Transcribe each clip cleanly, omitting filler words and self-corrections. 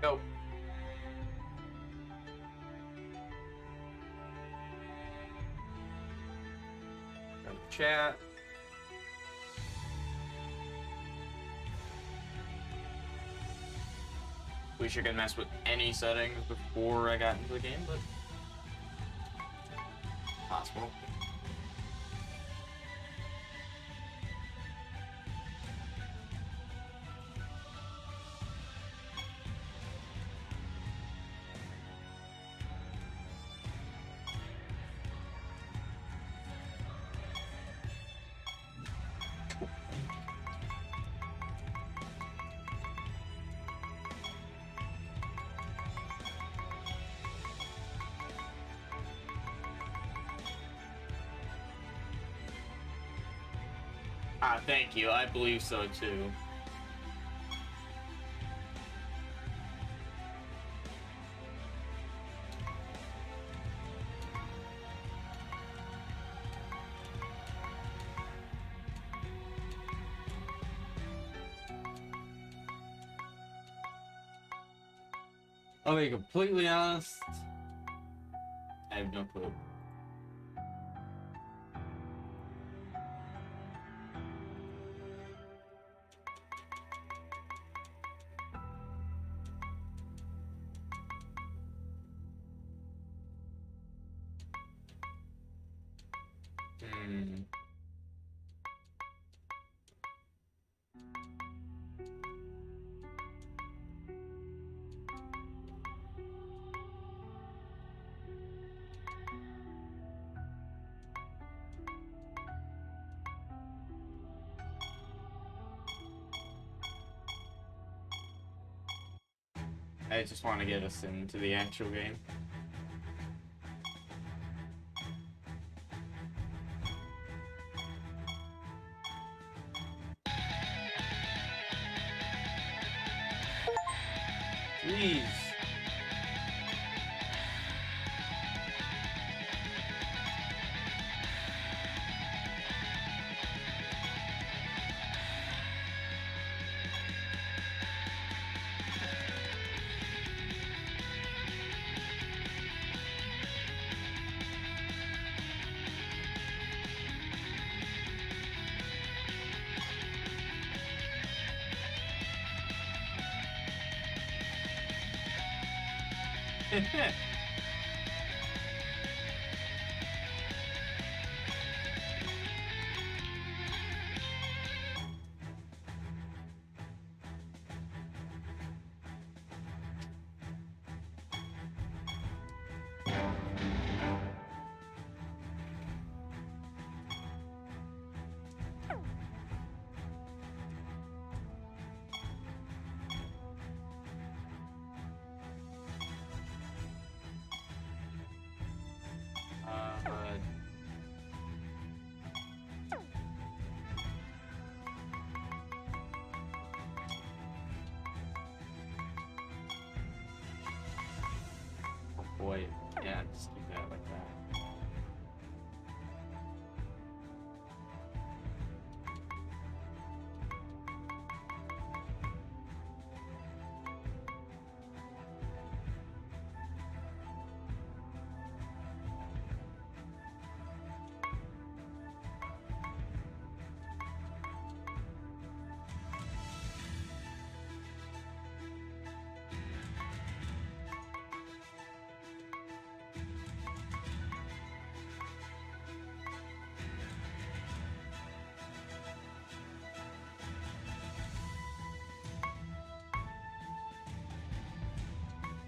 Go. Go to chat. Wish I could mess with any settings before I got into the game, but possible. Ah, thank you. I believe so too. I'll be completely honest. I have no clue. Hmm. I just want to get us into the actual game. Jeez. uh, oh boy. Yeah, just keep that like that.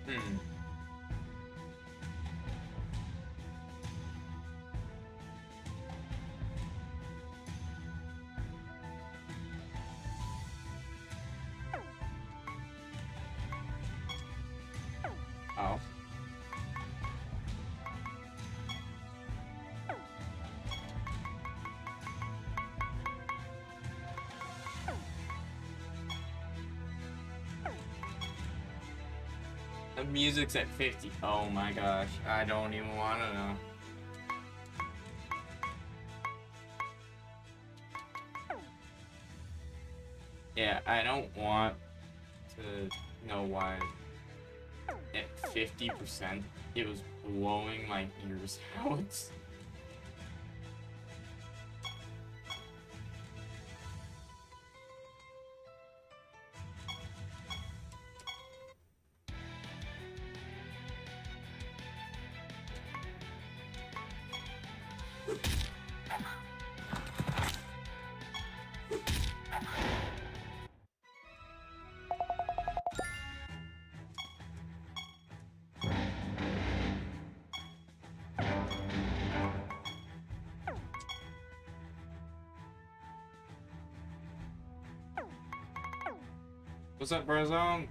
Hmm. Oh. The music's at 50. Oh my gosh. I don't even want to know. Yeah, I don't want to know why at 50%, it was blowing my ears out. What's up, Brazone?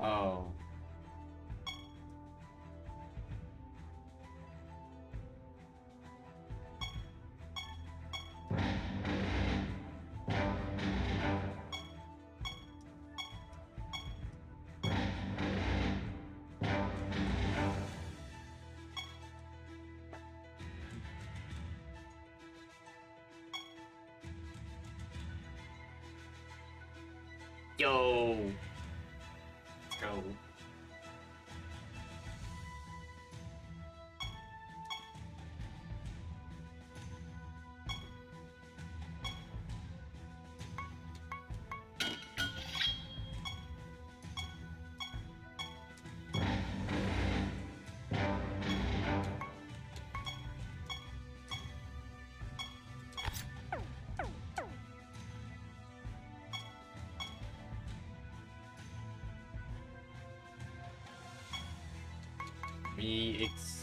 Oh. Yo. Let's go. Me, it's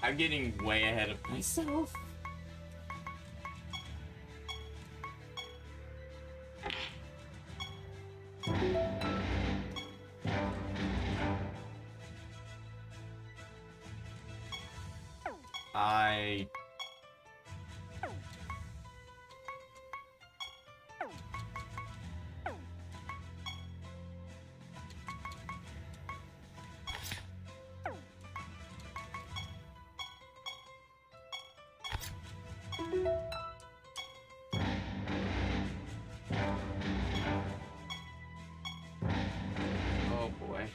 I'm getting way ahead of myself. I oh boy.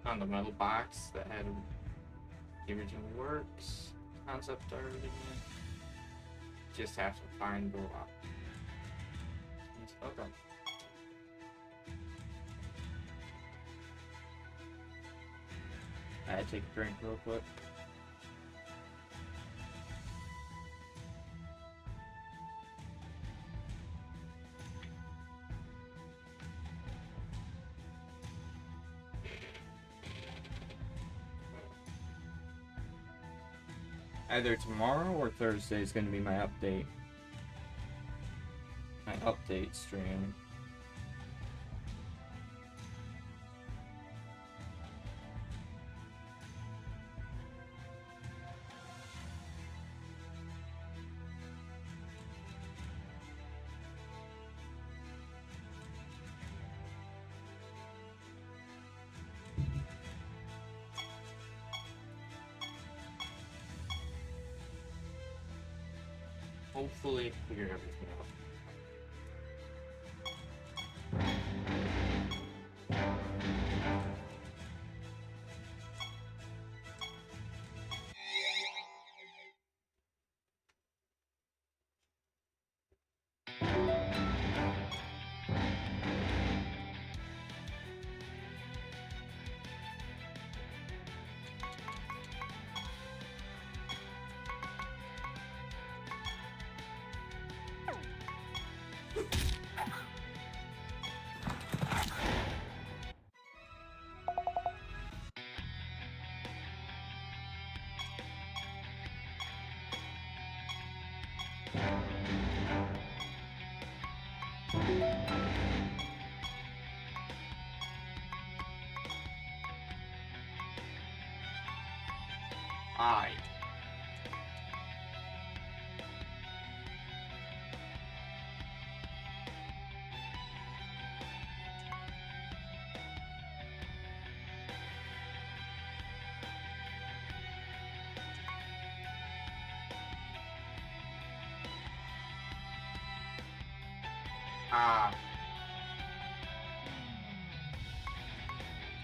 Found the metal box that had the original works concept art in it. Just have to find the lock. Okay. I had to take a drink real quick. Either tomorrow or Thursday is going to be my update. My update stream. Hopefully figure everything out.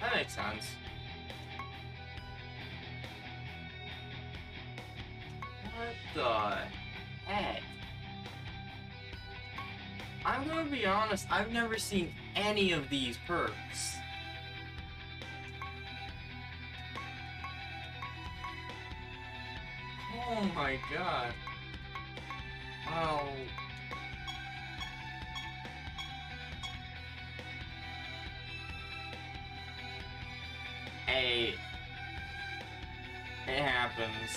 That makes sense. What the heck? I'm gonna be honest, I've never seen any of these perks. Oh my god. Oh. Hey. It happens.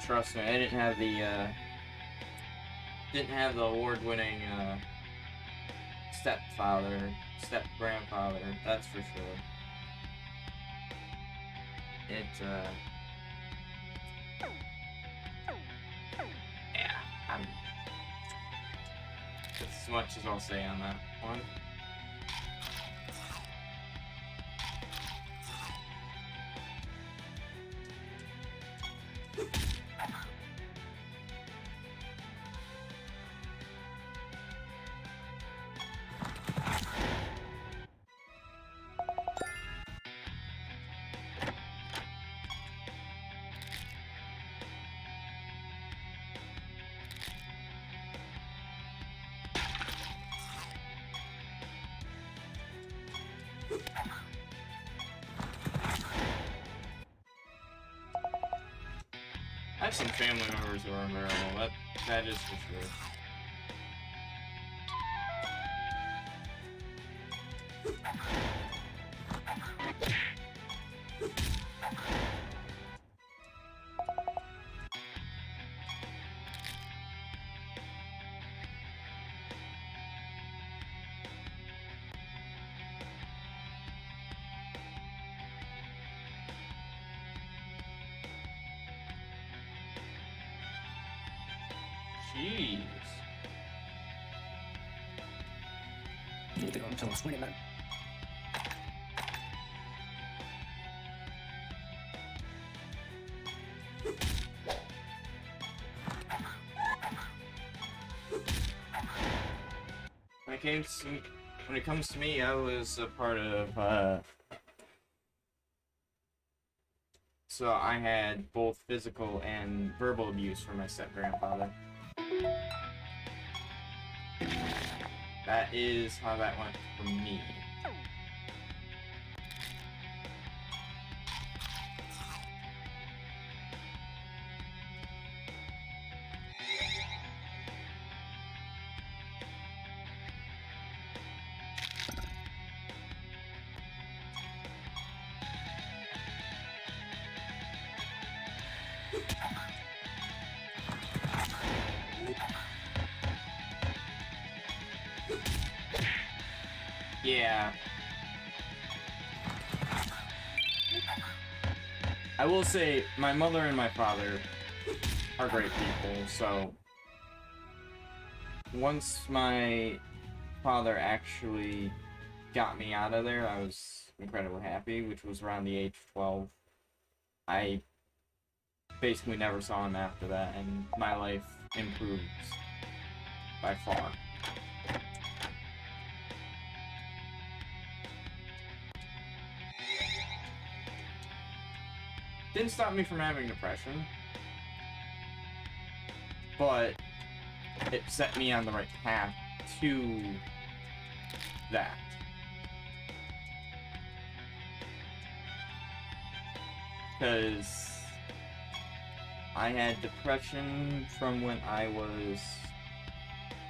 Trust me, I didn't have the award-winning, step-grandfather, that's for sure. Yeah, that's as much as I'll say on that one. I have some family members who are unbearable, that is for sure. Jeez. When it comes to me, I was a part of, so I had both physical and verbal abuse from my step-grandfather. That is how that went for me. Yeah. I will say, my mother and my father are great people, so once my father actually got me out of there, I was incredibly happy, which was around the age of 12. I basically never saw him after that, and my life improved by far. Didn't stop me from having depression, but it set me on the right path to that. Because I had depression from when I was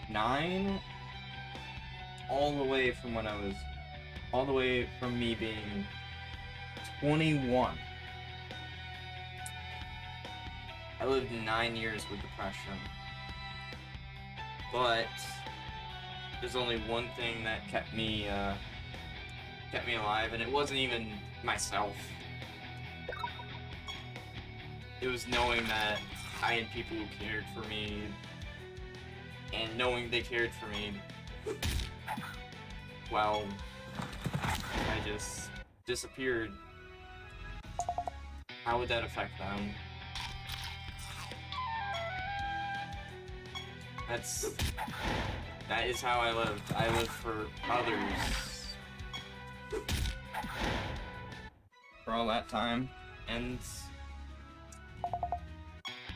9, all the way from me being 21. I lived 9 years with depression. But there's only one thing that kept me alive, and it wasn't even myself. It was knowing that I had people who cared for me, and knowing they cared for me, well, I just disappeared. How would that affect them? That is how I lived. I lived for others for all that time, and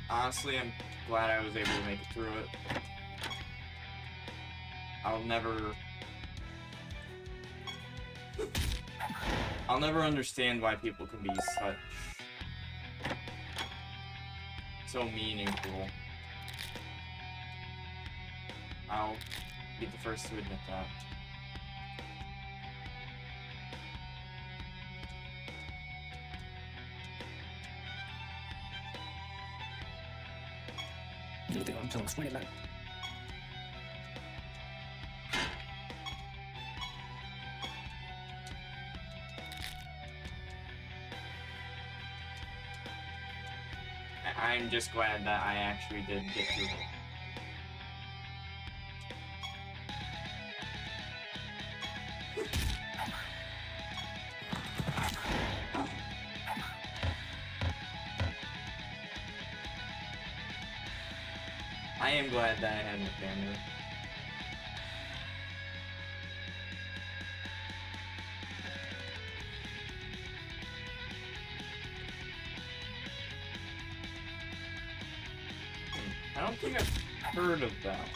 honestly, I'm glad I was able to make it through it. I'll never understand why people can be so mean and cruel. I'll be the first to admit that. I'm just glad that I actually did get through it. I am glad that I had my family. I don't think I've heard of that.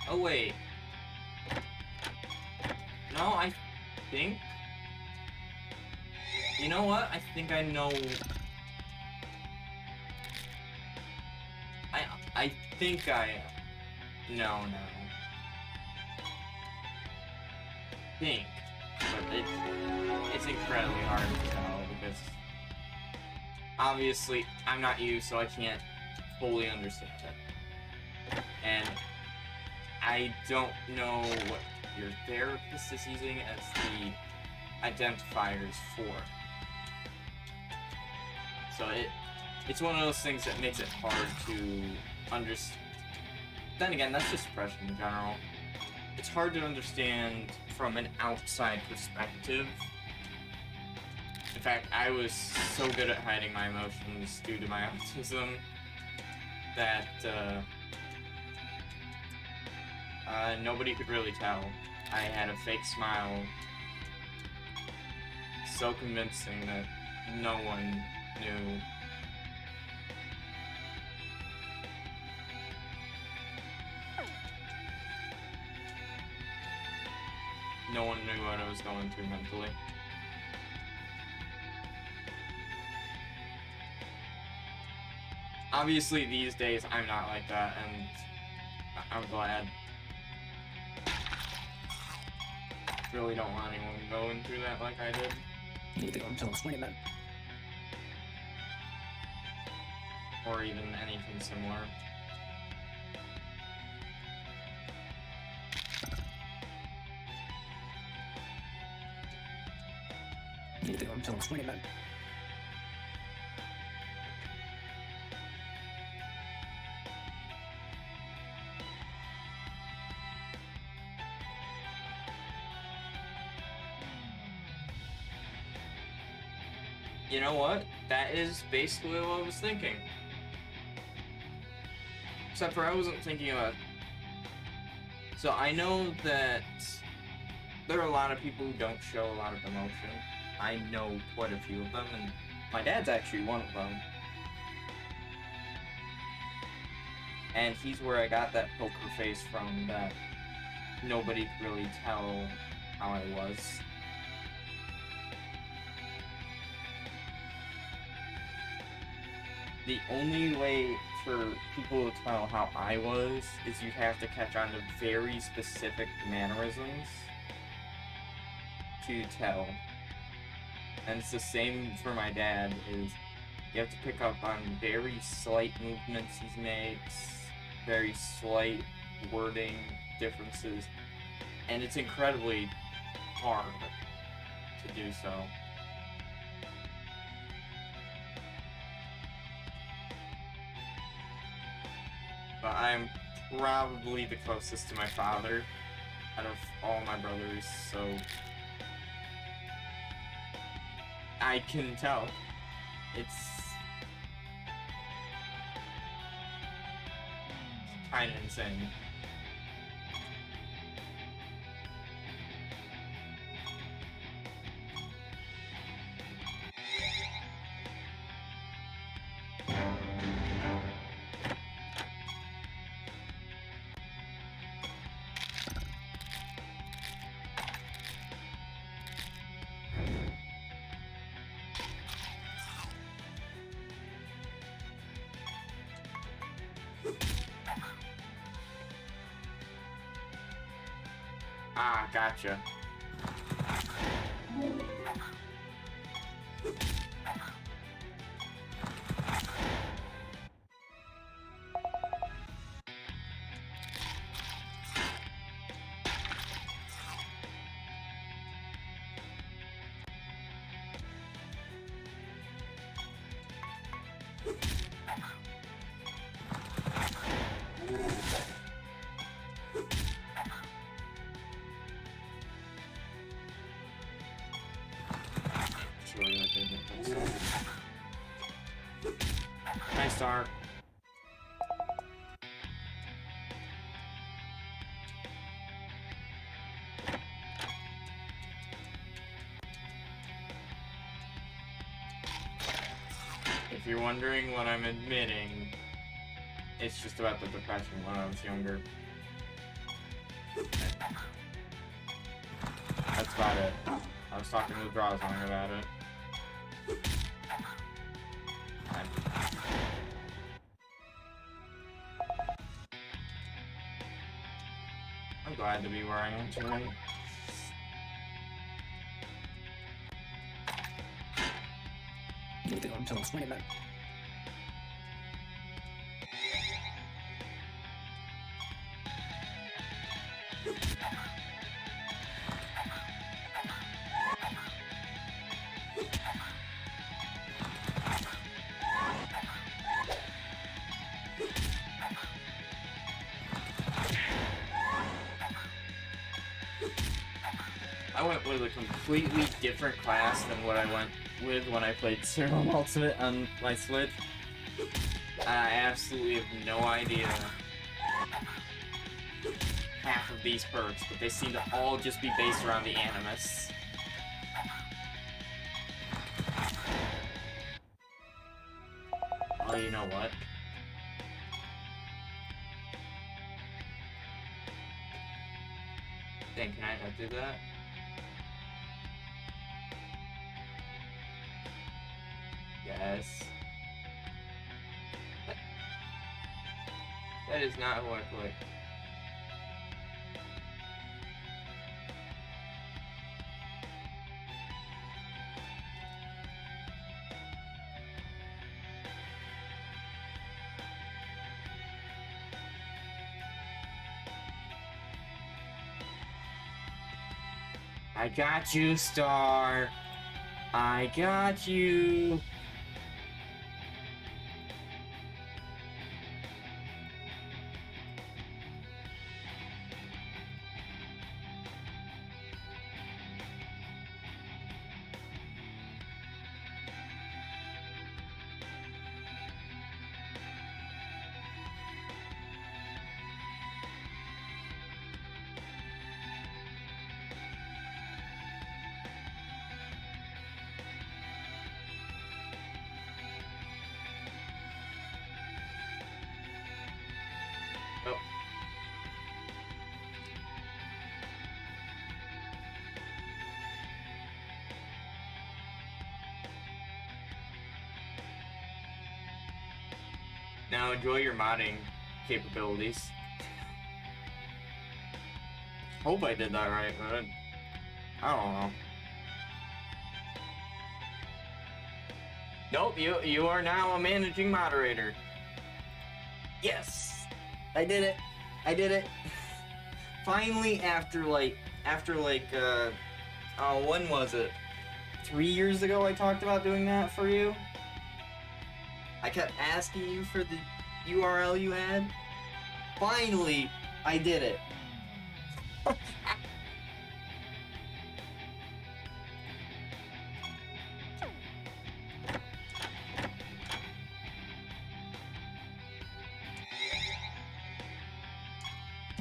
Oh wait. No, I think... You know what? I think I know... I think I... No. Think. But it's incredibly hard to tell because... Obviously, I'm not you, so I can't fully understand it. And I don't know what your therapist is using as the identifiers for it. So it's one of those things that makes it hard to understand. Then again, that's just depression in general. It's hard to understand from an outside perspective. In fact, I was so good at hiding my emotions due to my autism that nobody could really tell. I had a fake smile so convincing that no one knew. No one knew what I was going through mentally. Obviously, these days, I'm not like that, and I'm glad. Really don't want anyone going through that like I did. Or even anything similar. Siralim. You know what? That is basically what I was thinking. Except for I wasn't thinking about... So I know that there are a lot of people who don't show a lot of emotion. I know quite a few of them, and my dad's actually one of them. And he's where I got that poker face from, that nobody could really tell how I was. The only way for people to tell how I was is you'd have to catch on to very specific mannerisms to tell. And it's the same for my dad, is you have to pick up on very slight movements he makes, very slight wording differences, and it's incredibly hard to do so. But I'm probably the closest to my father out of all my brothers, so I can tell. It's kind of insane. Ah, gotcha. Nice start. If you're wondering what I'm admitting, it's just about the depression when I was younger. That's about it. I was talking to Drozling about it. I'm glad to be where I am tonight. Siralim. I went with a completely different class than what I went with when I played Siralim Ultimate on my Switch. I absolutely have no idea half of these perks, but they seem to all just be based around the Animus. Oh, you know what? Dang, can I not do that? Yes. That is not who I play. I got you, Star. I got you. Oh. Now enjoy your modding capabilities. Hope I did that right, but I don't know. Nope, you are now a managing moderator. Yes, I did it. I did it. Finally, after when was it? 3 years ago I talked about doing that for you. I kept asking you for the URL you had. Finally, I did it.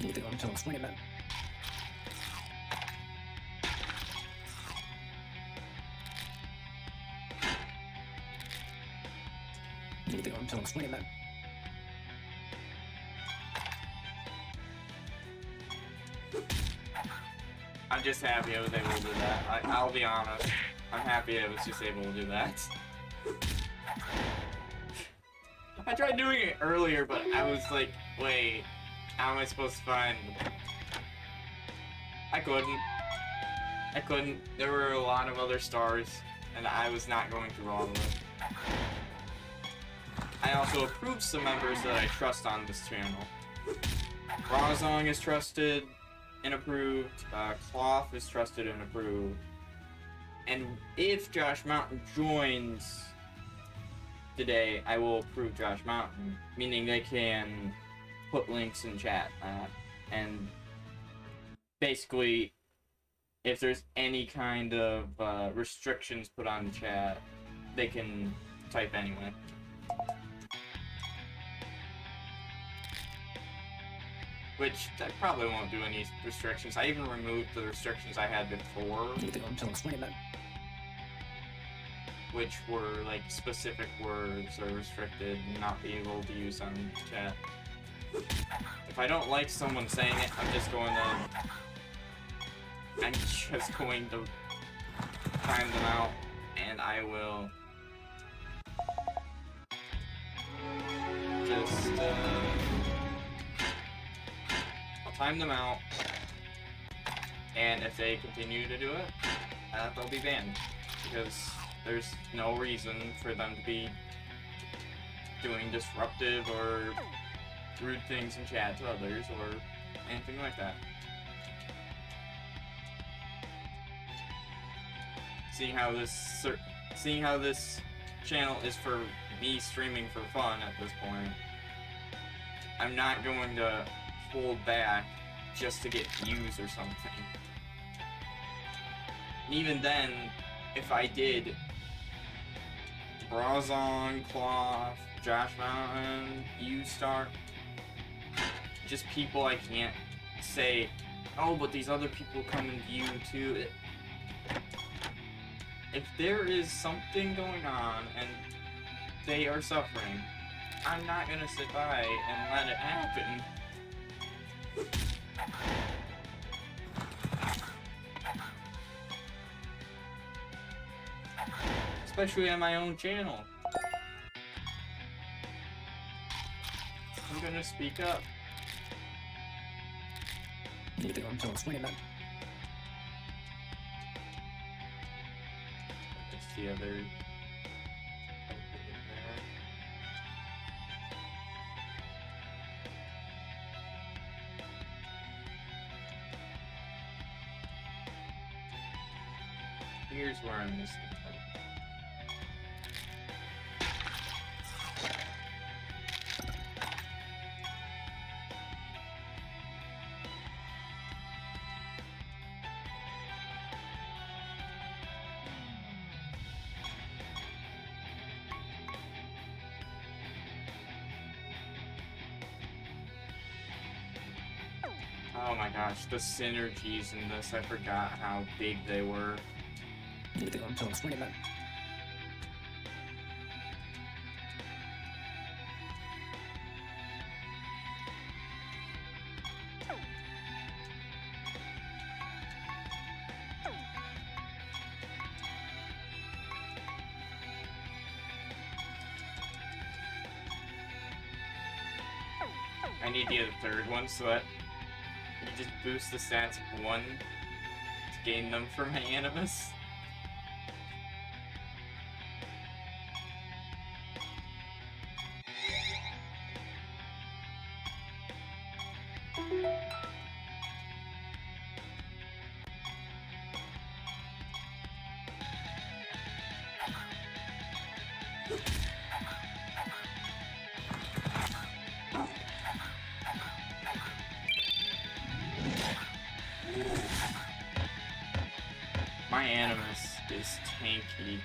Need to go until swing it then. Need to go until swing it then. I'm just happy I was able to do that. I'll be honest. I'm happy I was just able to do that. I tried doing it earlier, but I was like, wait, how am I supposed to find... I couldn't. There were a lot of other stars, and I was not going through all of them. I also approved some members that I trust on this channel. Razong is trusted and approved. Cloth is trusted and approved. And if Josh Mountain joins today, I will approve Josh Mountain, meaning they can put links in chat. And basically, if there's any kind of restrictions put on the chat, they can type anyway. Which I probably won't do any restrictions. I even removed the restrictions I had before, Need to go until swing it then. which were like specific words are restricted and not be able to use on chat. If I don't like someone saying it, I'm just going to time them out, and I will just I'll time them out, and if they continue to do it, they'll be banned, because there's no reason for them to be doing disruptive or rude things in chat to others or anything like that. Seeing how this channel is for me streaming for fun at this point, I'm not going to hold back just to get views or something. And even then, if I did Brazong, Cloth, Josh Mountain, U-Star, just people I can't say, oh, but these other people come and view too. If there is something going on and they are suffering, I'm not gonna sit by and let it happen. Especially on my own channel. I'm gonna speak up. Need to go until swing it then. It's the other. Here's where I'm missing. Oh my gosh, the synergies in this, I forgot how big they were. Dito ang Jones Winneman. I need to get a third one so that you just boost the stats of one to gain them for my Animus. My Animus is tanky.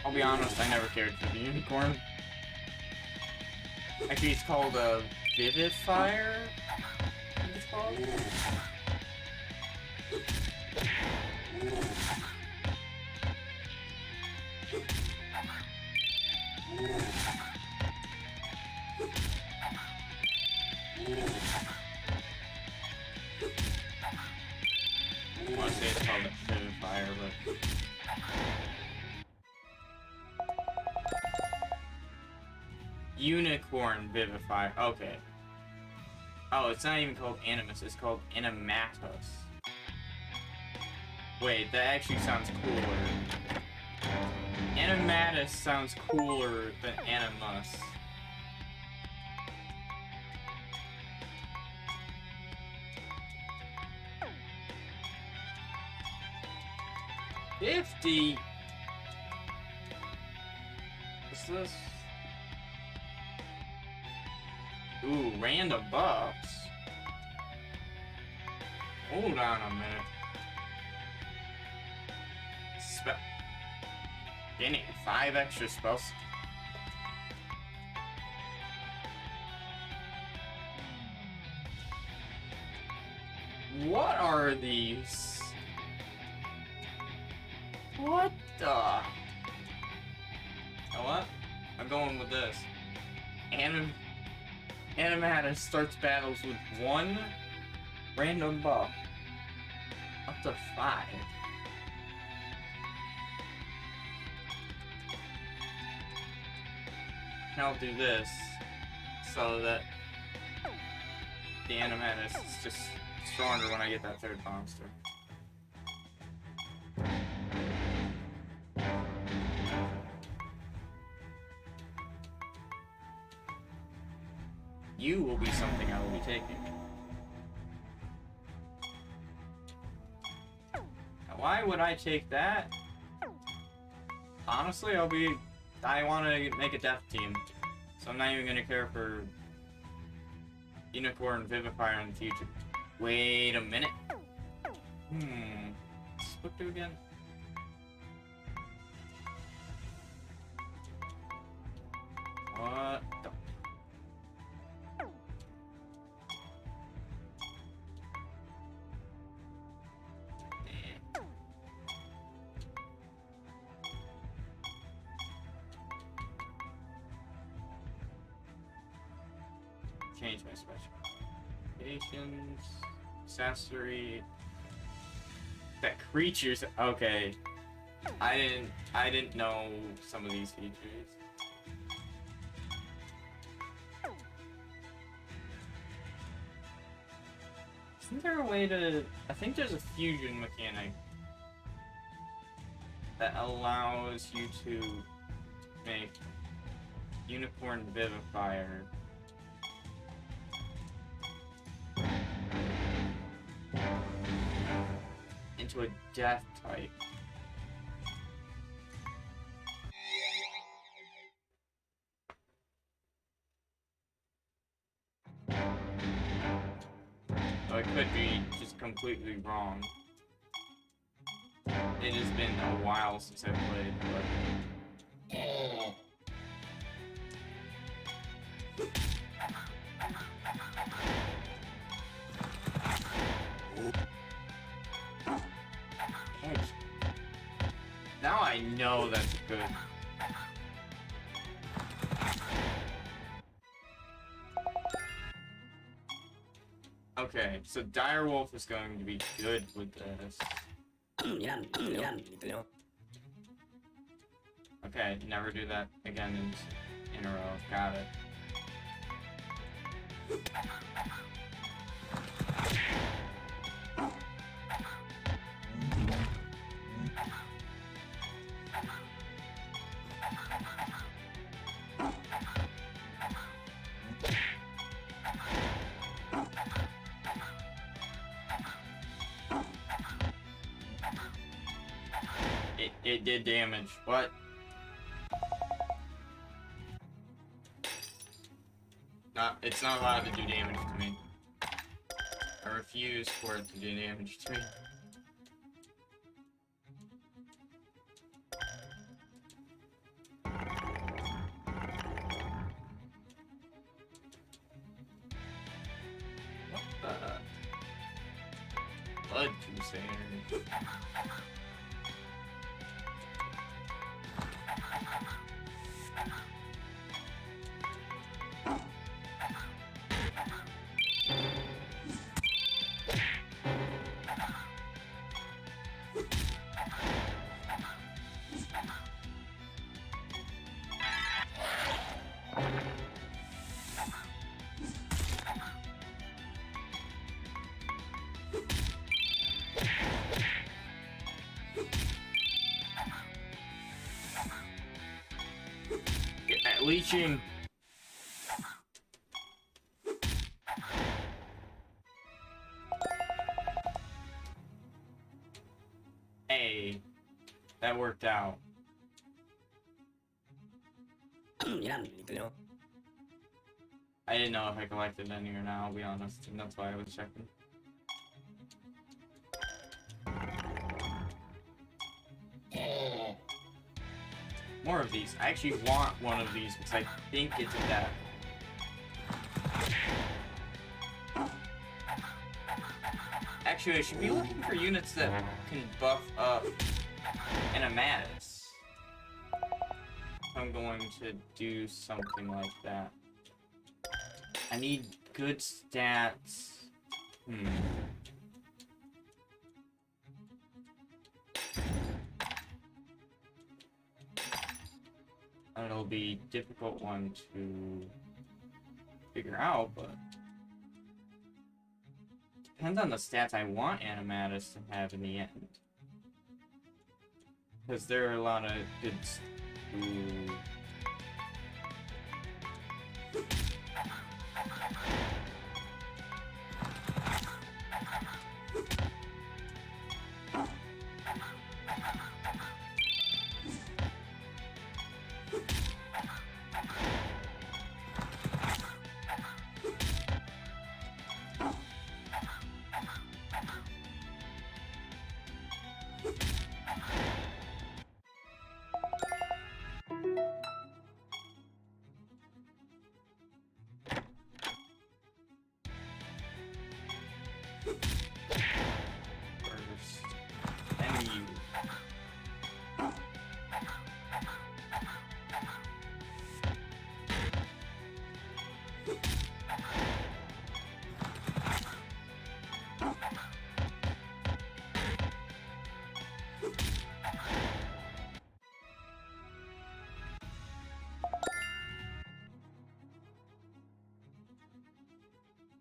I'll be honest, I never cared for the unicorn. Actually, it's called a Vivifier. I think it's called. I want to say it's called a Vivifier, but Unicorn Vivifier. Okay. Oh, it's not even called Animus. It's called Animatus. Wait, that actually sounds cooler. Animatus sounds cooler than Animus. $50. What's this? Ooh, random buffs. Hold on a minute. Gaining 5 extra spells. What are these? What the? You know what? I'm going with this. Animatus starts battles with 1 random buff. Up to 5. And I'll do this so that the Animatus is just stronger when I get that third monster. You will be something I will be taking. Now, why would I take that? Honestly, I want to make a death team, so I'm not even going to care for Unicorn Vivifier in the future. Wait a minute. What's what do again? What the? Change my specifications. Accessory. That creatures. Okay. I didn't know some of these features. Isn't there a way to? I think there's a fusion mechanic that allows you to make Unicorn Vivifier into a death type. So I could be just completely wrong. It has been a while since I've played, but... Edge. Now I know that's good. Okay, so Direwolf is going to be good with this. Okay, never do that again in a row. Got it. It did damage. What? It's not allowed to do damage to me. I refuse for it to do damage to me. What the? Blood Crusader. Leeching. Hey, that worked out. I didn't know if I collected any or not, I'll be honest, and that's why I was checking. More of these. I actually want one of these because I think it's a death. Actually, I should be looking for units that can buff up Animatus. I'm going to do something like that. I need good stats. It'll be a difficult one to figure out, but depends on the stats I want Animatus to have in the end. Because there are a lot of good... Ooh.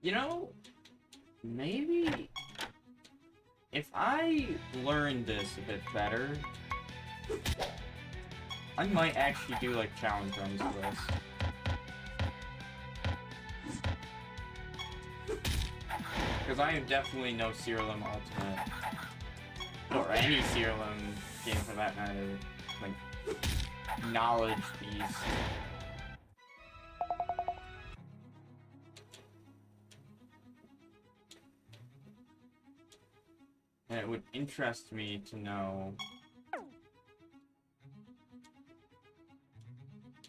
You know, maybe if I learn this a bit better, I might actually do like challenge runs for this. Because I am definitely no Siralim Ultimate, or any Siralim game for that matter, like, knowledge beast. And it would interest me to know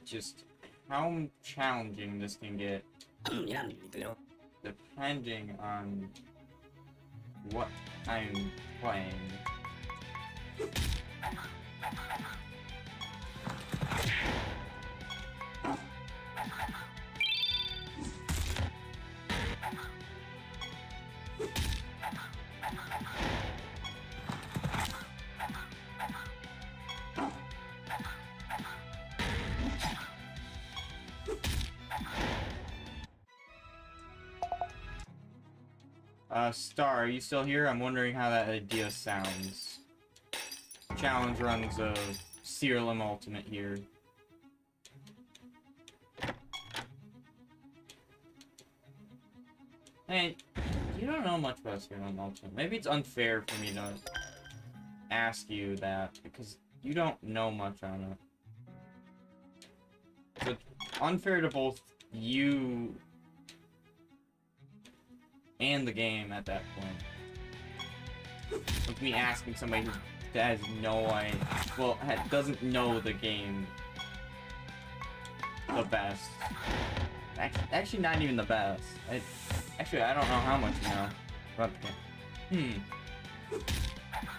just how challenging this can get depending on what I'm playing. Star, are you still here? I'm wondering how that idea sounds. Challenge runs of Siralim Ultimate here. Hey, you don't know much about Siralim Ultimate. Maybe it's unfair for me to ask you that, because you don't know much on it. It's unfair to both you and the game at that point. With me asking somebody who has no idea, well, doesn't know the game the best. Actually, not even the best. Actually, I don't know how much you know. But,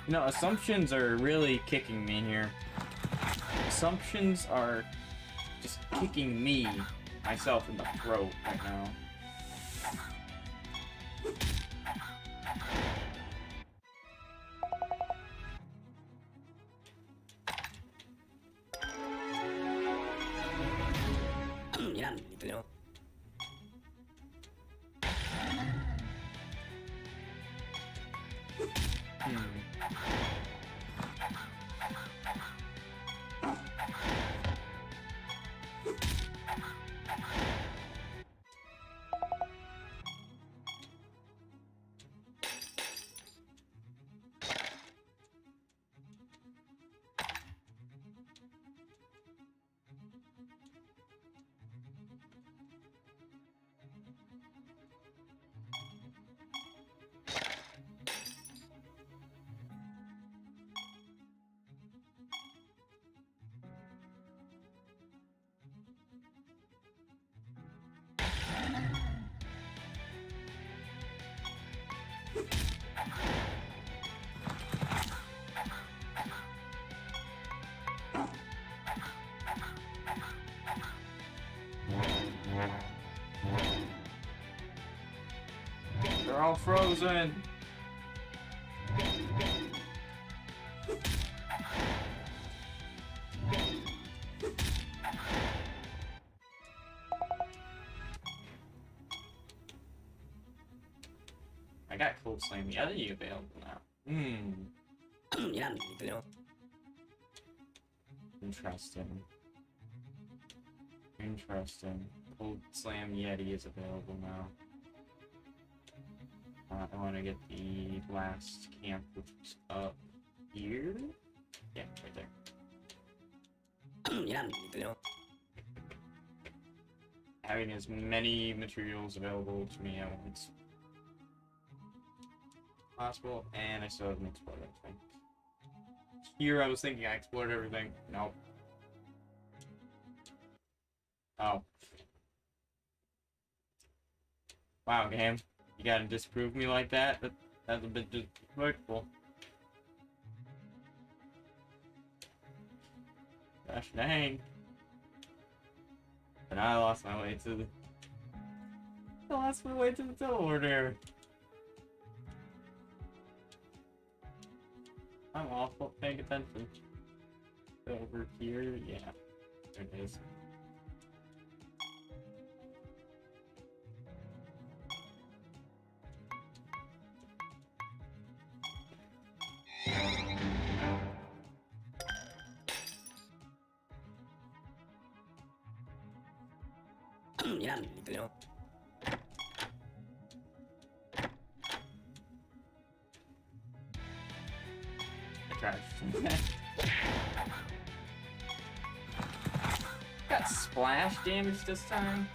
no, assumptions are really kicking me here. Assumptions are just kicking me, myself, in the throat right now. They're all frozen. I got Cold Slam the other available now. Interesting. Interesting. Cold Slam Yeti is available now. I want to get the last camp, which is up here. Yeah, right there. Having as many materials available to me at once possible, and I still haven't explored everything. Here I was thinking I explored everything. Nope. Oh. Wow, game. You gotta disprove me like that? That's a bit disrespectful. Gosh dang. But I lost my way to the... I lost my way to the teleporter. I'm awful paying attention. Over here, yeah. There it is. Got splash damage this time.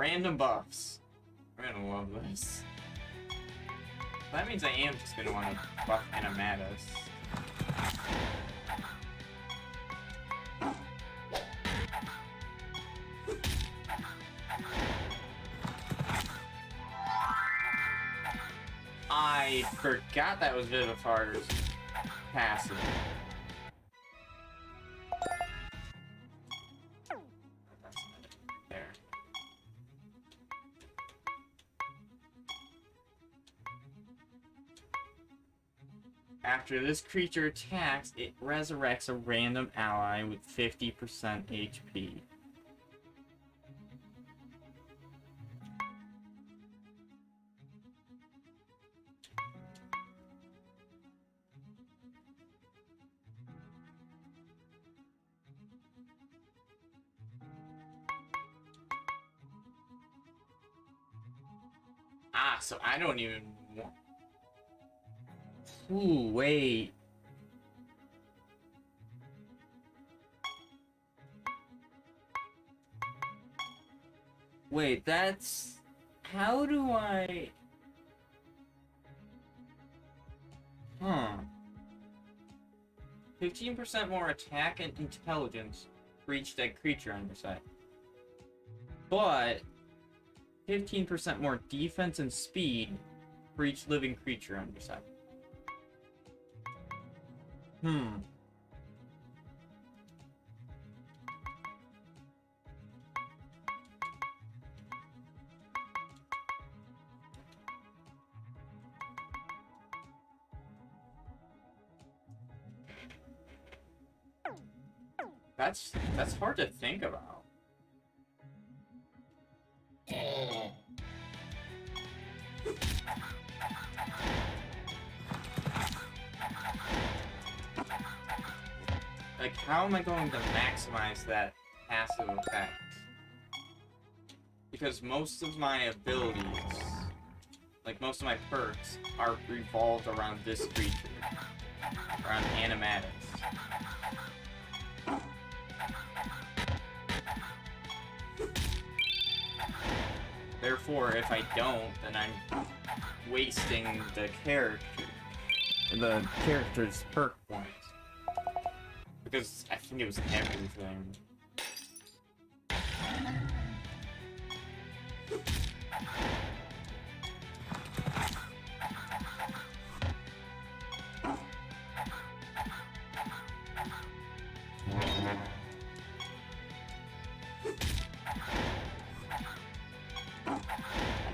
Random buffs. I'm gonna love this. That means I am just gonna want to buff Animatus. I forgot that was Vivifar's passive. There. After this creature attacks, it resurrects a random ally with 50% HP. Ah, so I don't even want... Ooh, wait. Wait, that's... How do I... Huh. 15% more attack and intelligence for each dead creature on your side. But... 15% more defense and speed for each living creature on your side. That's hard to think about. Like, how am I going to maximize that passive effect? Because most of my abilities, like most of my perks, are revolved around this creature. Around Animatus. Therefore, if I don't, then I'm wasting the character's perk points. Because I think it was everything.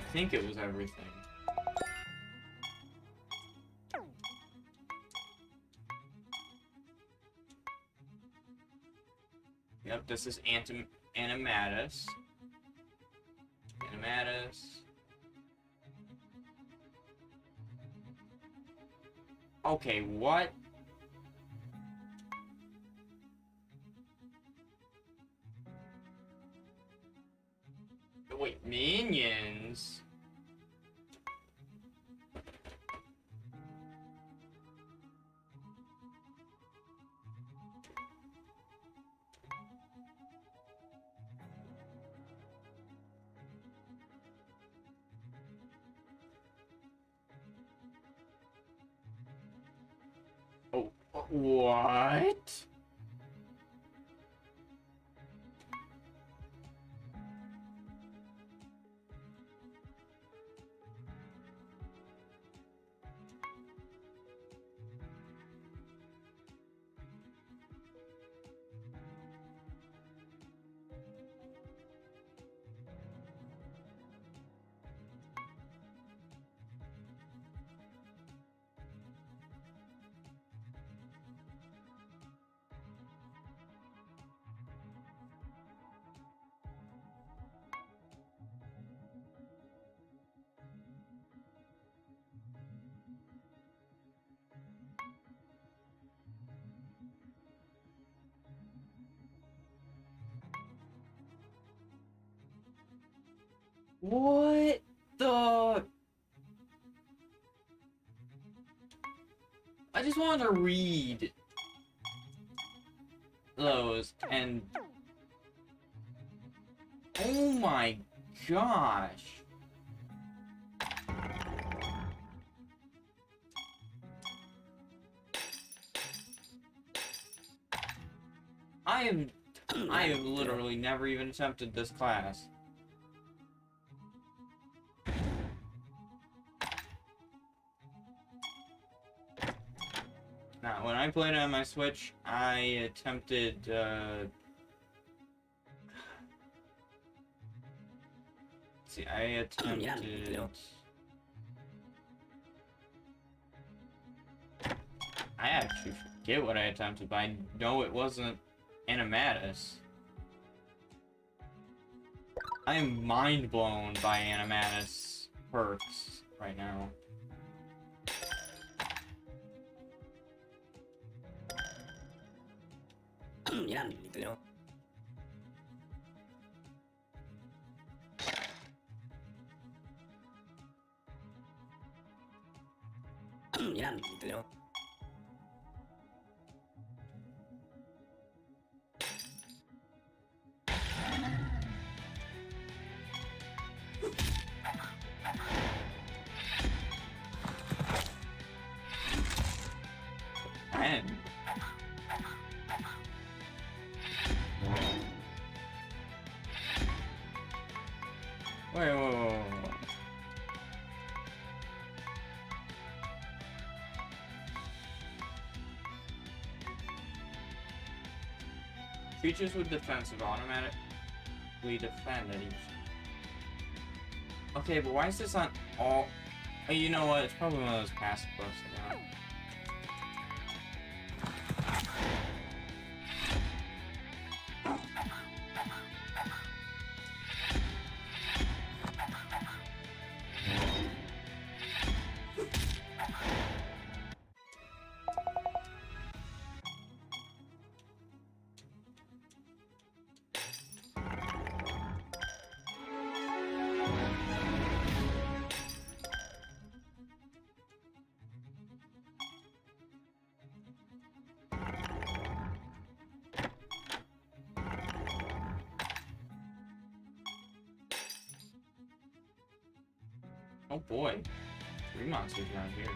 I think it was everything. Yep, this is Animatus. Animatus. Okay, what? Wait, minions? Oh, what? What the? I just wanted to read those and oh my gosh. I have literally never even attempted this class. Now, when I played on my Switch, I attempted, see, I attempted... I actually forget what I attempted, but I know it wasn't Animatus. I am mind blown by Animatus perks right now. And wait. Creatures with defensive automatically defend at each. Okay, but why is this on all? Oh, you know what? It's probably one of those passive buffs. Oh boy, 3 monsters around here.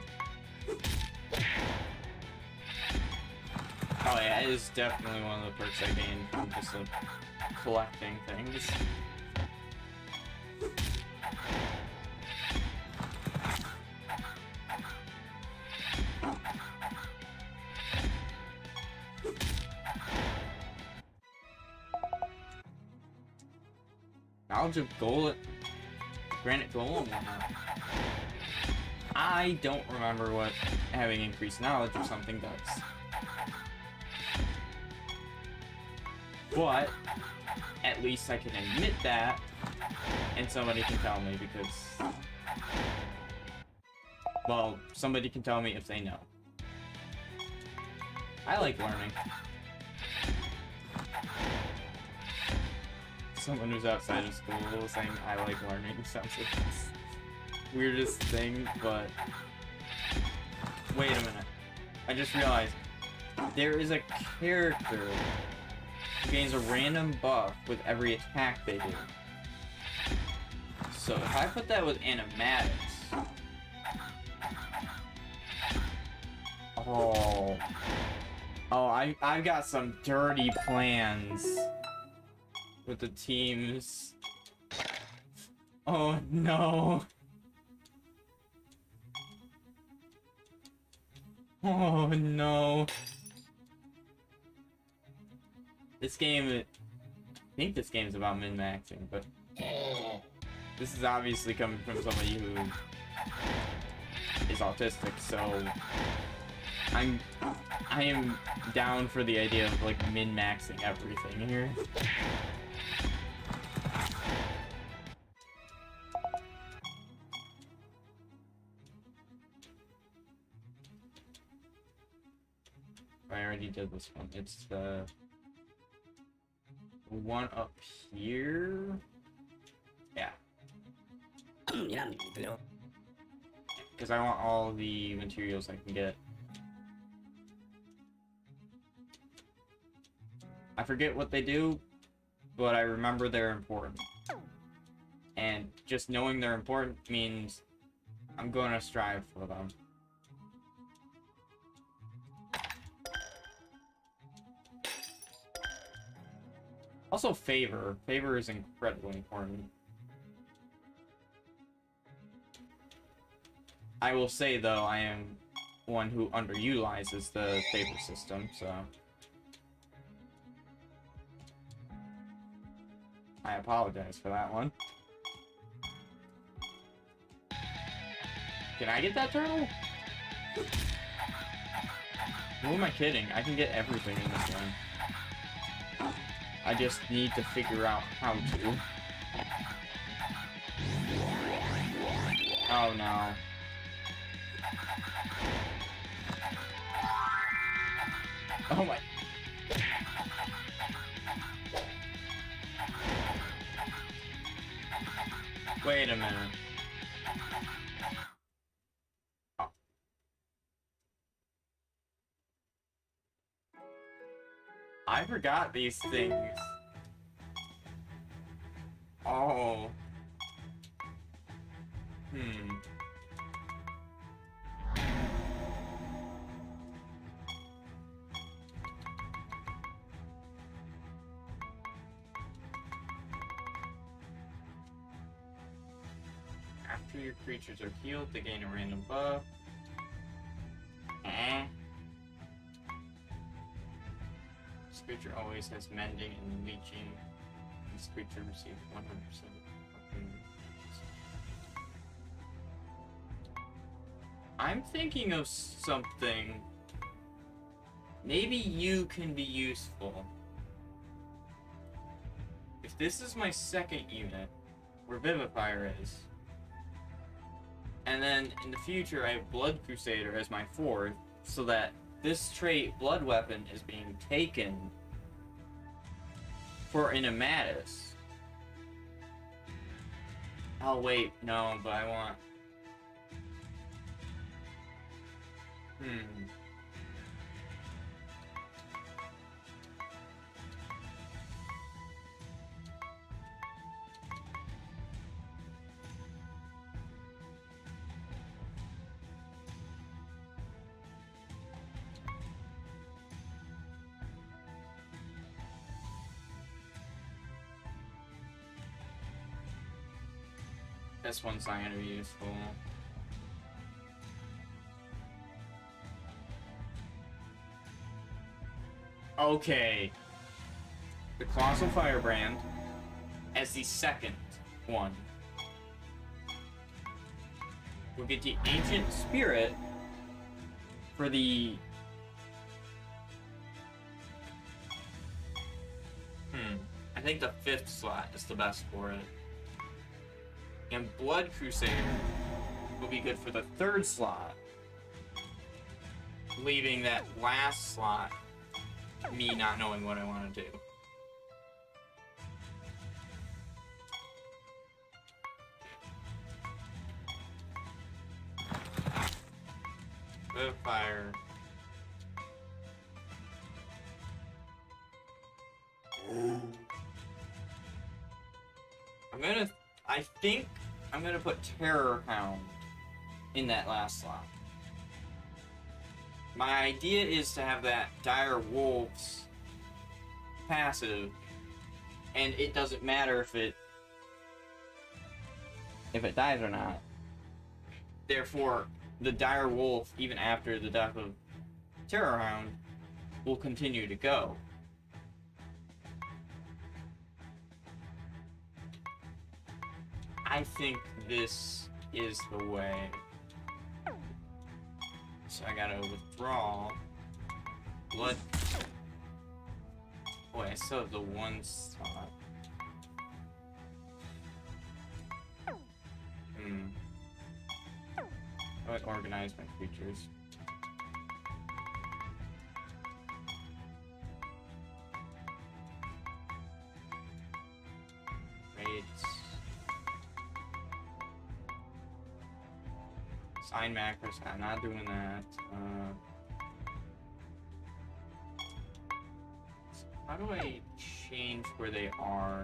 Oh yeah, it is definitely one of the perks I gained from just collecting things. Knowledge of Granite Golem. I don't remember what having increased knowledge of something does. But at least I can admit that, and somebody can tell me because, well, somebody can tell me if they know. I like learning. Someone who's outside of school saying I like learning sounds like the weirdest thing, but wait a minute. I just realized there is a character who gains a random buff with every attack they do. So if I put that with Animatics, I've got some dirty plans with the teams. Oh no. Oh no. This game, I think this game's about min-maxing, but this is obviously coming from somebody who is autistic, so I am down for the idea of like min-maxing everything here. I already did this one. It's the one up here. Yeah. Because I want all the materials I can get. I forget what they do, but I remember they're important. And just knowing they're important means I'm going to strive for them. Also, favor. Favor is incredibly important. I will say, though, I am one who underutilizes the favor system, so... I apologize for that one. Can I get that turtle? Who am I kidding? I can get everything in this one. I just need to figure out how to. Oh no. Oh my. Wait a minute. Oh. I forgot these things. Oh. After your creatures are healed, they gain a random buff. This creature always has mending and leeching. This creature receives 100%. I'm thinking of something. Maybe you can be useful. If this is my second unit, where Vivifier is, and then in the future I have Blood Crusader as my fourth, so that this trait, Blood Weapon, is being taken for Animatus. Oh wait, no, but I want... This one's not gonna be useful. Okay. The Colossal Firebrand as the second one. We'll get the Ancient Spirit for the... I think the 5th slot is the best for it. And Blood Crusader will be good for the 3rd slot, leaving that last slot me not knowing what I want to do. Fire. I think I'm gonna put Terror Hound in that last slot. My idea is to have that Dire Wolves passive, and it doesn't matter if it dies or not. Therefore, the Dire Wolf, even after the death of Terror Hound, will continue to go. I think this is the way. So I gotta withdraw. Blood. Wait, I still have the one slot. I would organize my creatures. Sign macros, I'm not doing that. How do I change where they are?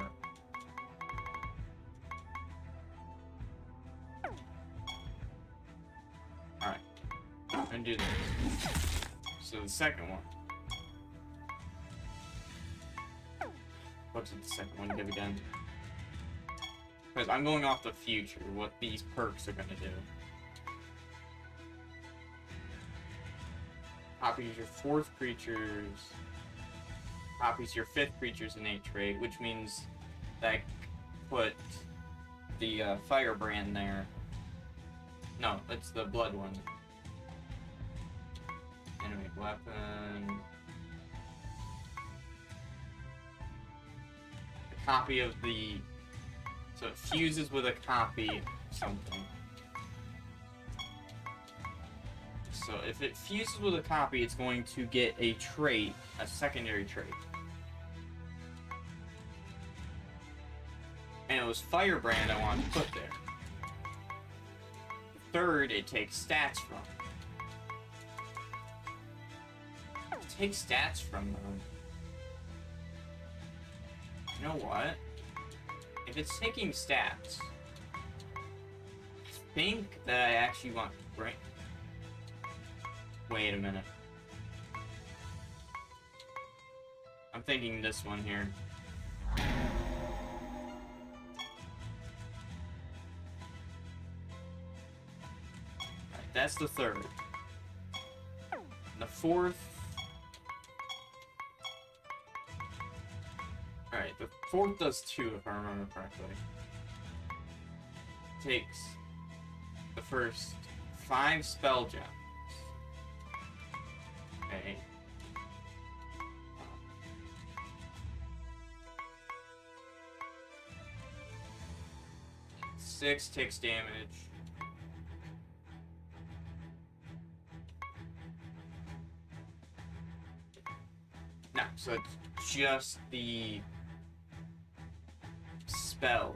And do this. So the second one. What did the second one give again? Because I'm going off the future, what these perks are gonna do. Copies your 4th creatures. Copies your 5th creature's innate trait, which means that put the Firebrand there. No, it's the blood one. Enemy weapon. A copy of the... So it fuses with a copy of something. So if it fuses with a copy, it's going to get a trait, a secondary trait. And it was Firebrand I wanted to put there. The 3rd, it takes stats from. It takes stats from them. You know what? If it's taking stats, I think that I actually want to bring... Wait a minute. I'm thinking this one here. Right, that's the 3rd. The 4th... Alright, the 4th does 2 if I remember correctly. Takes the first 5 spell gems. Okay. 6 takes damage. No, so it's just the spells.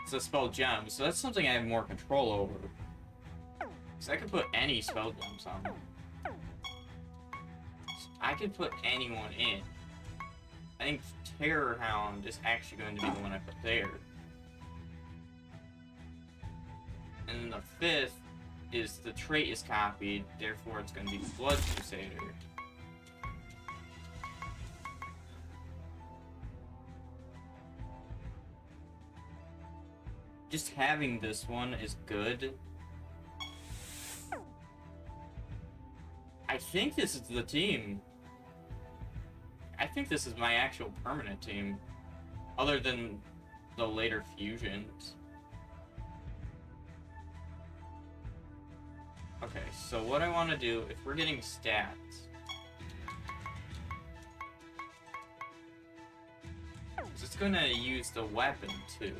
It's a spell gem, so that's something I have more control over. Because I could put any spell gems on them. So I could put anyone in. I think Terror Hound is actually going to be the one I put there. And then the 5th is the trait is copied, therefore it's going to be Blood Crusader. Just having this one is good. I think this is the team. I think this is my actual permanent team. Other than the later fusions. Okay, so what I want to do, if we're getting stats... is it's going to use the weapon, too.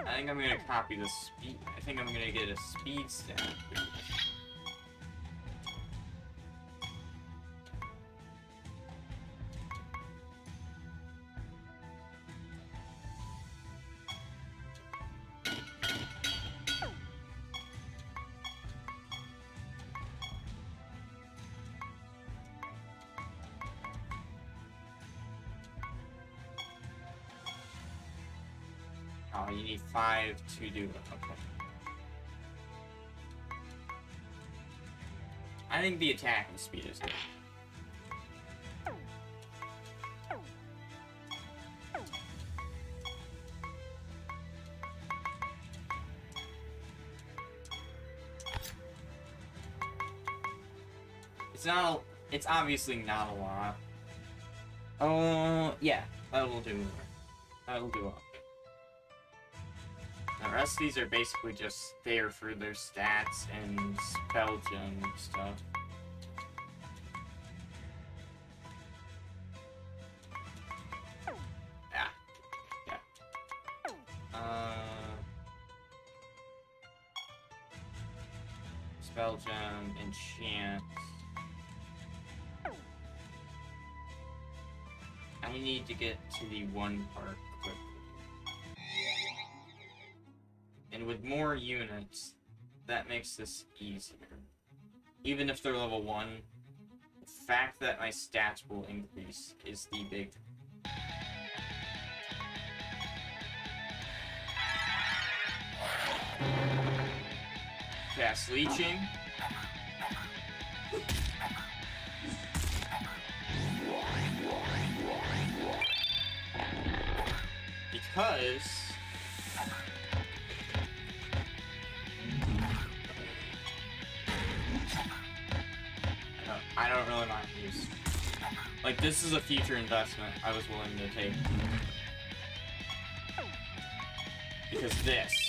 I think I'm gonna copy the speed. I think I'm gonna get a speed stat. Oh, you need 5 to do it. Okay. I think the attacking speed is good. It's not. It's obviously not a lot. Oh, yeah, that'll do. That'll do it. The rest of these are basically just there for their stats and spell gem stuff. Yeah. Spell gem, enchant. I need to get to the one part quickly. And with more units, that makes this easier. Even if they're level 1, the fact that my stats will increase is the big Fast leeching. Because I don't really mind use. Like, this is a future investment I was willing to take. Because this.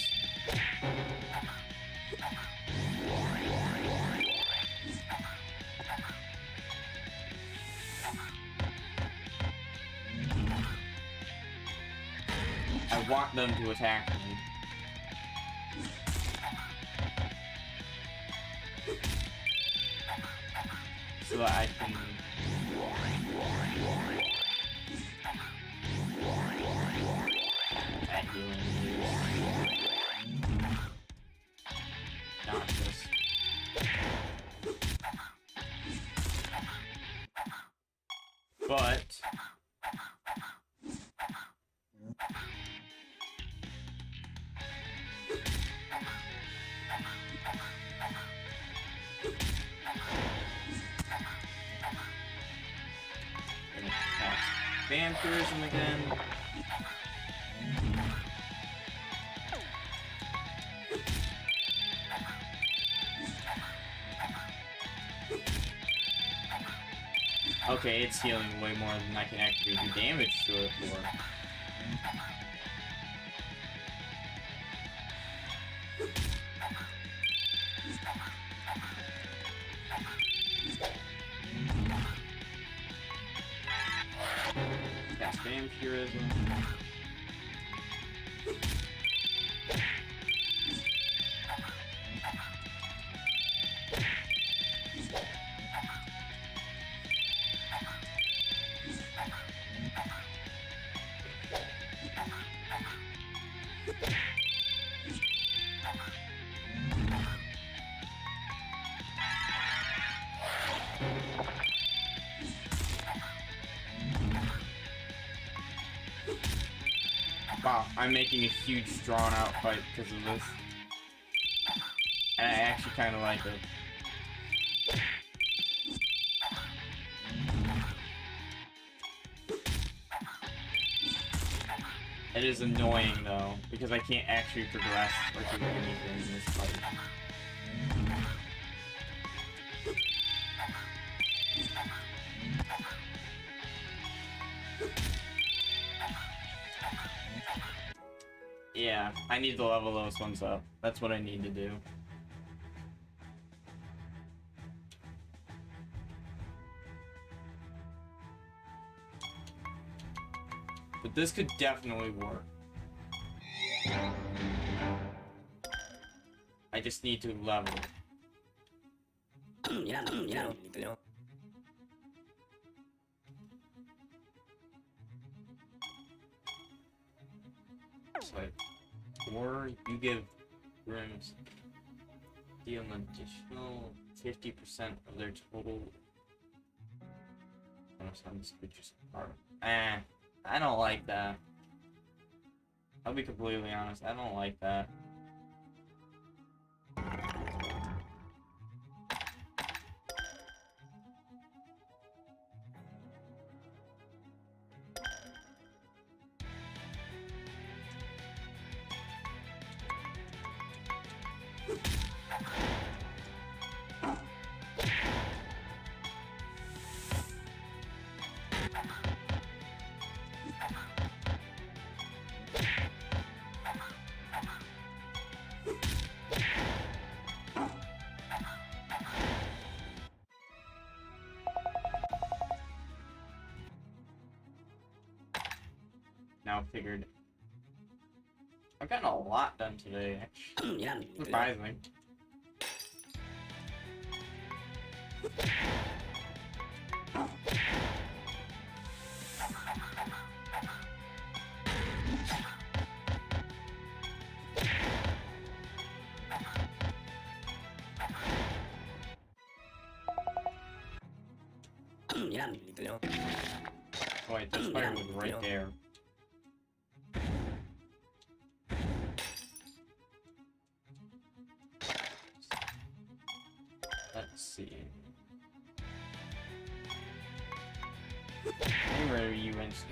I want them to attack me. So that I can... That healing is... Not this. But... Vampirism again. Okay, it's healing way more than I can actually do damage to it for. Cast Vampirism. Wow, I'm making a huge drawn out fight because of this. And I actually kind of like it. It is annoying though, because I can't actually progress or do anything in this fight. Yeah, I need to level those ones up. That's what I need to do. But this could definitely work. I just need to level. So, or you give rooms deal an additional 50% of their total. I don't like that. I'll be completely honest, I don't like that. Now figured. I've gotten a lot done today, actually. Surprising. Wait, this fire was right there. see. Where are you instant?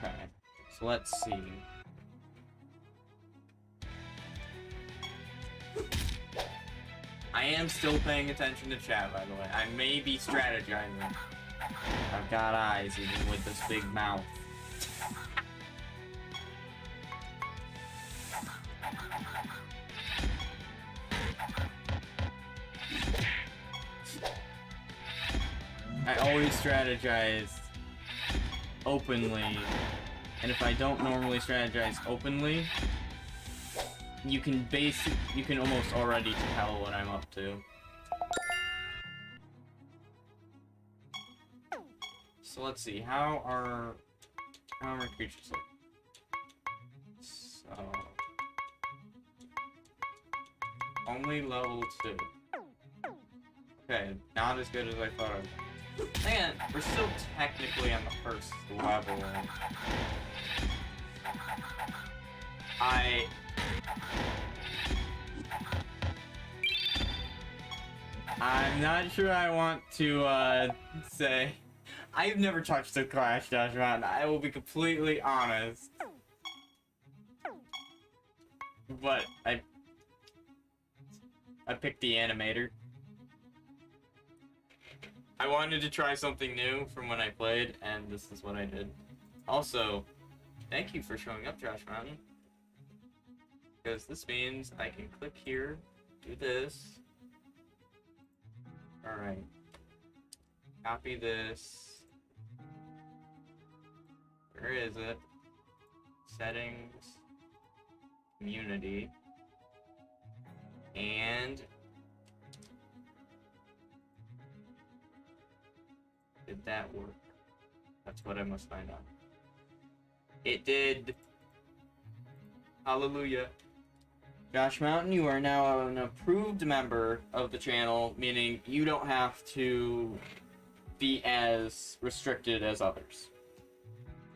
Okay, so let's see. I am still paying attention to chat, by the way. I may be strategizing. I've got eyes, even with this big mouth. I always strategize openly, and if I don't normally strategize openly, you can almost already tell what I'm up to. So let's see, how are my creatures look? So only level 2. Okay, not as good as I thought. And we're still technically on the first level. I'm not sure I want to say I've never touched the Clash Dash Mountain. I will be completely honest. But I picked the animator. I wanted to try something new from when I played, and this is what I did. Also, thank you for showing up, Josh Mountain. Because this means I can click here, do this. Alright. Copy this. Where is it? Settings. Community. And did that work? That's what I must find out. It did. Hallelujah. Josh Mountain, you are now an approved member of the channel, meaning you don't have to be as restricted as others.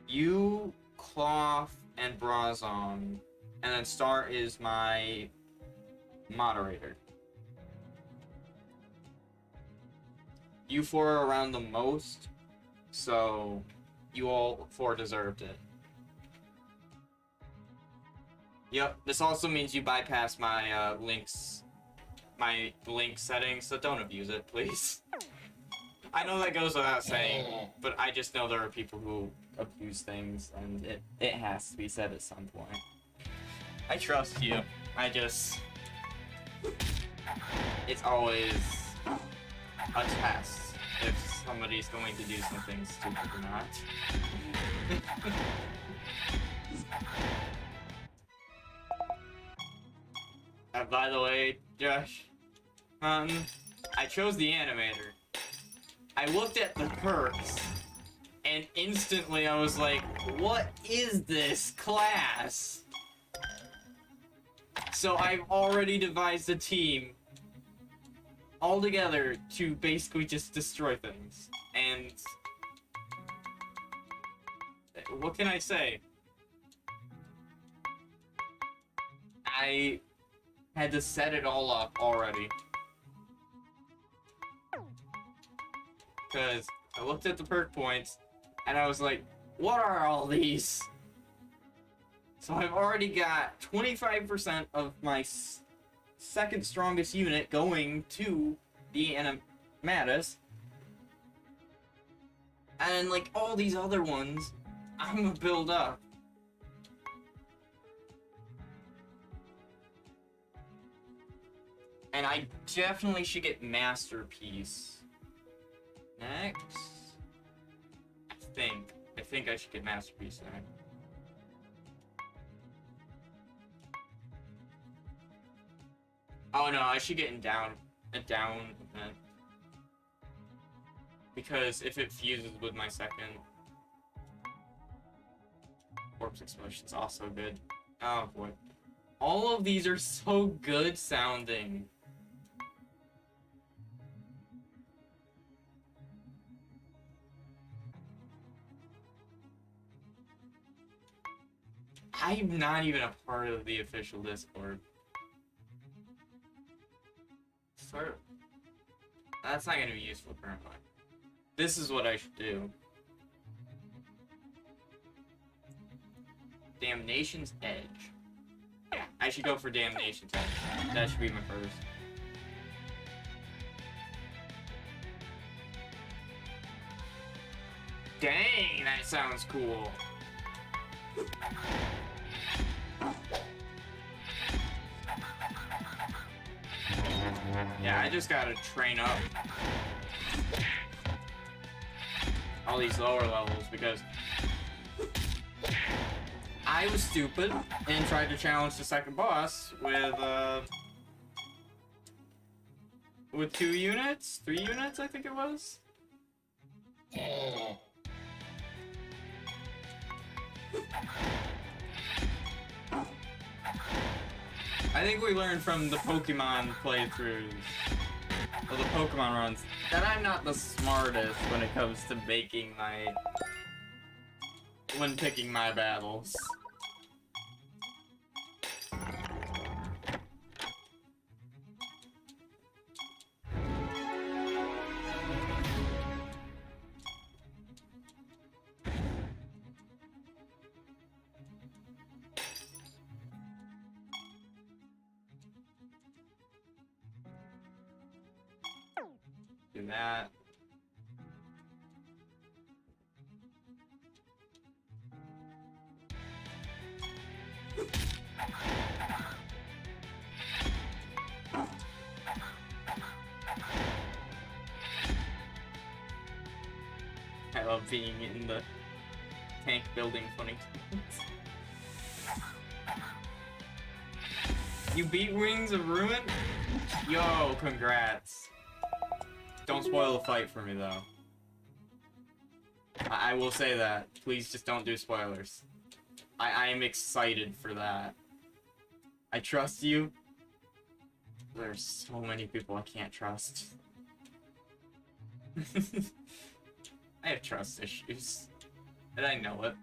You, Cloth, and Brazong, and then Star is my moderator. You four are around the most, so you all four deserved it. Yep, this also means you bypass my link settings, so don't abuse it, please. I know that goes without saying, but I just know there are people who abuse things, and it has to be said at some point. I trust you. It's always a test if somebody's going to do something stupid or not. By the way, Josh, I chose the animator. I looked at the perks, and instantly I was like, what is this class? So I've already devised a team all together to basically just destroy things. And what can I say? I had to set it all up already. Because I looked at the perk points, and I was like, what are all these? So I've already got 25% of my second strongest unit going to the Animatus. And like all these other ones, I'm gonna build up. And I definitely should get Masterpiece. Next. I think I should get Masterpiece next. Oh no, I should get a down event. Because if it fuses with my second, Corpse Explosion's also good. Oh boy. All of these are so good sounding. I'm not even a part of the official Discord. Sort of. That's not gonna be useful currently. This is what I should do. Damnation's Edge. Yeah, I should go for Damnation's Edge. That should be my first. Dang, that sounds cool. Yeah, I just gotta train up all these lower levels because I was stupid and tried to challenge the second boss with 2 units, 3 units, I think it was. I think we learned from the Pokemon playthroughs, or the Pokemon runs, that I'm not the smartest when it comes to when picking my battles. Do that. I love being in the tank building funny. You beat Wings of Ruin? Yo, congrats. Don't spoil the fight for me, though. I will say that. Please just don't do spoilers. I am excited for that. I trust you. There's so many people I can't trust. I have trust issues. And I know it.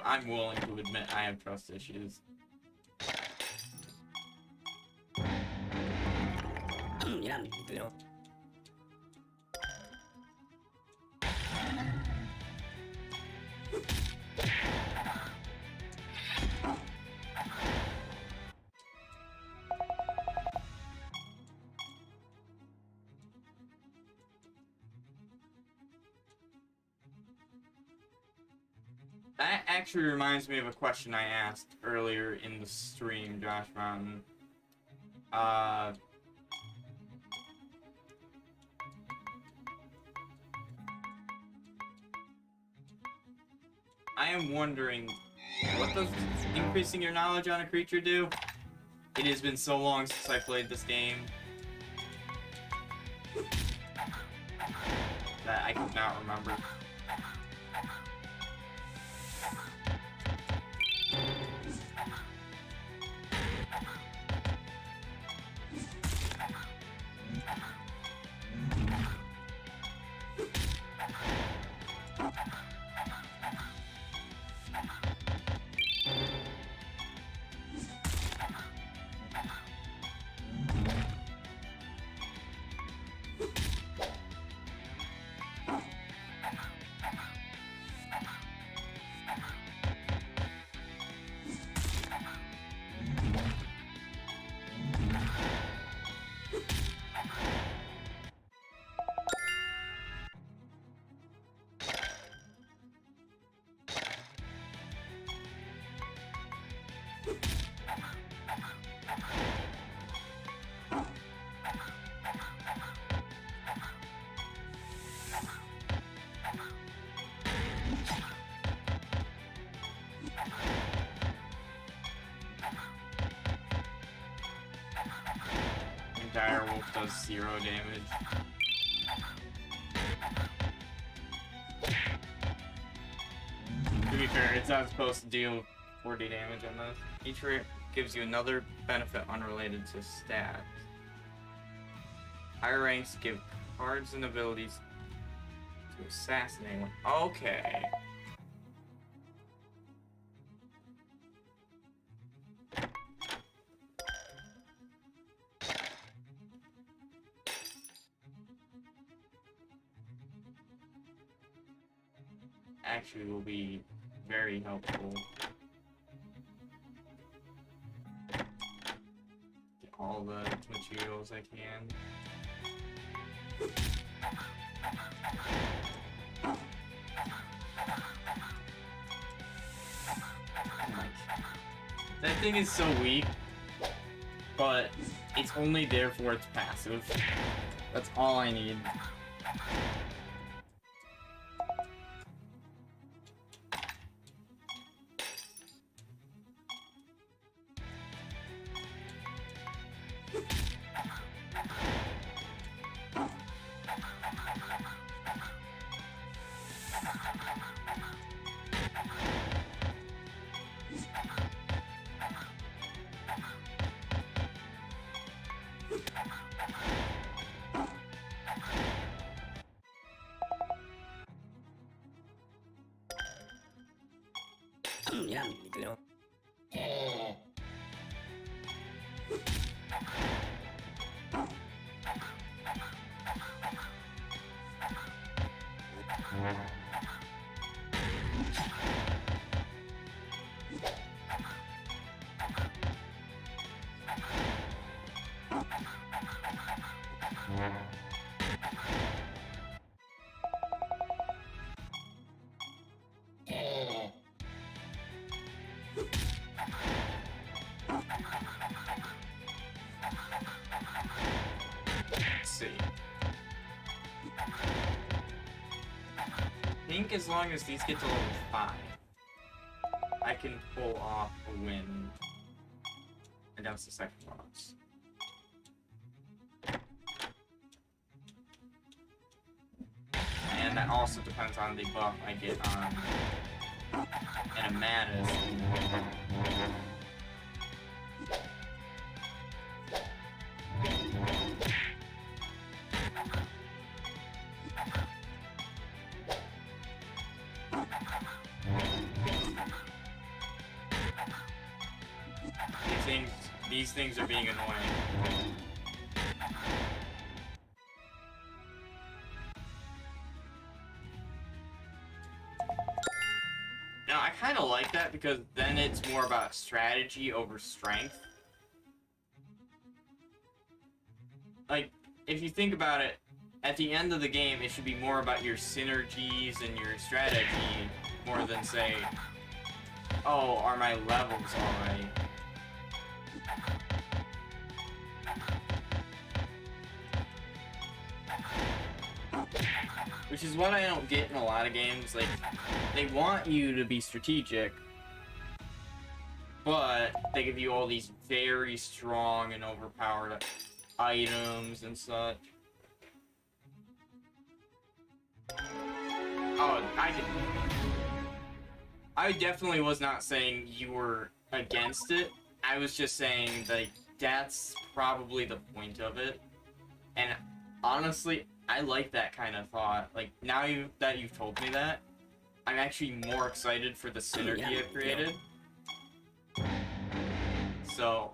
I'm willing to admit I have trust issues. Yan, you know. That actually reminds me of a question I asked earlier in the stream, Josh Mountain. I am wondering, what does increasing your knowledge on a creature do? It has been so long since I played this game that I could not remember. Direwolf does 0 damage. To be fair, it's not supposed to deal 40 damage on this. Each rate gives you another benefit unrelated to stats. Higher ranks give cards and abilities to assassinate one. Okay. actually will be very helpful. Get all the materials I can. That thing is so weak, but it's only there for its passive. That's all I need. Yan, gitu loh. Let's see. I think as long as these get to level 5, I can pull off a win against the second boss. And that also depends on the buff I get on Animatus. These things are being annoying. Now, I kind of like that because then it's more about strategy over strength. Like, if you think about it, at the end of the game, it should be more about your synergies and your strategy more than, say, oh, are my levels alright? Which is what I don't get in a lot of games. Like, they want you to be strategic, but they give you all these very strong and overpowered items and such. Oh, I definitely was not saying you were against it. I was just saying that that's probably the point of it. And honestly, I like that kind of thought. Like, now that you've told me that, I'm actually more excited for the synergy I've created. So,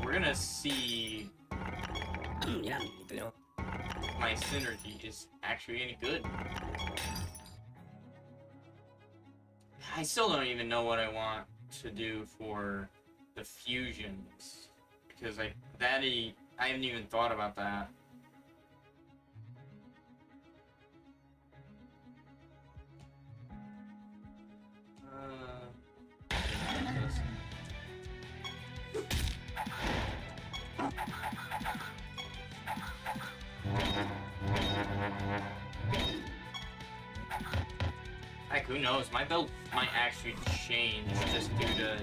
we're gonna see Yan, gitu loh. if my synergy is actually any good. I still don't even know what I want to do for the fusions. Because I haven't even thought about that. Heck, who knows? My build might actually change just due to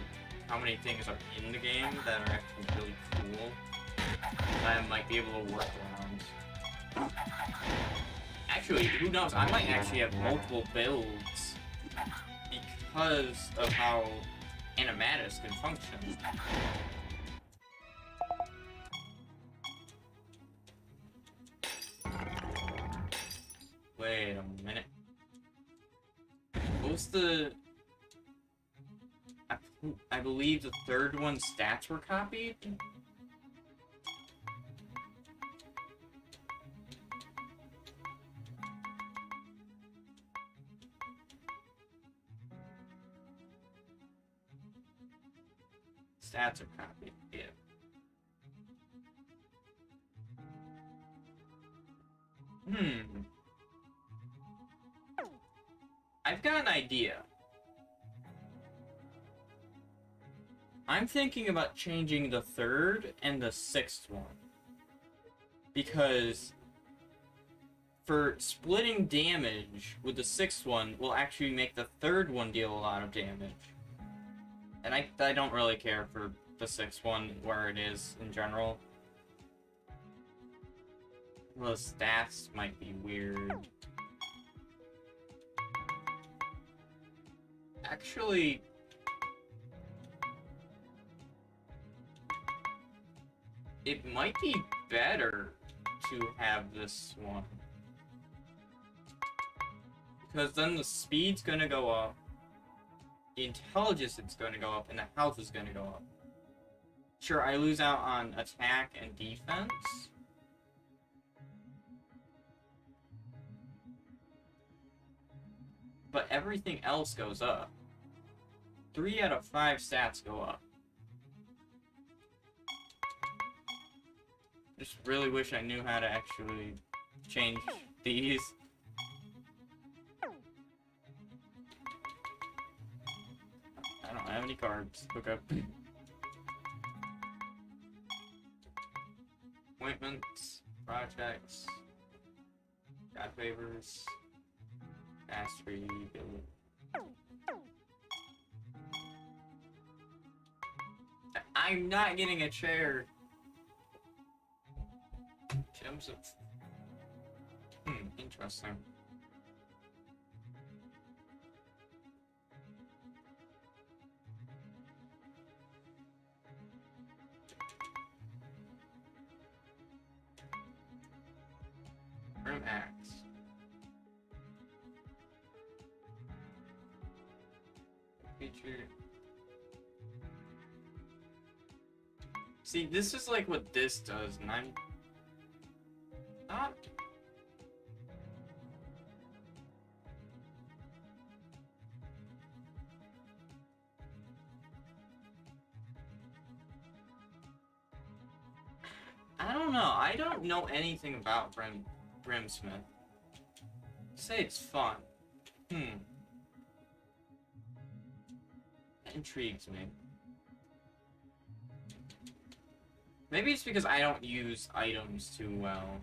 how many things are in the game that are actually really cool that I might be able to work around. Actually, who knows? I might actually have multiple builds because of how Animatus can function. Wait a minute. What was the... I believe the third one's stats were copied? stats are copied. Yeah. I've got an idea. I'm thinking about changing the 3rd and the 6th one. Because for splitting damage with the 6th one will actually make the 3rd one deal a lot of damage. And I don't really care for the 6th one where it is in general. The stats might be weird. Actually, it might be better to have this one. Because then the speed's gonna go up, the intelligence is gonna go up, and the health is gonna go up. Sure, I lose out on attack and defense. But everything else goes up. 3 out of 5 stats go up. Just really wish I knew how to actually change these. I don't have any cards. Look up. Appointments, projects, God favors. Mastery, building. I'm not getting a chair. Gems of... interesting. Room axe. Feature. See, this is like what this does, and I'm not. I don't know. I don't know anything about Brimsmith. Say it's fun. That intrigues me. Maybe it's because I don't use items too well.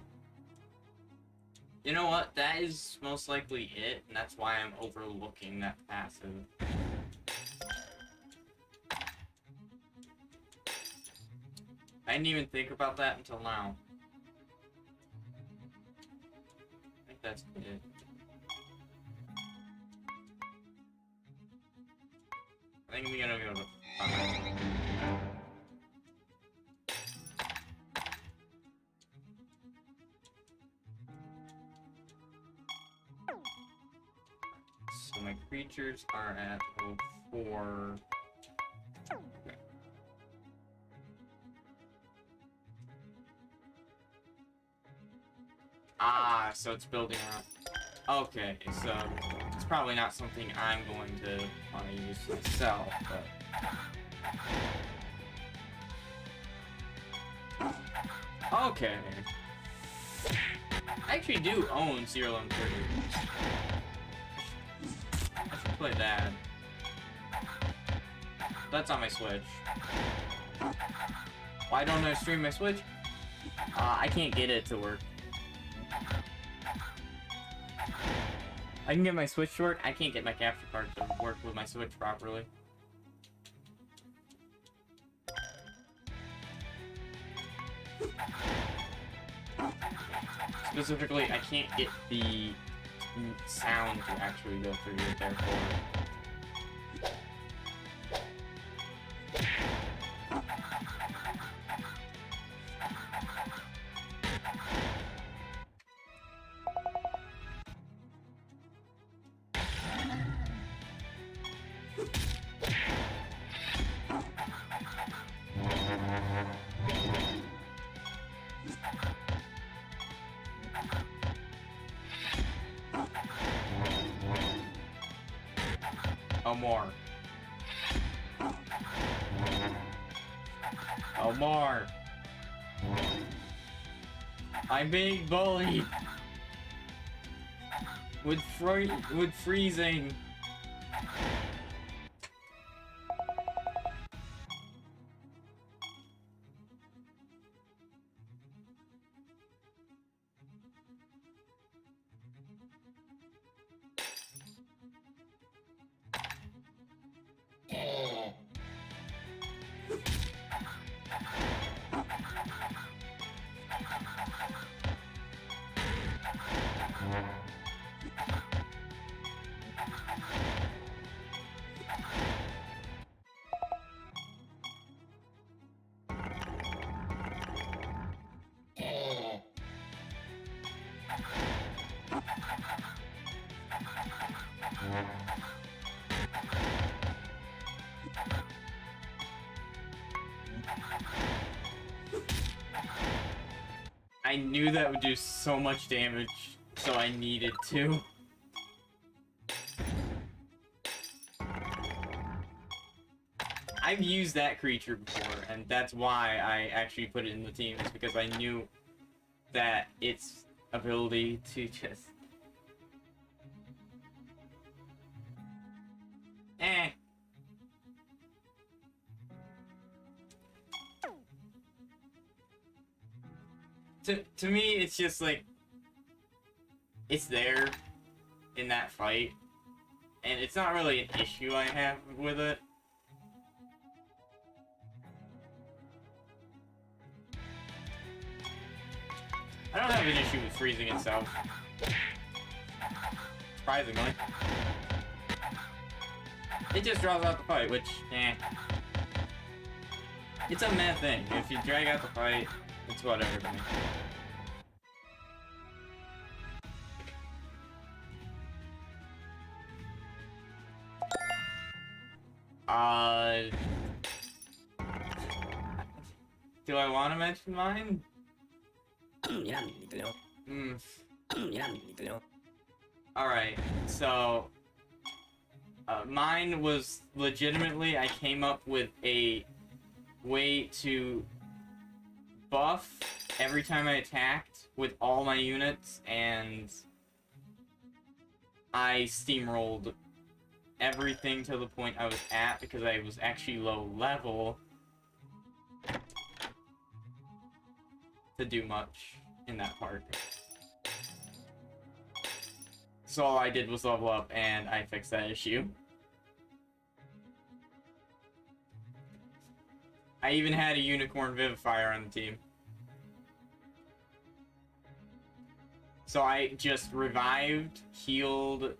You know what? That is most likely it, and that's why I'm overlooking that passive. I didn't even think about that until now. I think that's it. I think we're gonna go to 5. So my creatures are at 04. Okay. Ah, so it's building up. Okay, so it's probably not something I'm going to want to use myself, but... Okay. I actually do own Siralim 30. I should play that. That's on my Switch. Why don't I stream my Switch? I can't get it to work. I can get my Switch to work. I can't get my capture card to work with my Switch properly. Specifically, I can't get the sound to actually go through it, therefore. Oh, more. Oh, more. I'm being bullied. With freezing. I knew that would do so much damage, so I needed to. I've used that creature before, and that's why I actually put it in the team, is because I knew that its ability to just... To me, it's just like... It's there in that fight, and it's not really an issue I have with it. I don't have an issue with freezing itself. Surprisingly. It just draws out the fight, which, it's a meh thing. If you drag out the fight, it's whatever to me. Do I want to mention mine? Alright, so... mine was legitimately, I came up with a way to buff every time I attacked with all my units, and I steamrolled everything to the point I was at because I was actually low level to do much in that part. So all I did was level up and I fixed that issue. I even had a Unicorn Vivifier on the team. So I just revived, healed,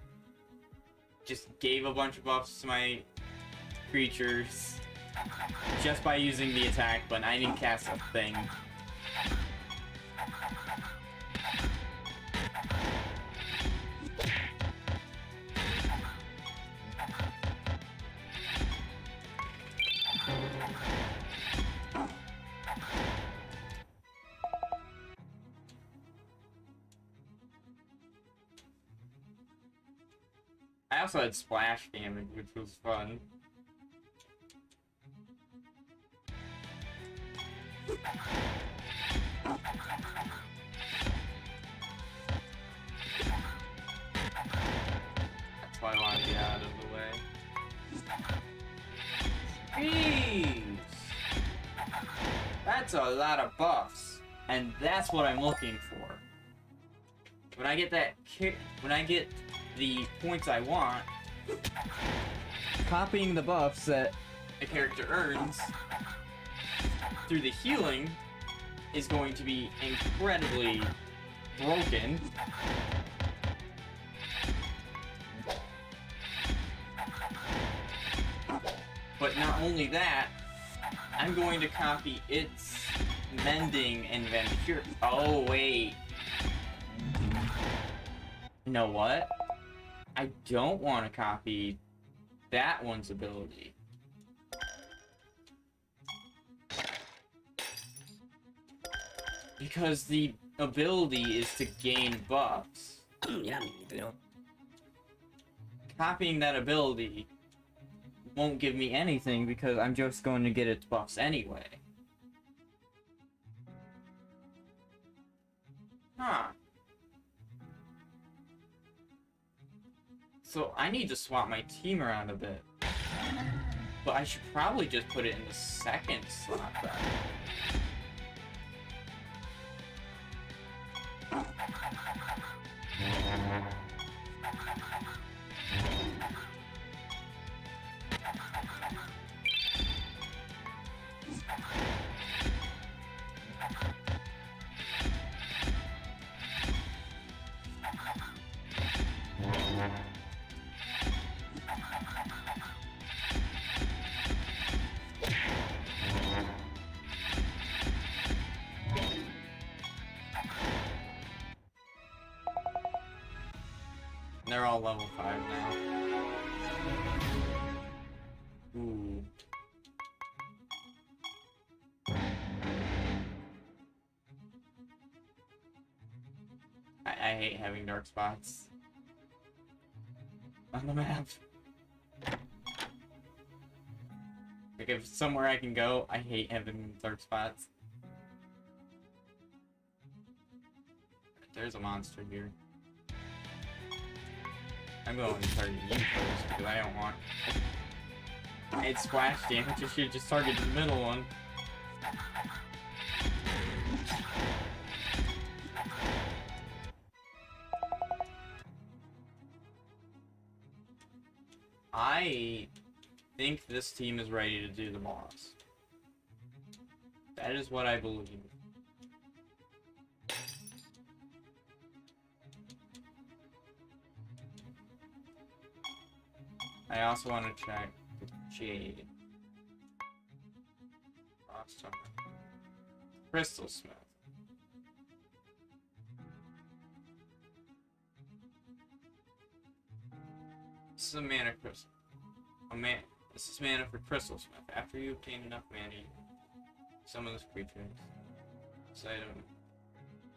just gave a bunch of buffs to my creatures just by using the attack, but I didn't cast a thing. I also had splash damage, which was fun. That's why I want to get out of the way. Jeez! That's a lot of buffs, and that's what I'm looking for. When I get that when I get the points I want, copying the buffs that a character earns through the healing is going to be incredibly broken. But not only that, I'm going to copy its mending and venture. Oh, wait. You know what? I don't want to copy that one's ability. Because the ability is to gain buffs. Copying that ability won't give me anything because I'm just going to get its buffs anyway. Huh. So I need to swap my team around a bit. But I should probably just put it in the second slot then. They're all level 5 now. Ooh. I hate having dark spots on the map. Like, if somewhere I can go, I hate having dark spots. There's a monster here. I'm going to target you first because I don't want. It's splash damage. I should have just targeted the middle one. I think this team is ready to do the boss. That is what I believe. I also want to check the Jade. Awesome. Crystal Smith. This is a mana crystal. This is mana for Crystal Smith. After you obtain enough mana, summon this creature. This item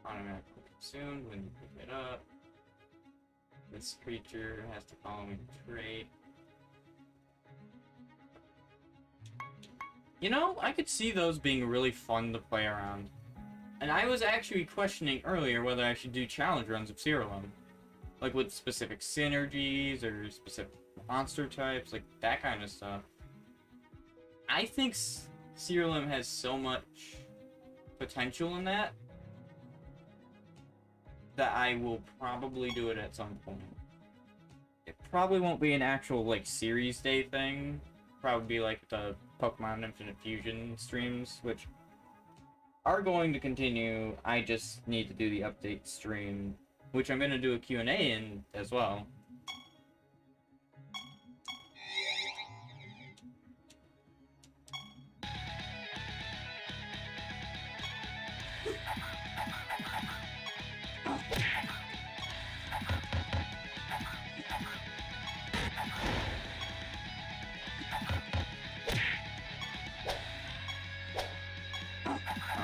automatically consumed when you pick it up. This creature has to follow me to trade. You know, I could see those being really fun to play around. And I was actually questioning earlier whether I should do challenge runs of Siralim. Like with specific synergies or specific monster types, like that kind of stuff. I think Siralim has so much potential in that I will probably do it at some point. It probably won't be an actual, like, series day thing. Probably be like the Pokemon Infinite Fusion streams, which are going to continue. I just need to do the update stream, which I'm going to do a Q&A in as well.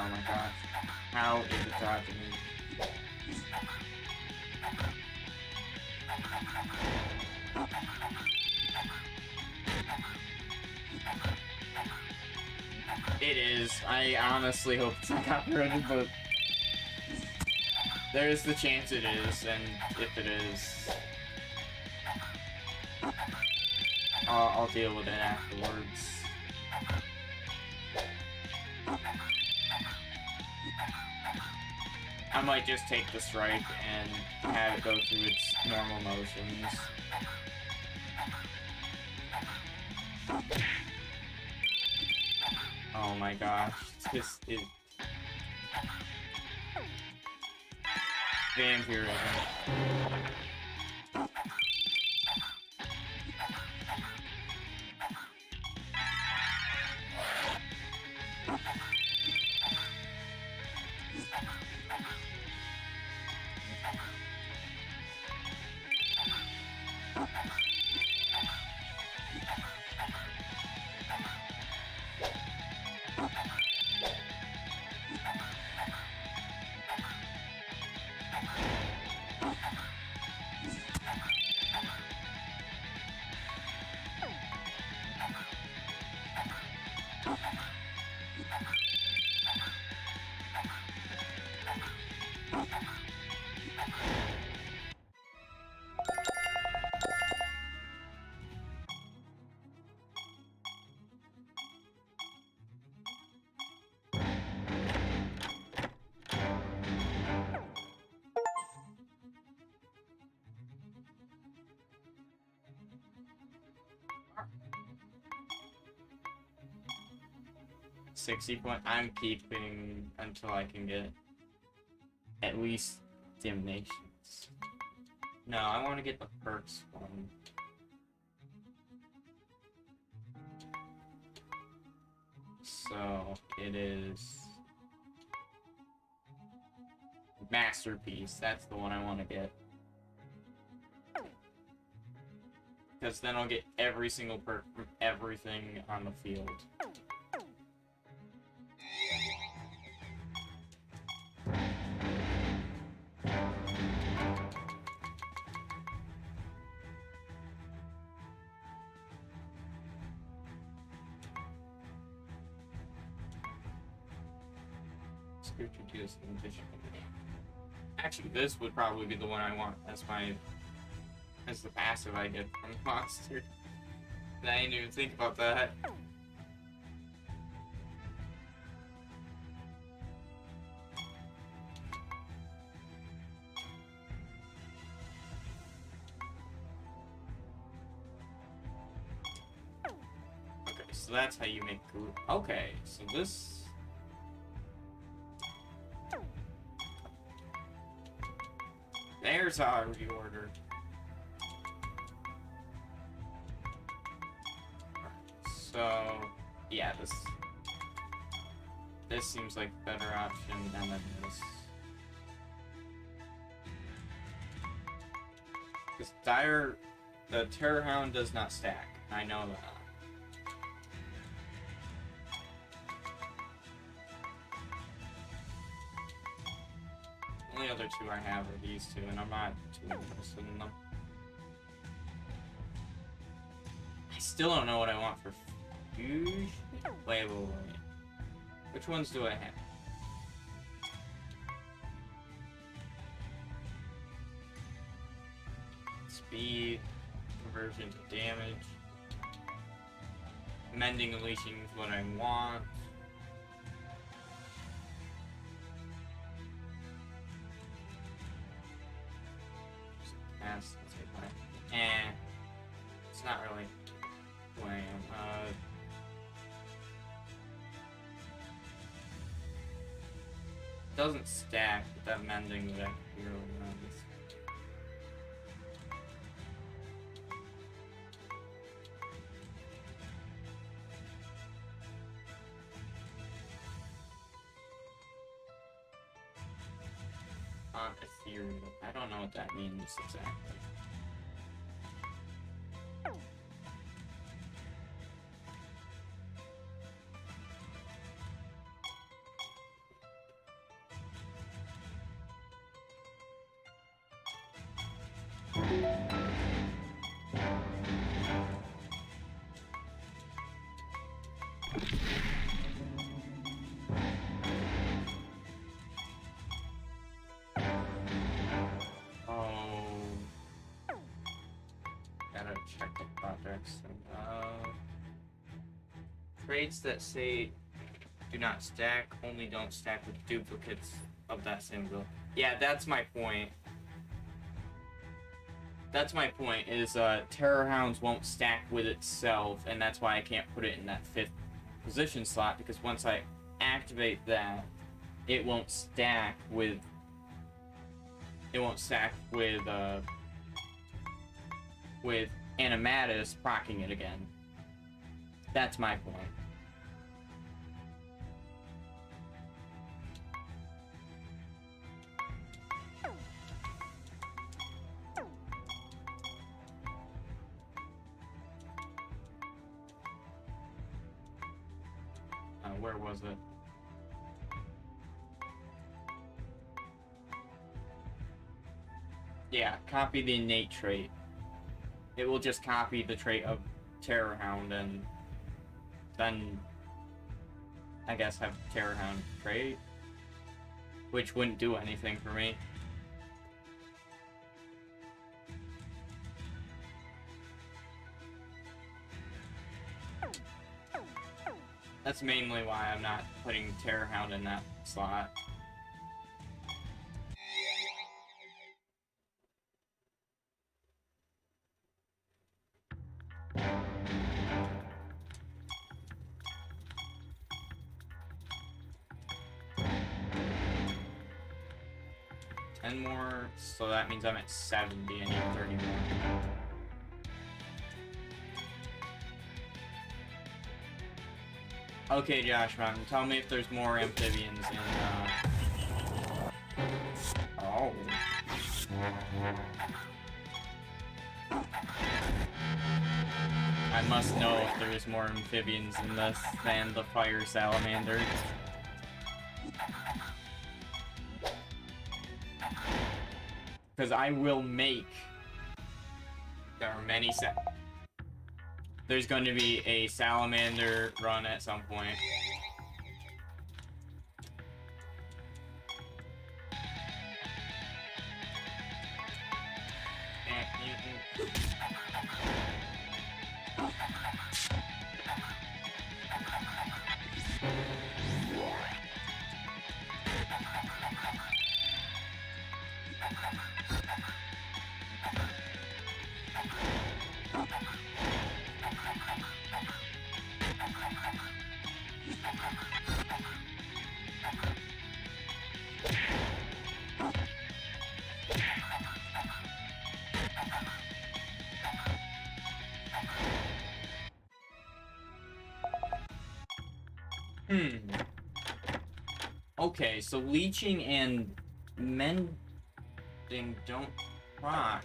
Oh my gosh. How is it dodging me? It is. I honestly hope it's not copyrighted, but there is the chance it is, and if it is, I'll deal with it afterwards. I might just take the strike and have it go through its normal motions. Oh my gosh, this is vampirism. 60 point. I'm keeping until I can get at least Dimnations. No, I want to get the perks one. So it is Masterpiece. That's the one I want to get. Because then I'll get every single perk from everything on the field. Spiritual Deals in addition. Actually, this would probably be the one I want. That's the passive I get from the monster. And I didn't even think about that. Okay, so that's how you make group. Okay, so this. There's our reorder. So, yeah, this seems like a better option than this. Because the Terror Hound does not stack. I know that. The only other two I have are these two, and I'm not too interested in them. I still don't know what I want for fusion. Wait. Which ones do I have? Speed, conversion to damage. Mending and leashing is what I want. It's not really who I am. Doesn't stack, but that mending would actually be really nice. Ethereal. I don't know what that means exactly. Trades that say do not stack, only don't stack with duplicates of that symbol. Yeah, that's my point. That's my point, is Terror Hounds won't stack with itself, and that's why I can't put it in that 5th position slot, because once I activate that, it won't stack with Animatus proccing it again. That's my point. Where was it? Yeah, copy the innate trait. It will just copy the trait of Terror Hound and then I guess have Terror Hound trait, which wouldn't do anything for me. That's mainly why I'm not putting Terror Hound in that slot. 10 more, so that means I'm at 70. I need 30 more. Okay, Josh Mountain, tell me if there's more amphibians in, Oh. I must know if there's more amphibians in this than the fire salamander. Because I will make... There are many There's going to be a salamander run at some point. Okay, so leeching and mending don't proc.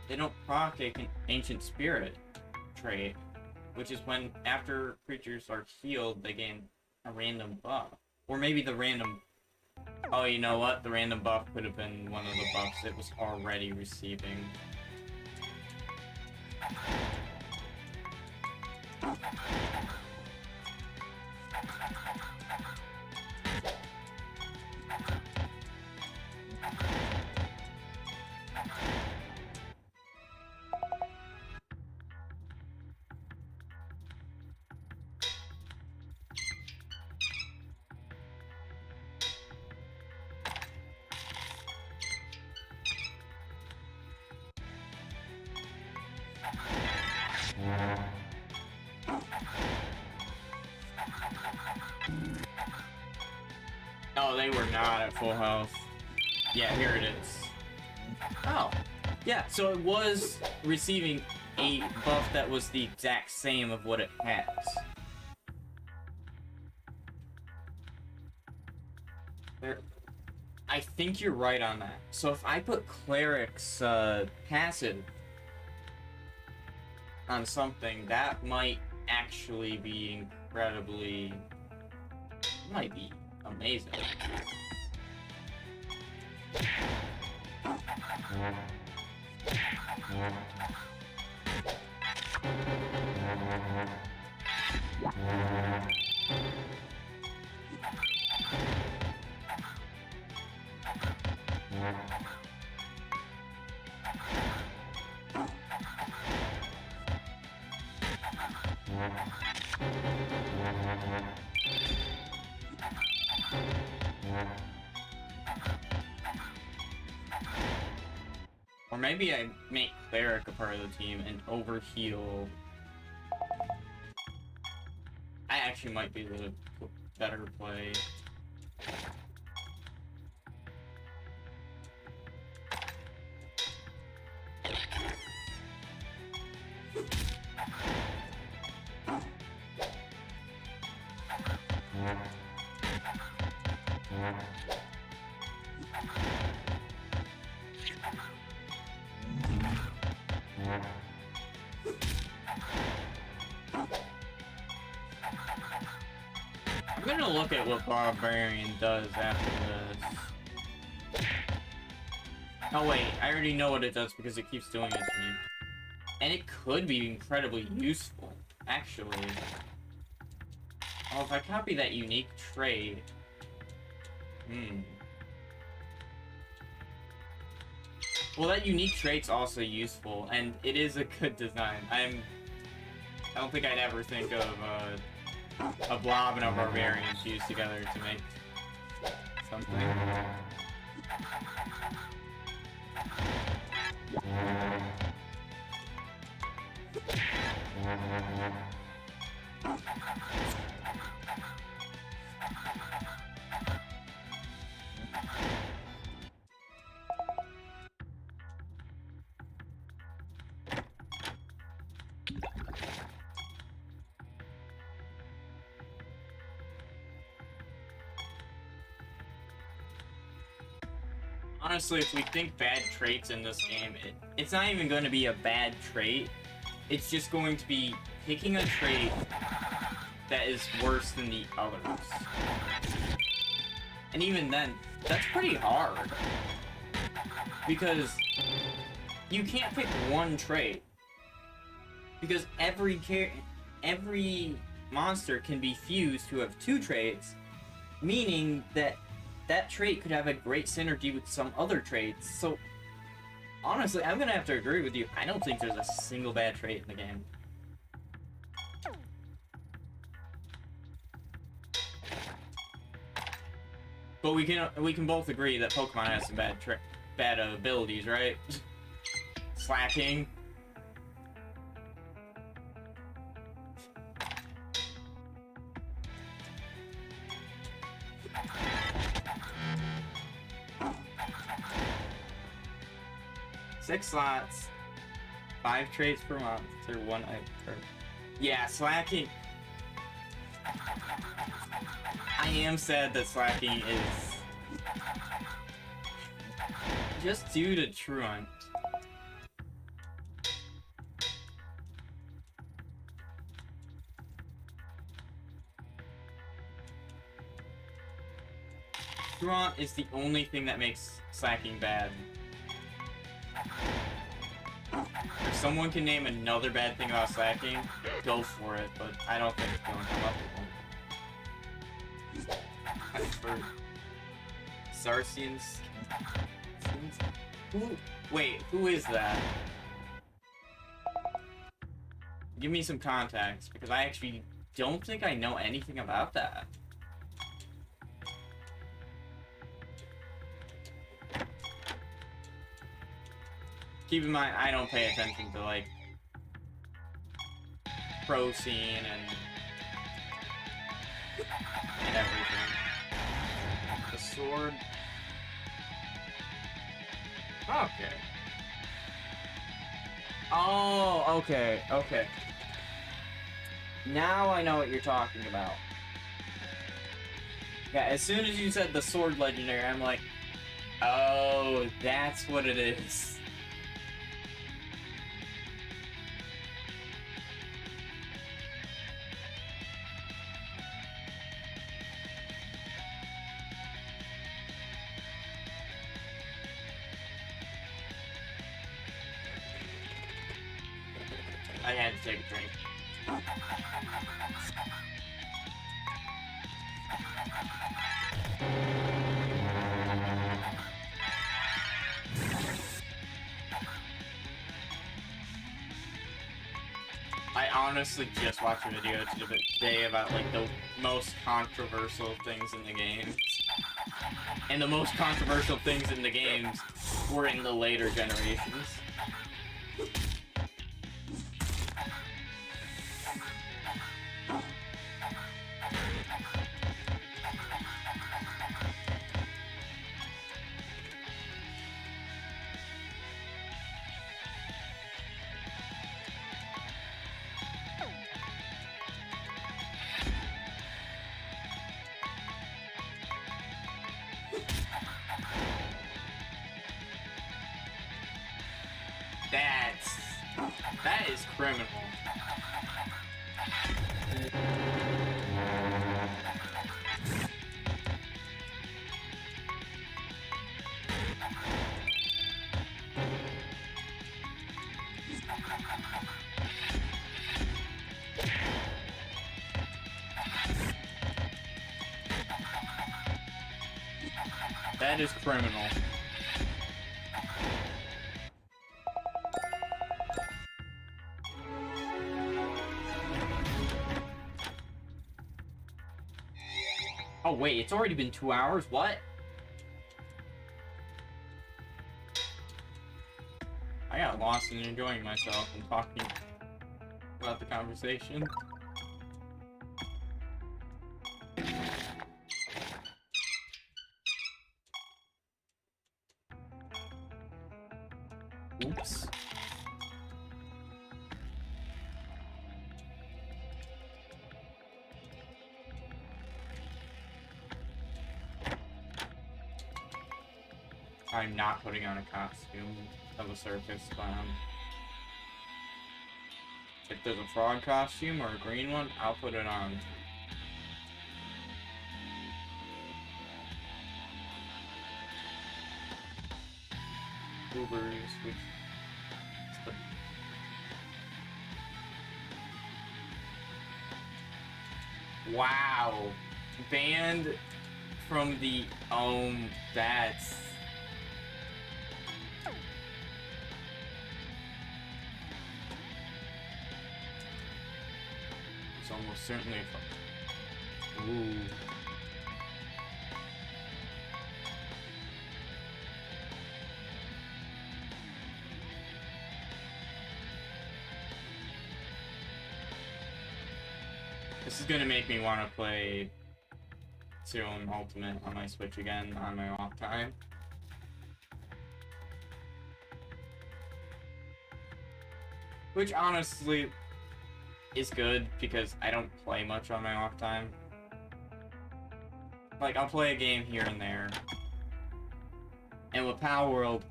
They don't proc an ancient spirit trait, which is when after creatures are healed, they gain a random buff. Or maybe the random... Oh, you know what? The random buff could have been one of the buffs it was already receiving. Oh, they were not at full health. Yeah, here it is. Oh. Yeah, so it was receiving a buff that was the exact same of what it has. I think you're right on that. So if I put Cleric's passive on something, that might actually be incredibly... might be amazing. Or maybe I make Cleric a part of the team and overheal. I actually might be the better play. I'm gonna look at what Barbarian does after this. Oh wait, I already know what it does because it keeps doing it to me. And it could be incredibly useful, actually. Oh, if I copy that unique trait... Well, that unique trait's also useful, and it is a good design. I don't think I'd ever think of a blob and a barbarian fused together to make something. Honestly, if we think bad traits in this game, it's not even going to be a bad trait. It's just going to be picking a trait that is worse than the others. And even then, that's pretty hard. Because you can't pick one trait. Because every monster can be fused to have two traits, meaning that that trait could have a great synergy with some other traits. So, honestly, I'm gonna have to agree with you. I don't think there's a single bad trait in the game. But we can both agree that Pokemon has some bad abilities, right? Slacking. Six slots, 5 traits per month, or 1 item per. Yeah, slacking. I am sad that slacking is just due to Truant. Truant is the only thing that makes slacking bad. If someone can name another bad thing about slacking, go for it, but I don't think it's going to come up with one. I've heard Sarsians. Who is that? Give me some context, because I actually don't think I know anything about that. Keep in mind, I don't pay attention to, like, pro scene and everything. The sword. Okay. Oh, okay. Now I know what you're talking about. Yeah, as soon as you said the sword legendary, I'm like, oh, that's what it is. I had to take a drink. I honestly just watched a video today about, like, the most controversial things in the games. And the most controversial things in the games were in the later generations. That is criminal. That is criminal. Oh wait, it's already been 2 hours? What? I got lost in enjoying myself and talking about the conversation. Oops. I'm not putting on a costume of a circus clown. If there's a frog costume or a green one, I'll put it on. Ubers, which is the... Wow! Banned from the... that's... It's almost certainly a... Ooh. This is gonna make me want to play Siralim Ultimate on my Switch again on my off time. Which honestly is good because I don't play much on my off time. Like, I'll play a game here and there. And with Power World,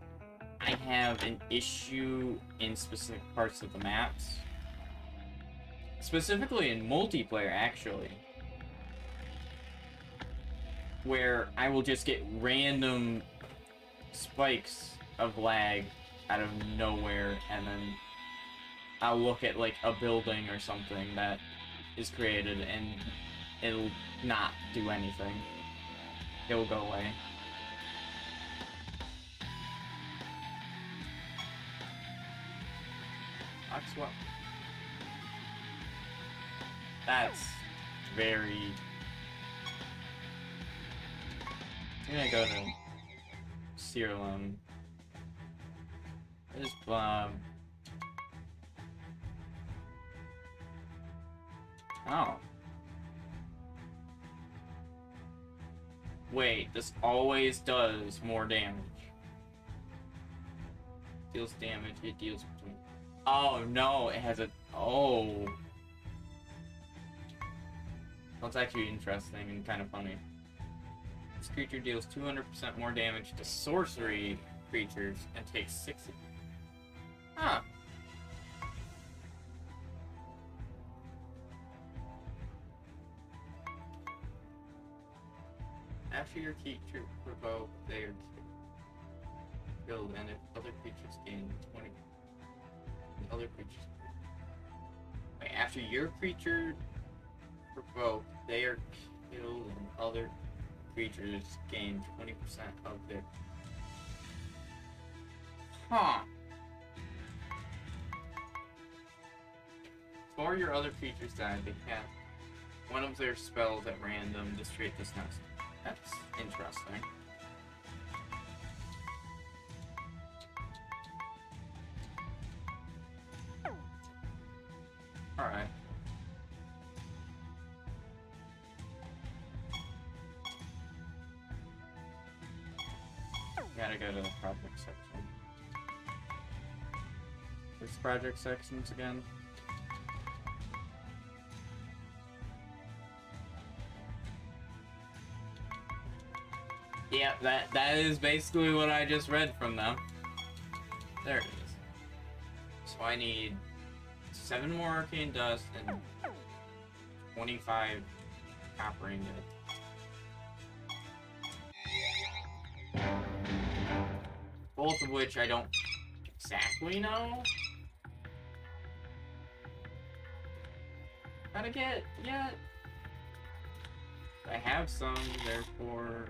I have an issue in specific parts of the maps. Specifically in multiplayer, actually. Where I will just get random spikes of lag out of nowhere, and then I'll look at, like, a building or something that is created, and it'll not do anything. It'll go away. That's what... That's very... I'm gonna go to Siralim. There's Oh. Wait, this always does more damage. Deals damage, it deals between... Oh no, it has a... Oh. That's actually interesting and kind of funny. This creature deals 200% more damage to sorcery creatures and takes 60... Huh. After your creature provoke, they are killed, and if other creatures gain 20... Other creatures... Wait, after your creature provoke, they are killed, and other creatures gain 20% of their... Huh. Before your other creatures die, they cast one of their spells at random to create this nest. That's interesting. Alright. Gotta go to the project section. Which project sections again? Yeah, that is basically what I just read from them. There it is. So I need 7 more arcane dust and 25 copper ingot. Both of which I don't exactly know how to get yet. I have some, therefore...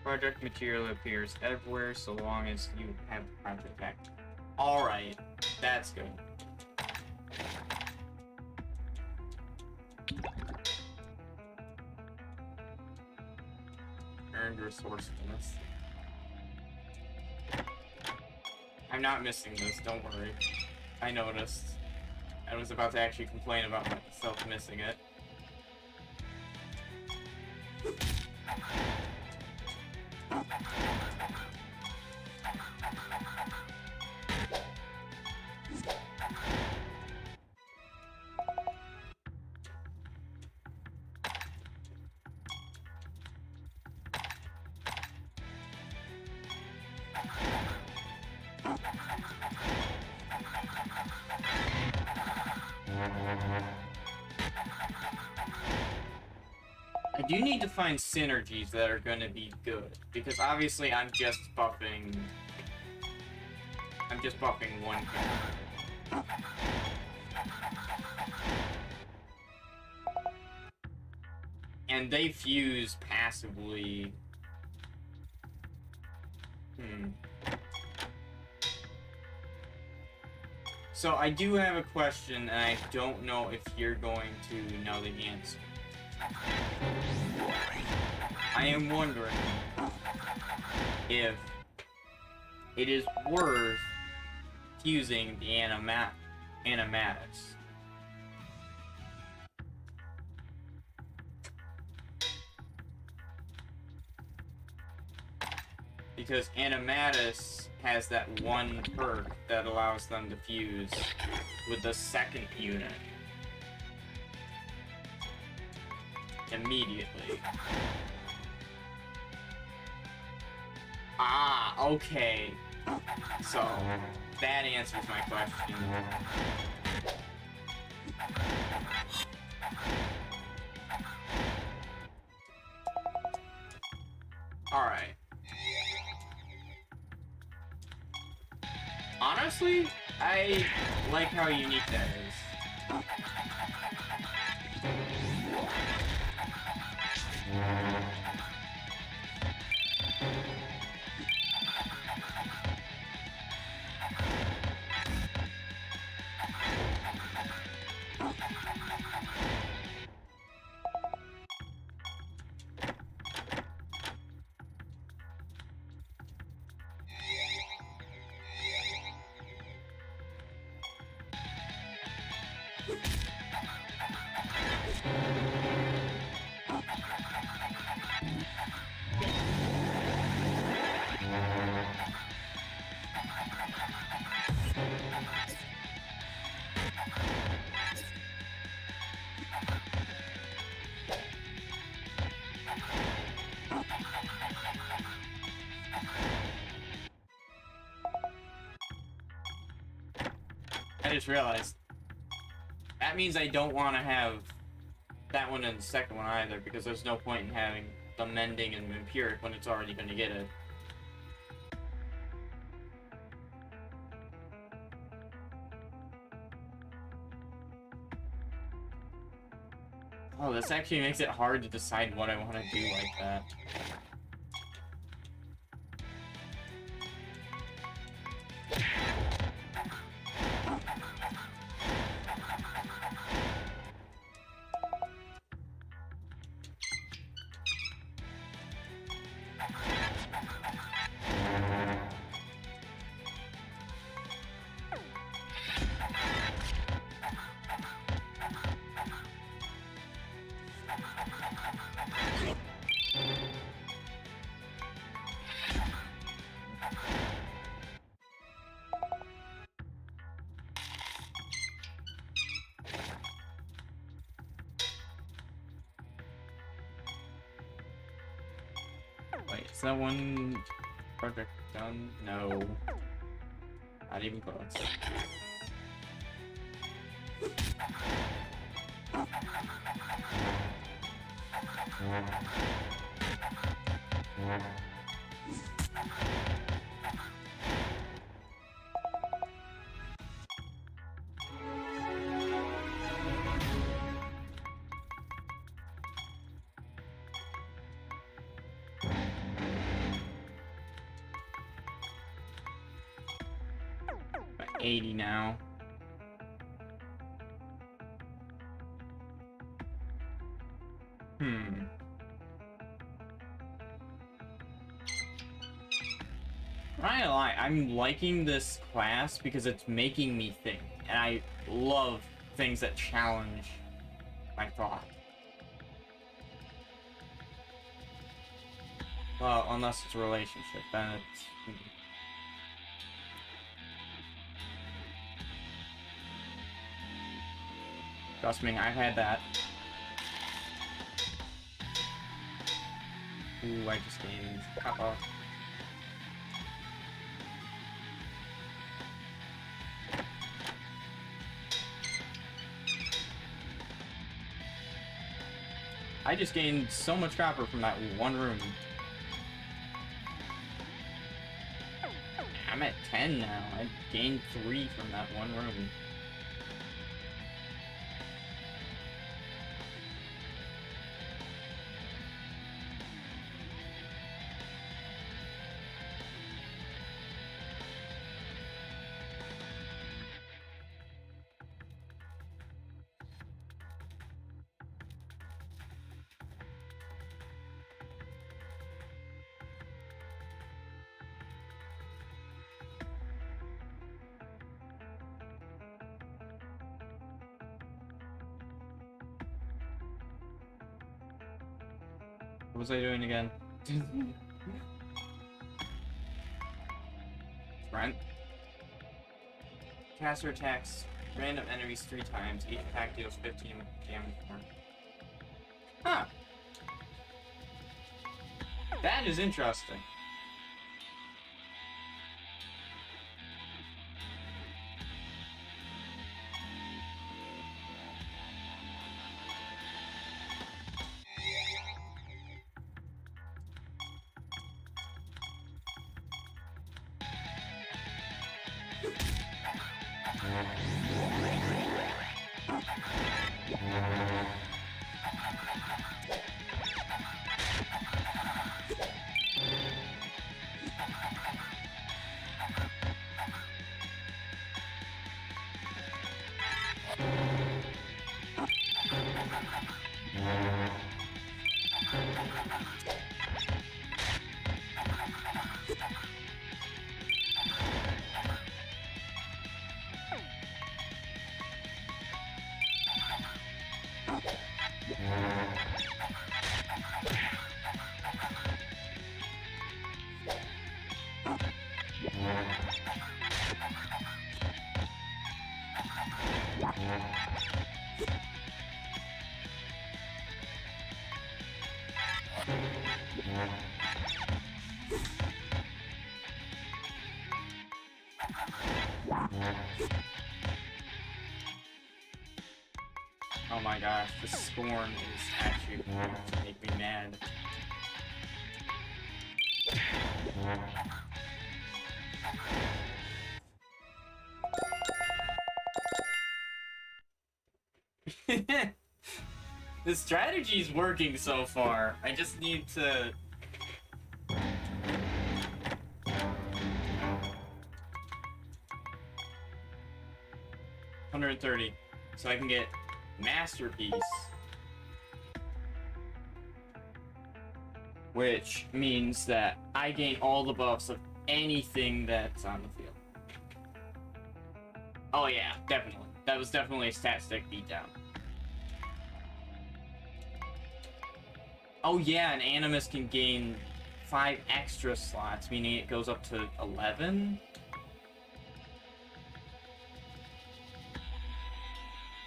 Project material appears everywhere so long as you have the project active. Alright, that's good. earned resourcefulness. I'm not missing this, don't worry. I noticed. I was about to actually complain about myself missing it. I do need to find synergies that are going to be good, because obviously I'm just buffing one character. And they fuse passively. So I do have a question, and I don't know if you're going to know the answer. I am wondering if it is worth fusing the animatics. Because animatus has that one perk that allows them to fuse with the second unit immediately. Ah, okay. So, that answers my question. Alright. Honestly, I like how unique that is. I just realized that means I don't want to have that one and the second one either, because there's no point in having the mending and empiric when it's already going to get it. Oh, this actually makes it hard to decide what I want to do like that. Wait, is that one project done? No. Not even close. About 80 now. not gonna lie, I'm liking this class because it's making me think, and I love things that challenge my thought. Well, unless it's a relationship, then it's... Trust me, I've had that. Ooh, I just gained copper. I just gained so much copper from that one room. I'm at 10 now. I gained 3 from that one room. What was I doing again? Front. Caster attacks random enemies 3 times. Each attack deals 15 damage more. Huh. That is interesting. Oh my gosh, the scorn is actually going to make me mad. The strategy's working so far. I just need to... $130, so I can get Masterpiece. Which means that I gain all the buffs of anything that's on the field. Oh yeah, definitely. That was definitely a stat stick beatdown. Oh yeah, an Animus can gain 5 extra slots, meaning it goes up to 11?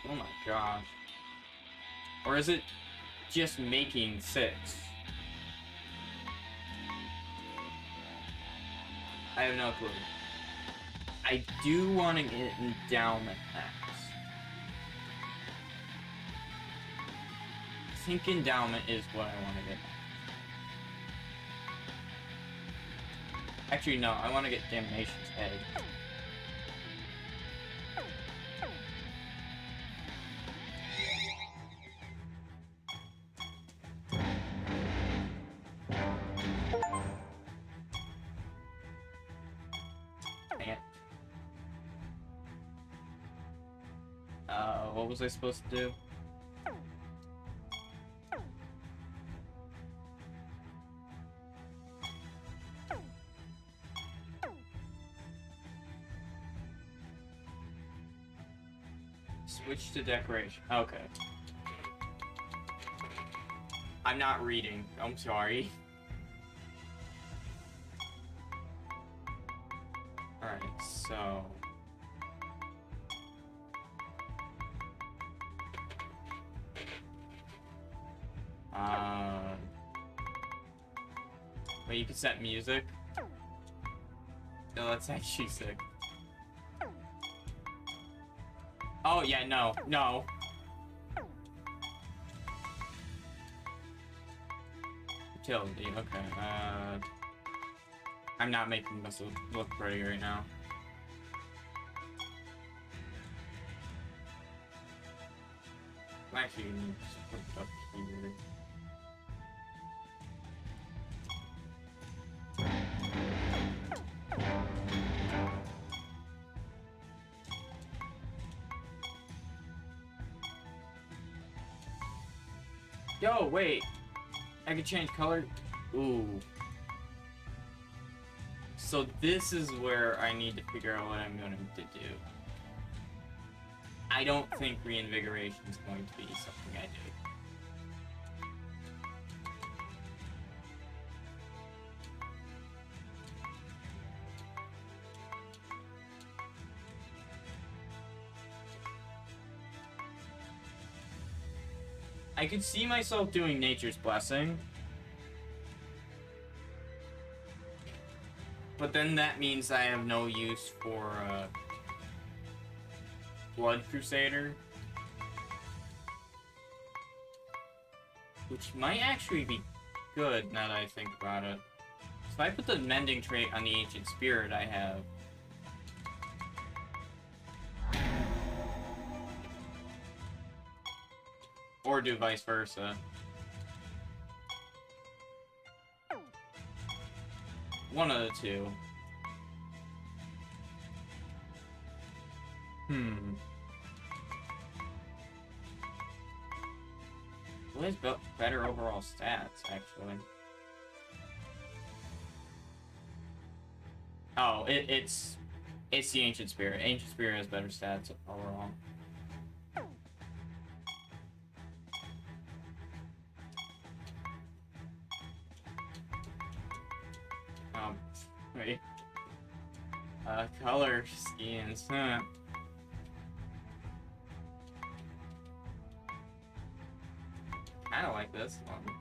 Oh my gosh. Or is it just making 6? I have no clue. I do want to get Endowment next. I think Endowment is what I want to get next. Actually, no, I want to get Damnation's Egg. What was I supposed to do? Switch to decoration. Okay. I'm not reading. I'm sorry. Alright, so... Wait, you can set music? No, that's actually sick. Oh, yeah, no. No. Utility, okay. I'm not making this look pretty right now. Actually, you need to put it up here. Yo, wait. I can change color. Ooh. So this is where I need to figure out what I'm going to do. I don't think reinvigoration is going to be something I do. I could see myself doing Nature's Blessing. But then that means I have no use for, Blood Crusader. Which might actually be good, now that I think about it. So if I put the Mending trait on the Ancient Spirit I have... Or do vice versa. One of the two. What is better overall stats, actually? Oh, it's the Ancient Spirit. Ancient Spirit has better stats overall. Wait. Color schemes, huh? Kinda like this one.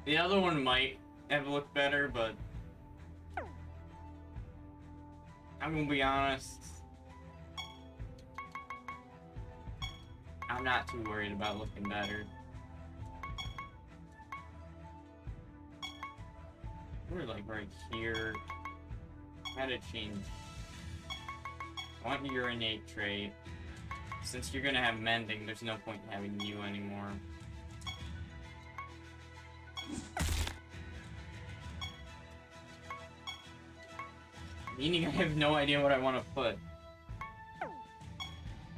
The other one might have looked better, but I'm gonna be honest. I'm not too worried about looking better. We're like right here. Gotta change. I want your innate trait. Since you're gonna have mending, there's no point in having you anymore. Meaning I have no idea what I want to put.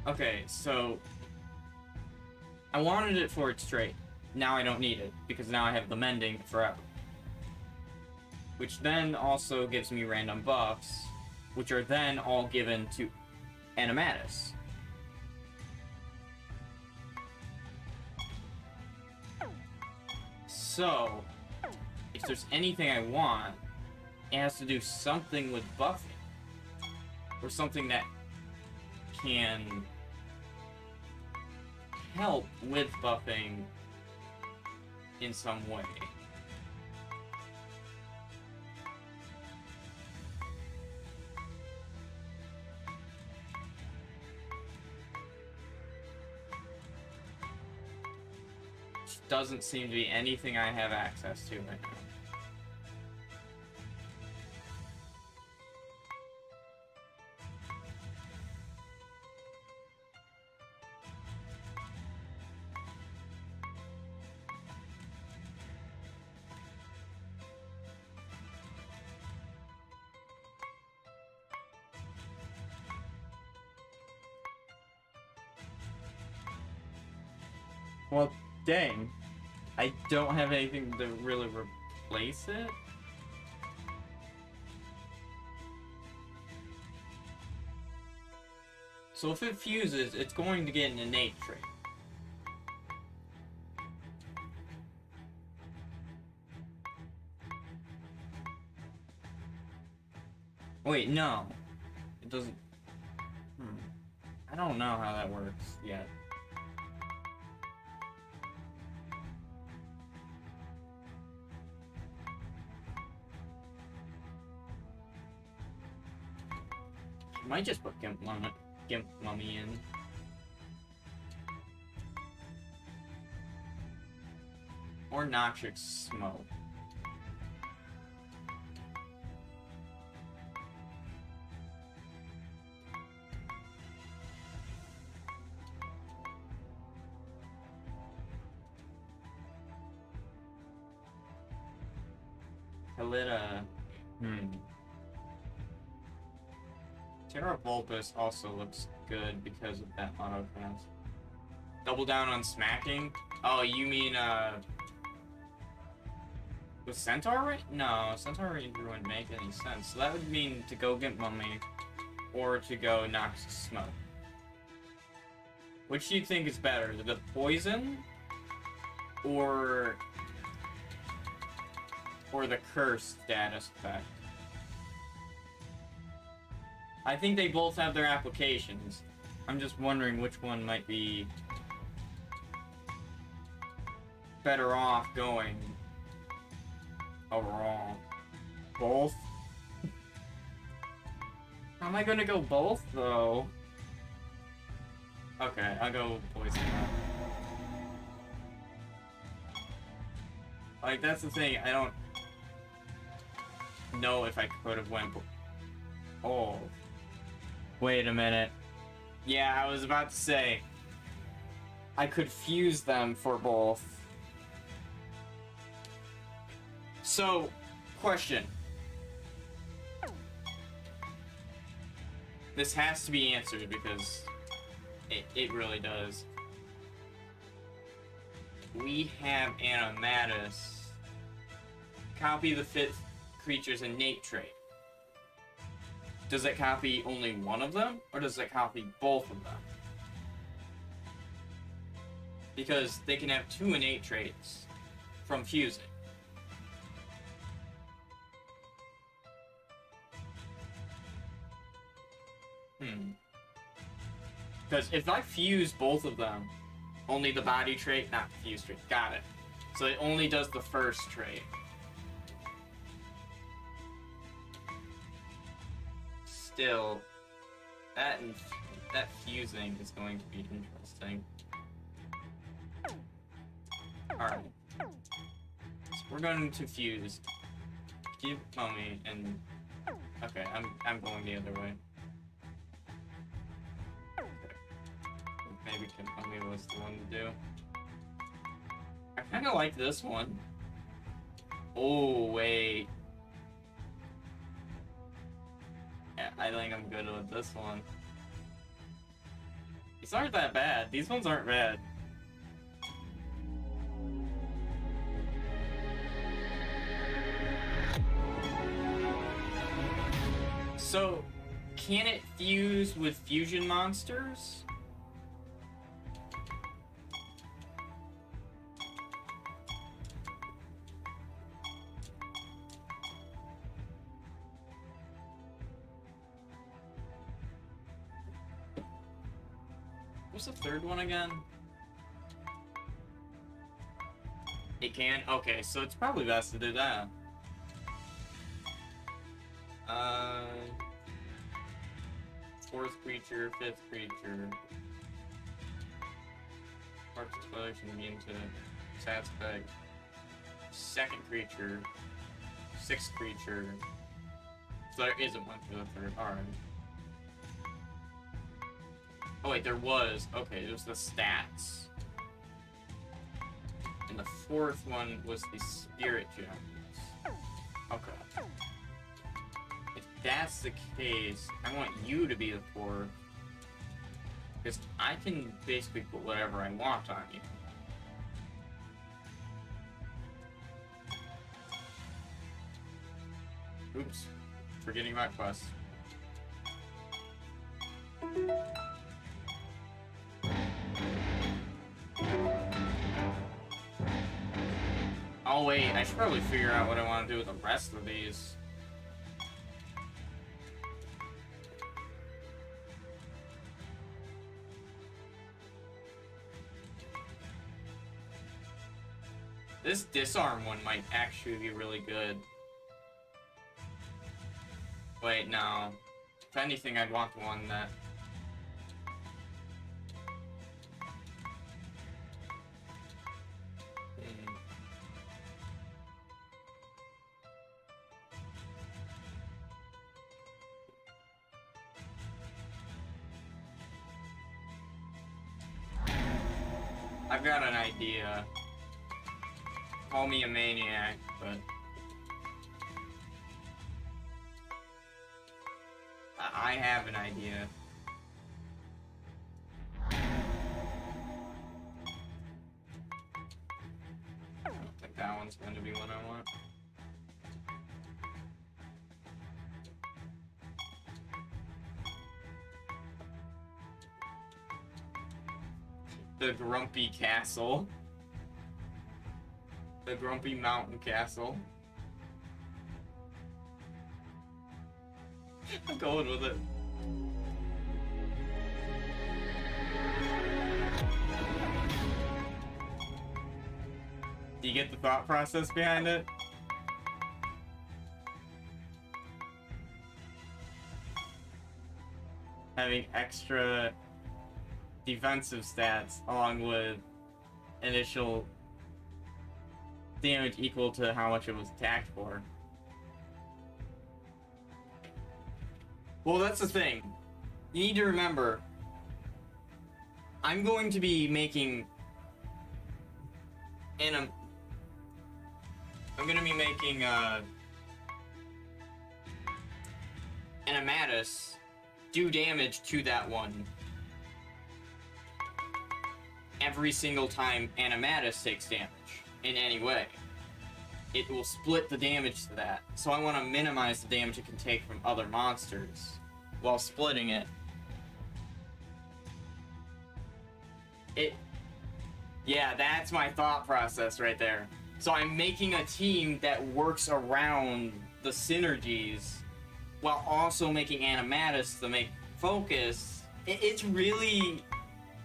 Okay, so... I wanted it for its trait. Now I don't need it, because now I have the mending forever. Which then also gives me random buffs, which are then all given to Animatus. So, if there's anything I want, it has to do something with buffing. Or something that can help with buffing in some way. Which doesn't seem to be anything I have access to right now. Well, dang. I don't have anything to really replace it. So if it fuses, it's going to get an innate trait. Wait, no. It doesn't... I don't know how that works yet. I might just put Gimp Mummy in. Or Noxious Smoke. Kalita. Terra Vulpus also looks good because of that auto cast. Double down on smacking? Oh, you mean, was Centaur right? No, Centaur Ranger wouldn't make any sense. So that would mean to go Gimp Mummy or to go Noxious Smoke. Which do you think is better? The poison or the curse status effect? I think they both have their applications. I'm just wondering which one might be better off going overall. Both? How am I gonna go both, though? Okay, I'll go poison. Like, that's the thing, I don't know if I could have went... Oh. Wait a minute. Yeah, I was about to say, I could fuse them for both. So, question. This has to be answered because it really does. We have Animatus. Copy the 5th creature's innate trait. Does it copy only one of them, or does it copy both of them? Because they can have 2 innate traits from fusing. Because if I fuse both of them, only the body trait, not the fuse trait. Got it. So it only does the first trait. Still, that fusing is going to be interesting. Alright. So we're going to fuse. Keep Mummy and... Okay, I'm going the other way. Maybe Mummy was the one to do. I kinda like this one. Oh, wait. Yeah, I think I'm good with this one. These aren't that bad. These ones aren't bad. So, can it fuse with fusion monsters? What's the third one again? It can? Okay, so it's probably best to do that. 4th creature, 5th creature. Mark explosion immune to stats effect. 2nd creature. 6th creature. So there isn't one for the 3rd. Alright. Oh wait, there was. Okay, it was the stats. And the 4th one was the spirit gems. Okay. If that's the case, I want you to be the 4th. Because I can basically put whatever I want on you. Oops. Forgetting about quest. Oh wait, I should probably figure out what I want to do with the rest of these. This disarm one might actually be really good. Wait, no. If anything, I'd want the one that... I've got an idea. Call me a maniac, but... I have an idea. I don't think that one's going to be what I want. The Grumpy Castle. The Grumpy Mountain Castle. I'm going with it. Do you get the thought process behind it? Having extra defensive stats along with initial damage equal to how much it was attacked for. Well, that's the thing. You need to remember, I'm going to be making Animatus do damage to that one every single time Animatus takes damage in any way. It will split the damage to that. So I want to minimize the damage it can take from other monsters while splitting it. Yeah, that's my thought process right there. So I'm making a team that works around the synergies while also making Animatus to make focus. It's really...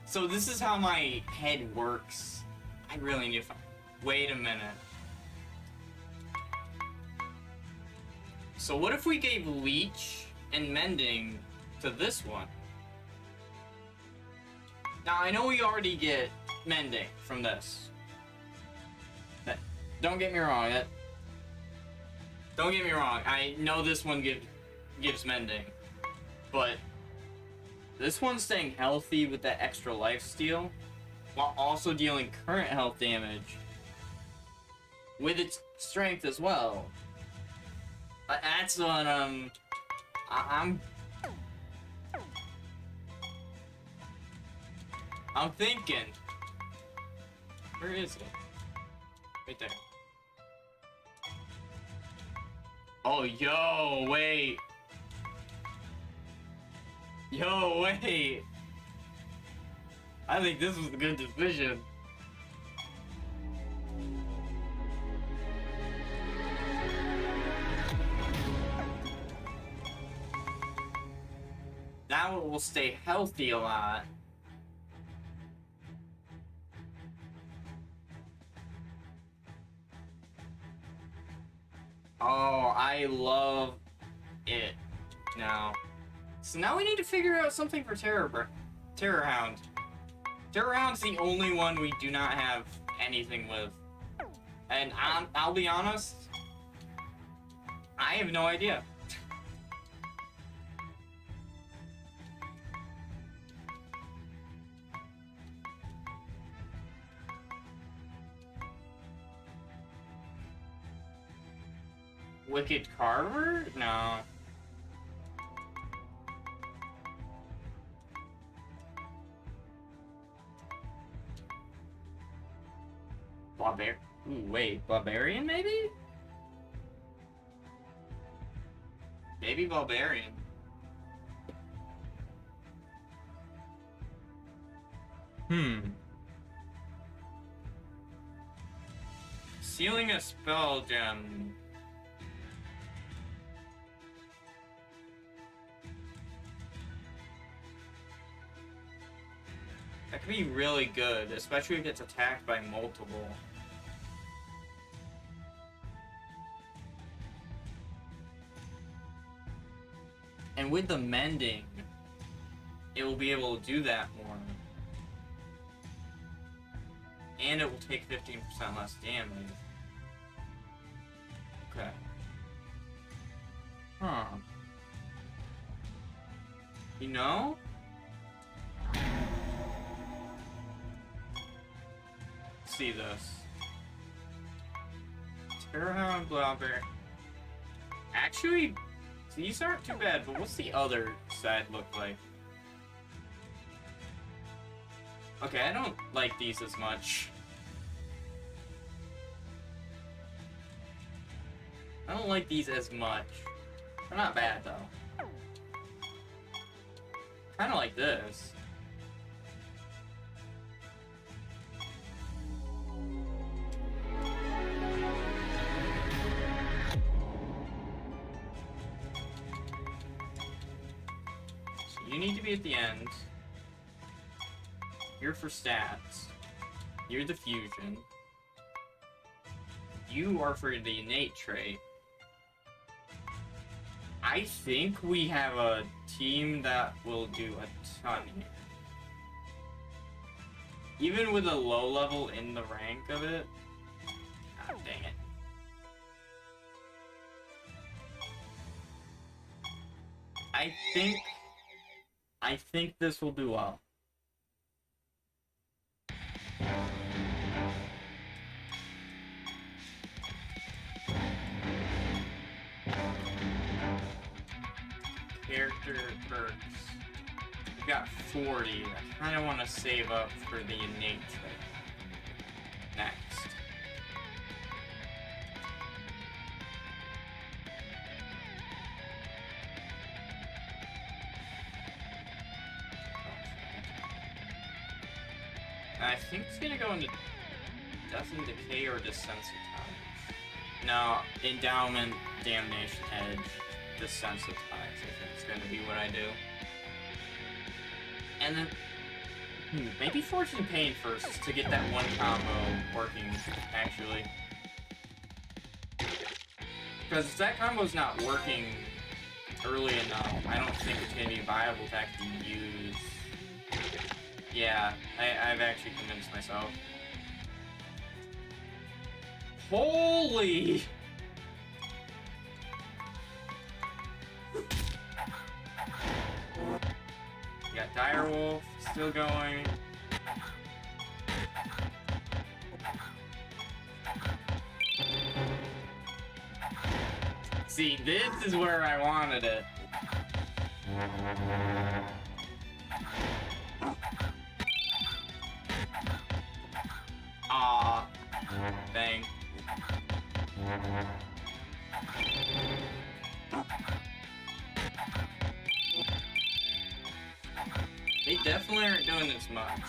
So this is how my head works. I really need to find... Wait a minute. So what if we gave Leech and Mending to this one? Now I know we already get Mending from this. Don't get me wrong. Don't get me wrong. I know this one gives Mending, but this one's staying healthy with that extra life steal, while also dealing current health damage with its strength as well. That's what I'm thinking. Where is it? Right there. Oh, yo, wait. Yo, wait. I think this was a good decision. Now it will stay healthy a lot. Oh, I love it now. So now we need to figure out something for Terrorhound. Terrorhound's the only one we do not have anything with. And I'll be honest, I have no idea. Wicked Carver? No. Ooh, wait, Barbarian maybe? Maybe Barbarian. Sealing a spell gem. That could be really good, especially if it's attacked by multiple. And with the mending, it will be able to do that more. And it will take 15% less damage. Okay. Huh. You know? See this. Terrahound Blobber. Actually, these aren't too bad, but what's the other side look like? Okay, I don't like these as much. I don't like these as much. They're not bad, though. Kinda like this. So you need to be at the end. You're for stats. You're the fusion. You are for the innate trait. I think we have a team that will do a ton here. Even with a low level in the rank of it. God dang it. I think this will do well. Character perks. We got 40. I kind of want to save up for the innate trait. Next. I think it's gonna go into Death and Decay or Desensitize. No, Endowment, Damnation Edge, Desensitize. I think it's gonna be what I do. And then, maybe Fortune Pain first to get that one combo working, actually. Because if that combo's not working early enough, I don't think it's gonna be viable to actually use. Yeah, I've actually convinced myself. Holy! We got Direwolf still going. See, this is where I wanted it. Aw. Dang. They definitely aren't doing this much.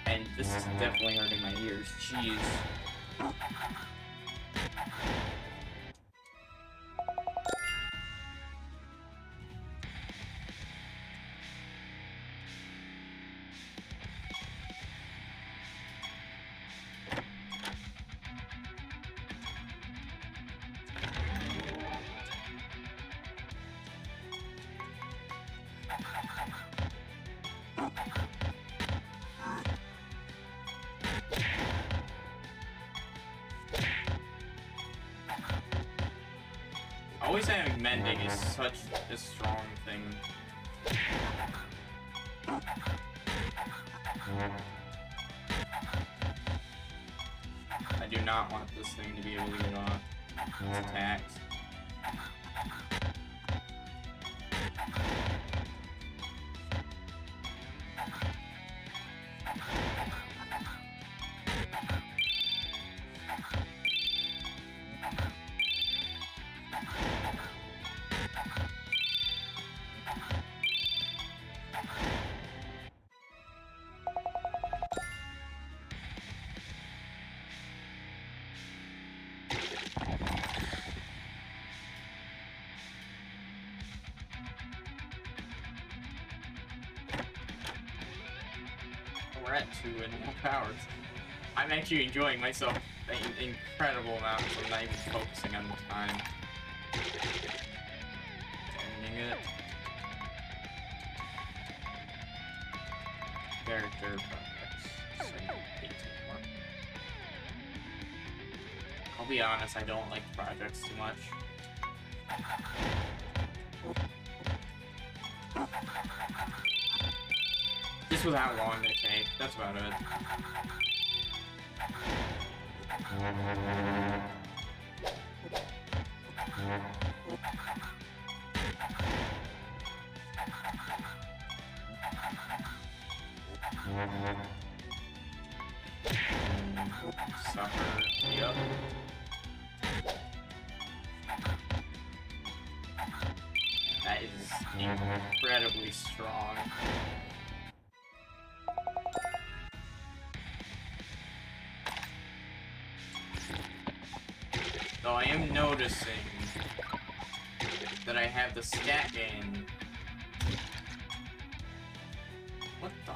And this is definitely hurting my ears. Jeez. Always having mending is such a strong thing. I do not want this thing to be able to get off its attacks. we're at 2.5 hours. I'm actually enjoying myself an incredible amount, so I'm not even focusing on the time. Ending it. Character projects. 18 more. I'll be honest, I don't like projects too much. Just with how long they take, that's about it. Suffer, yep. That is incredibly strong. Though I am noticing that I have the stat gain. What the?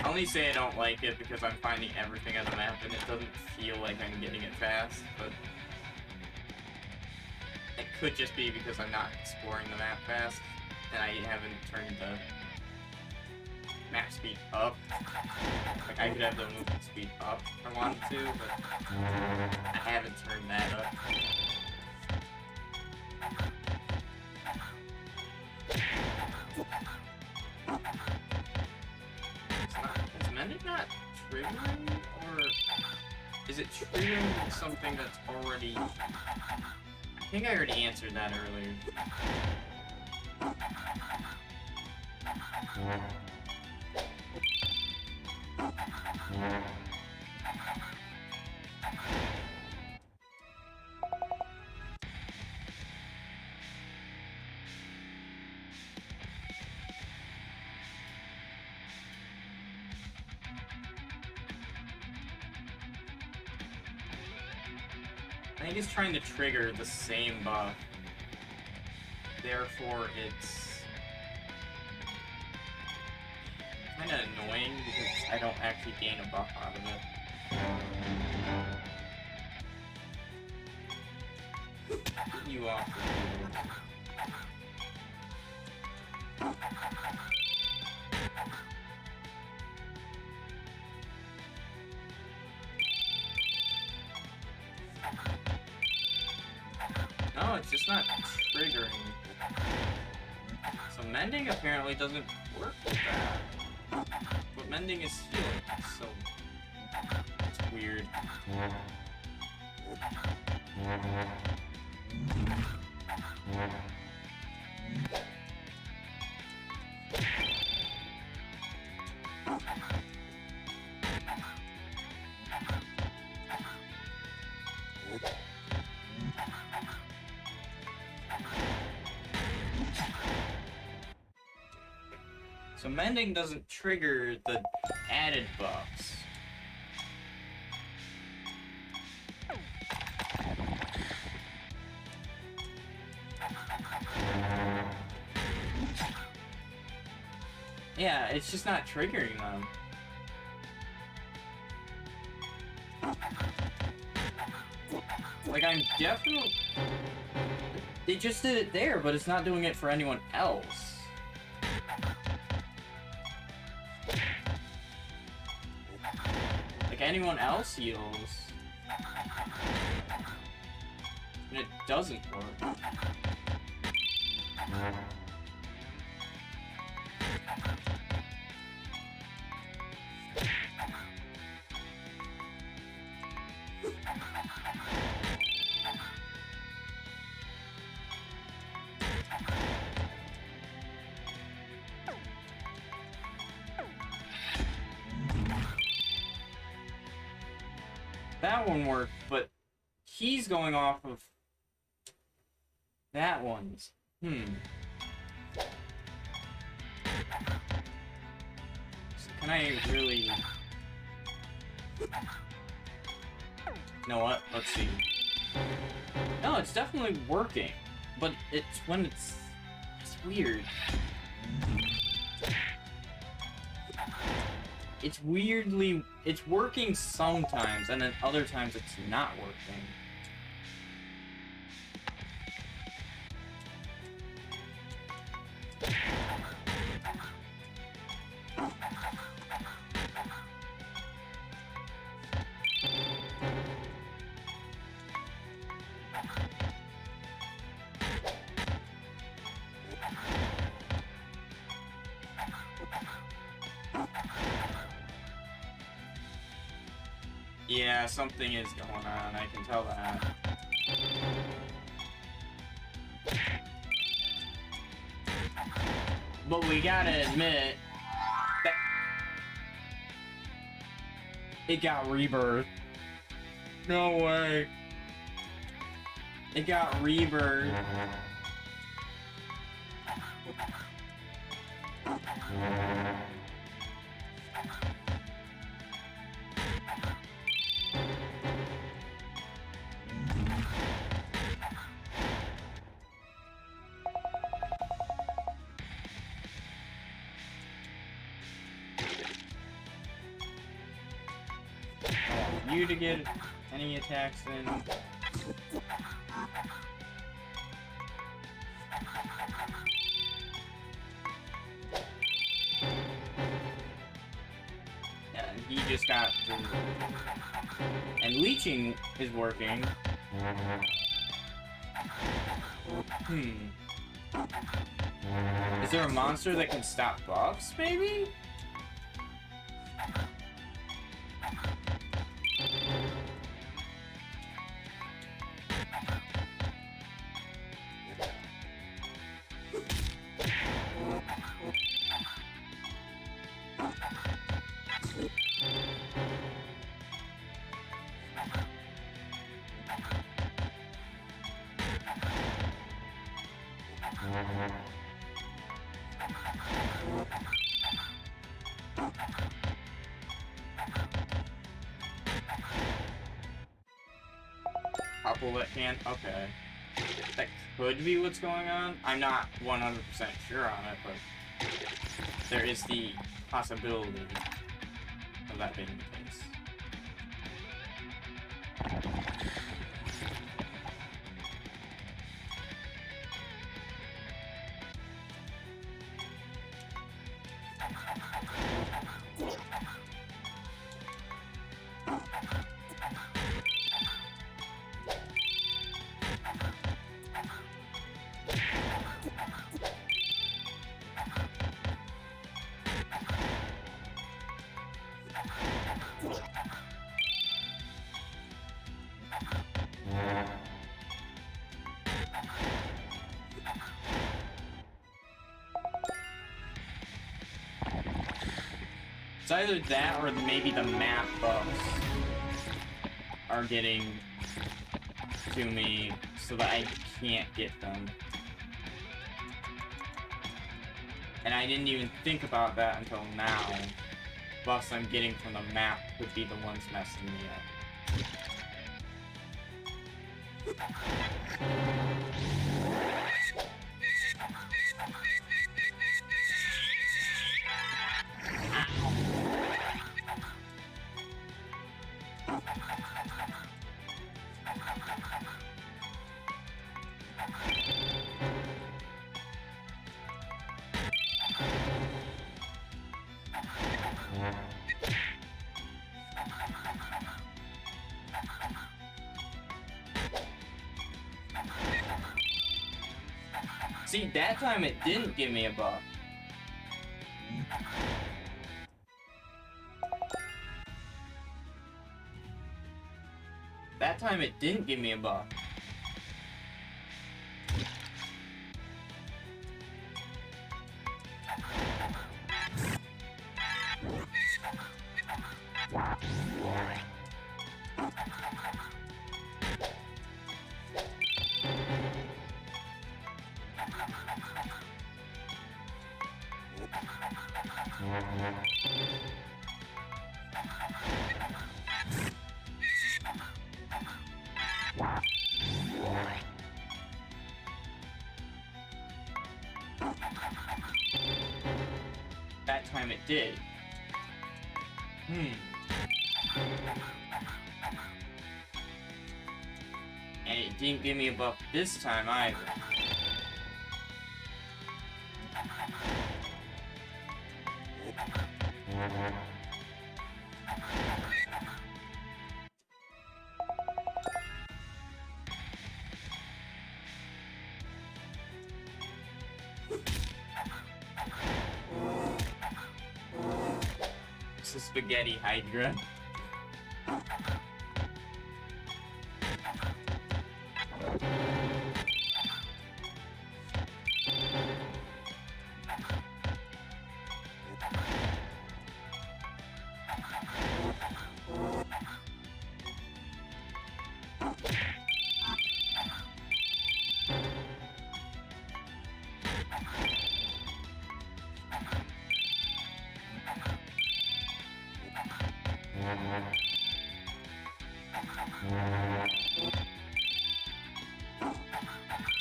I only say I don't like it because I'm finding everything on the map and it doesn't feel like I'm getting it fast, but it could just be because I'm not exploring the map fast and I haven't turned the map speed up. Like, I could have the movement speed up if I wanted to, but I haven't turned that up. Is mending not triggering, or is it triggering something that's already... I think I already answered that earlier. I think it's trying to trigger the same buff. Therefore, it's kind of annoying because I don't actually gain a buff out of it. Get you off the field. No, it's just not triggering. So mending apparently doesn't work with that. But mending is healing, so it's weird. So mending doesn't trigger the added buffs. Yeah, it's just not triggering them. Like, I'm definitely... They just did it there, but it's not doing it for anyone else. Like, anyone else heals. And it doesn't work. That one worked, but he's going off of that one's. Can I really... You know what? Let's see. No, it's definitely working. But it's when it's weird. It's weirdly... It's working sometimes, and then other times it's not working. Yeah, something is going on, I can tell that. But we gotta admit that it got rebirth. No way. It got rebirth. You to get any attacks in. Yeah, he just got through. And leeching is working. Is there a monster that can stop buffs, maybe? Couple that can. Okay. That could be what's going on. I'm not 100% sure on it, but there is the possibility of that being the case. It's either that or maybe the map buffs are getting to me so that I can't get them. And I didn't even think about that until now. Buffs I'm getting from the map would be the ones messing me up. See, that time it didn't give me a buff. That time it didn't give me a buff. time it did. And it didn't give me a buff this time either. It's a spaghetti hydra.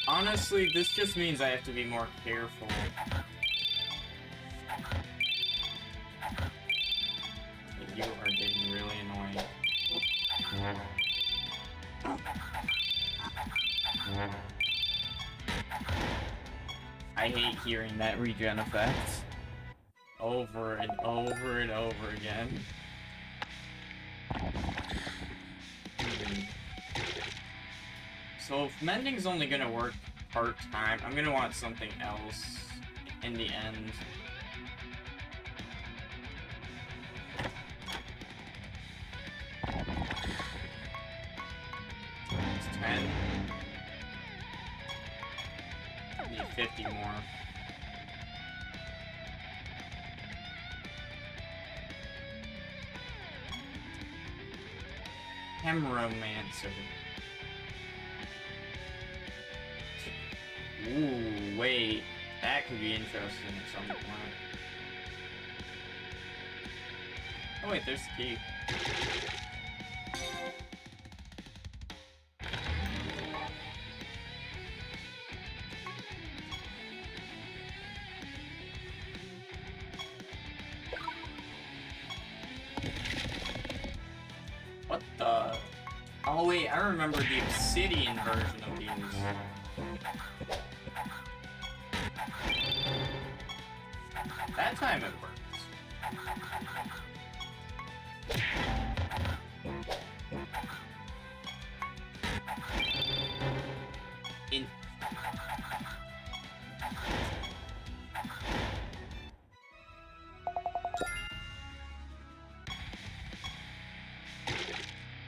Honestly, this just means I have to be more careful. You are getting really annoying. I hate hearing that regen effect over and over and over again. So if mending's only gonna work part-time, I'm gonna want something else in the end. It's 10. I need 50 more. Hemromancer. Ooh, wait. That could be interesting at some point. Oh wait, there's the key. What the? Oh wait, I remember the obsidian version of these. That time it works.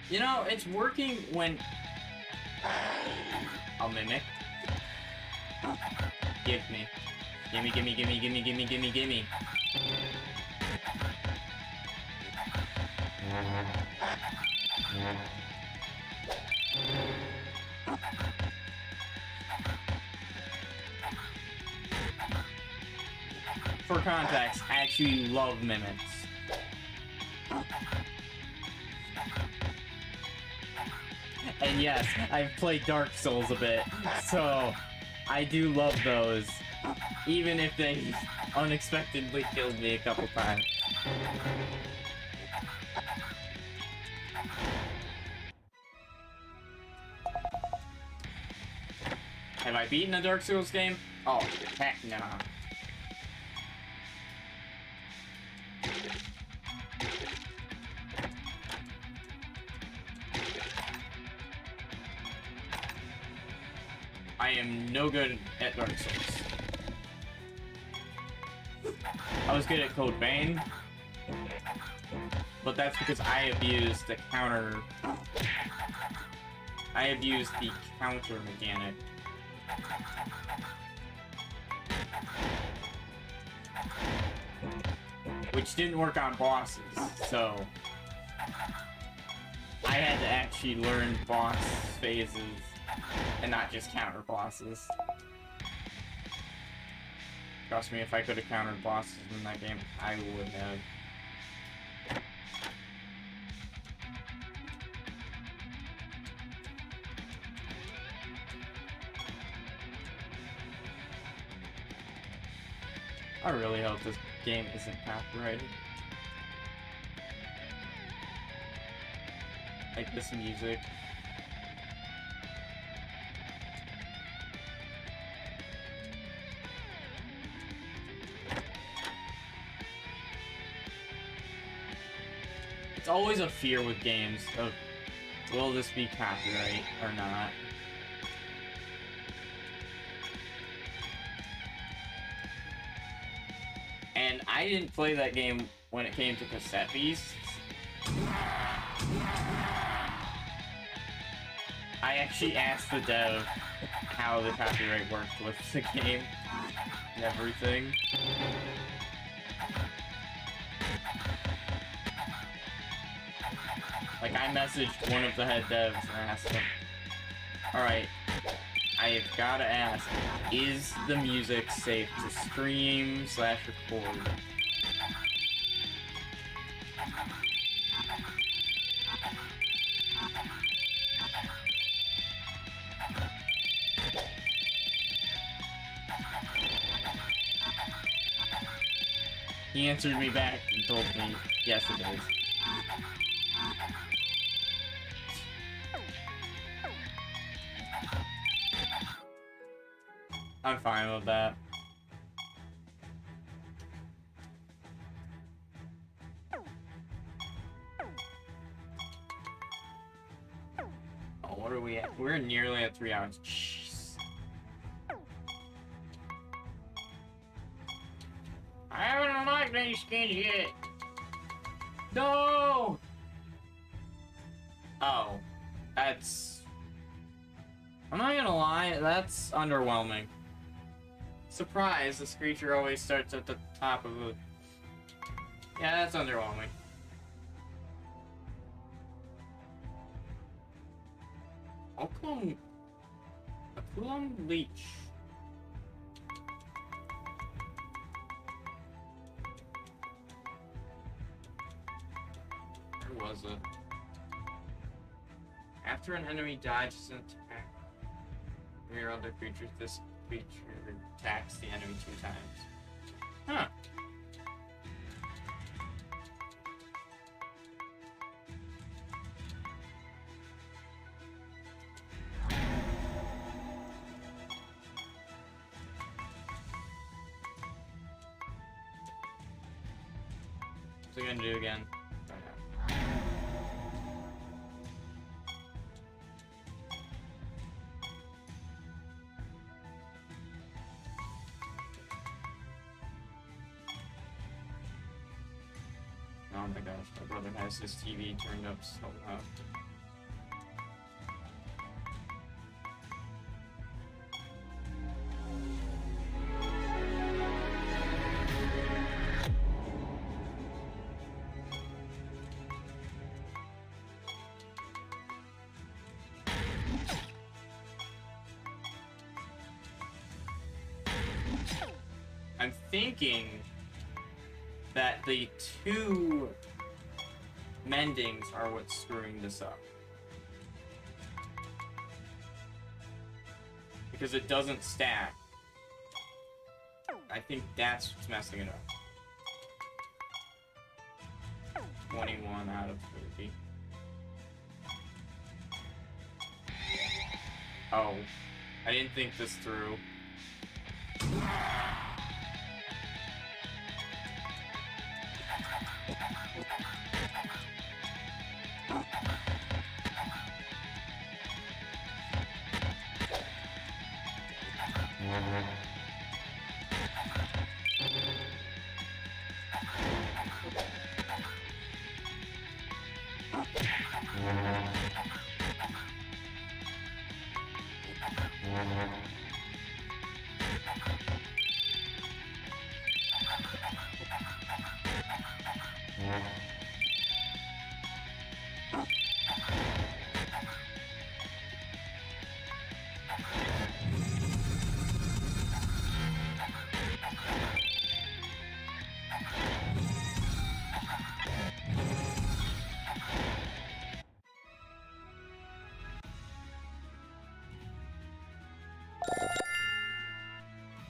You know, it's working when... I'll mimic. Give me. Gimme, gimme, gimme, gimme, gimme, gimme, gimme. For context, I actually love mimics. And yes, I've played Dark Souls a bit, so I do love those. Even if they unexpectedly killed me a couple times. Have I beaten a Dark Souls game? Oh, heck no. I am no good at Dark Souls. I was good at Code Vein, but that's because I abused the counter. I abused the counter mechanic. Which didn't work on bosses, so I had to actually learn boss phases and not just counter bosses. Trust me, if I could have countered bosses in that game, I would have. I really hope this game isn't copyrighted. Like this music. It's always a fear with games of, will this be copyright or not? And I didn't play that game when it came to cassette beasts. I actually asked the dev how the copyright worked with the game and everything. Like, I messaged one of the head devs and asked him, alright, I've gotta ask, is the music safe to stream / record? He answered me back and told me, yes it is. I'm fine with that. Oh, what are we at? We're nearly at 3 hours. Jeez. I haven't unlocked any skins yet. No! Oh, that's... I'm not gonna lie, that's underwhelming. Surprise, this creature always starts at the top of the... Yeah, that's underwhelming. Okulum Leech. Where was it? After an enemy dies, just an attack. Rear other creatures, this creature attacks the enemy 2 times. Huh. What's it gonna do again? Oh my gosh, my brother has his TV turned up so loud. I'm thinking that the 2 mendings are what's screwing this up. Because it doesn't stack. I think that's what's messing it up. 21 out of 30. Oh, I didn't think this through.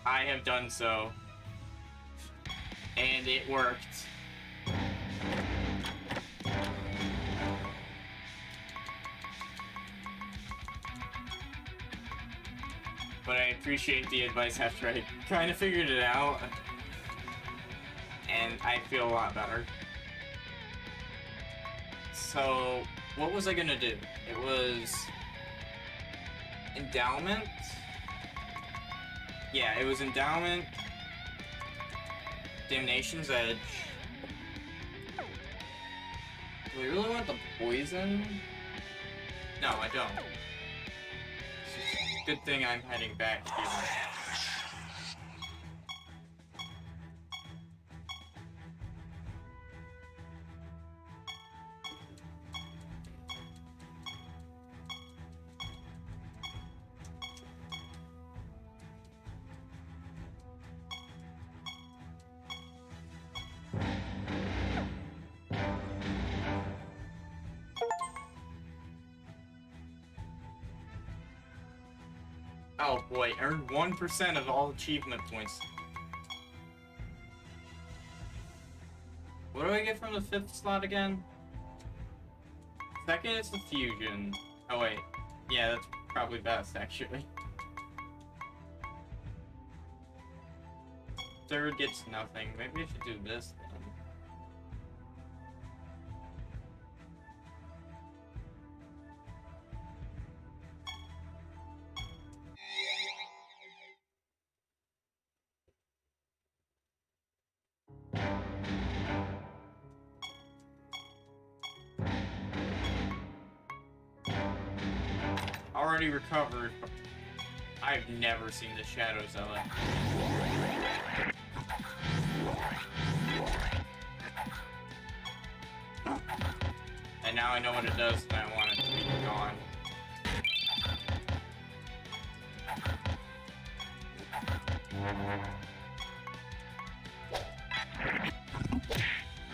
I have done so. And it worked. But I appreciate the advice after I kind of figured it out. And I feel a lot better. So, what was I gonna do? It was... Endowment? Yeah, it was Endowment, Damnation's Edge. Do I really want the poison? No, I don't. It's just a good thing I'm heading back here. Oh boy, earned 1% of all achievement points. What do I get from the 5th slot again? Second is the fusion. Oh wait, yeah, that's probably best actually. Third gets nothing. Maybe I should do this then. Already recovered. I've never seen the Shadow Zealot. And now I know what it does and I want it to be gone.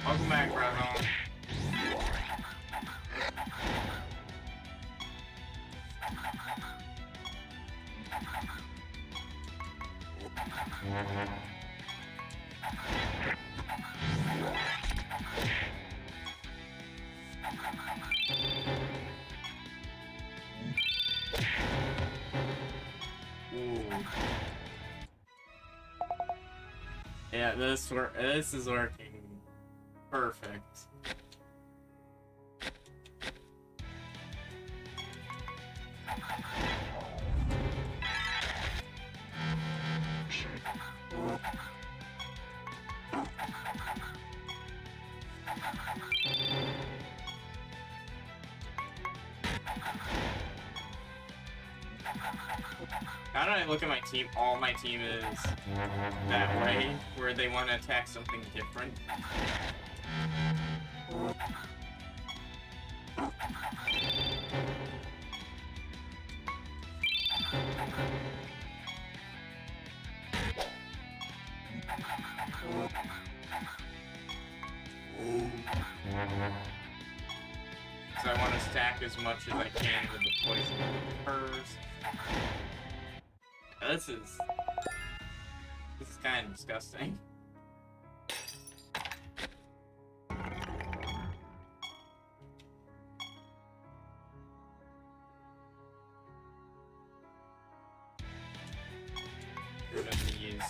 Welcome back, Bravo. Yeah, this is working perfect. Now that I look at my team, all my team is that way, where they want to attack something different. So I want to stack as much as I can with the poison curves. This is kind of disgusting. Rid of these.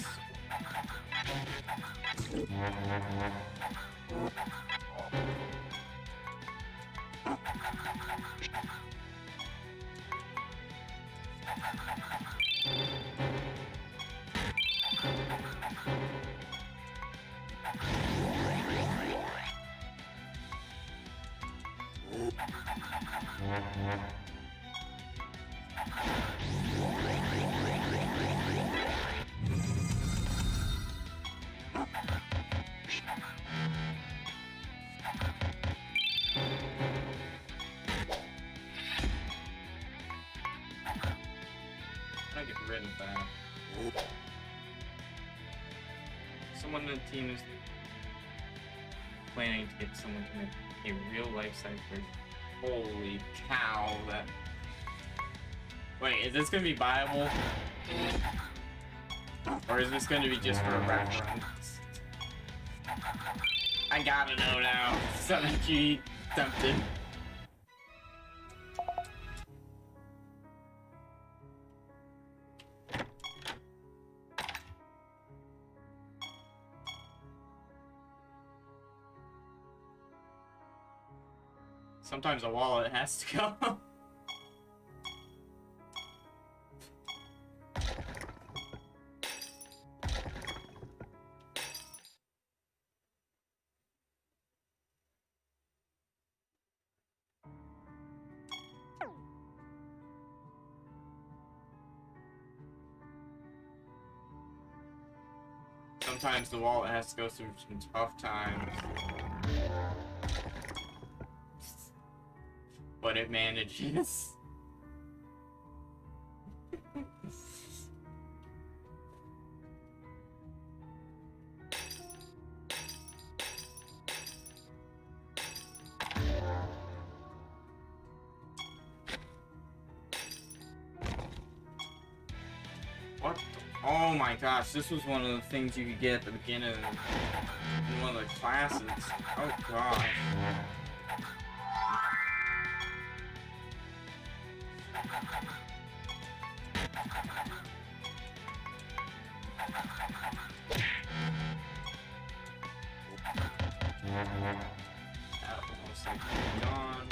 I'll get rid of that. Someone in the team is planning to get someone to make a real life-size version. Holy cow, that... Wait, is this gonna be viable? Or is this gonna be just for a reference? I gotta know now. Something you tempted. Sometimes a wallet has to go. Sometimes the wallet has to go through some tough times. But it manages. What? Oh my gosh, this was one of the things you could get at the beginning of one of the classes. Oh gosh. That looks like it's gone.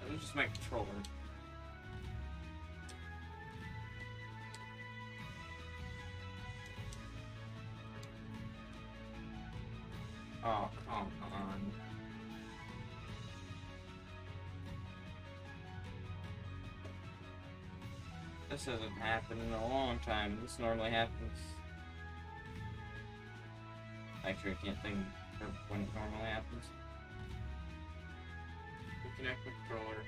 Let me just make controller. Oh, come on. This hasn't happened in a long time. This normally happens. Actually, I can't think of when it normally happens. Connect with controller.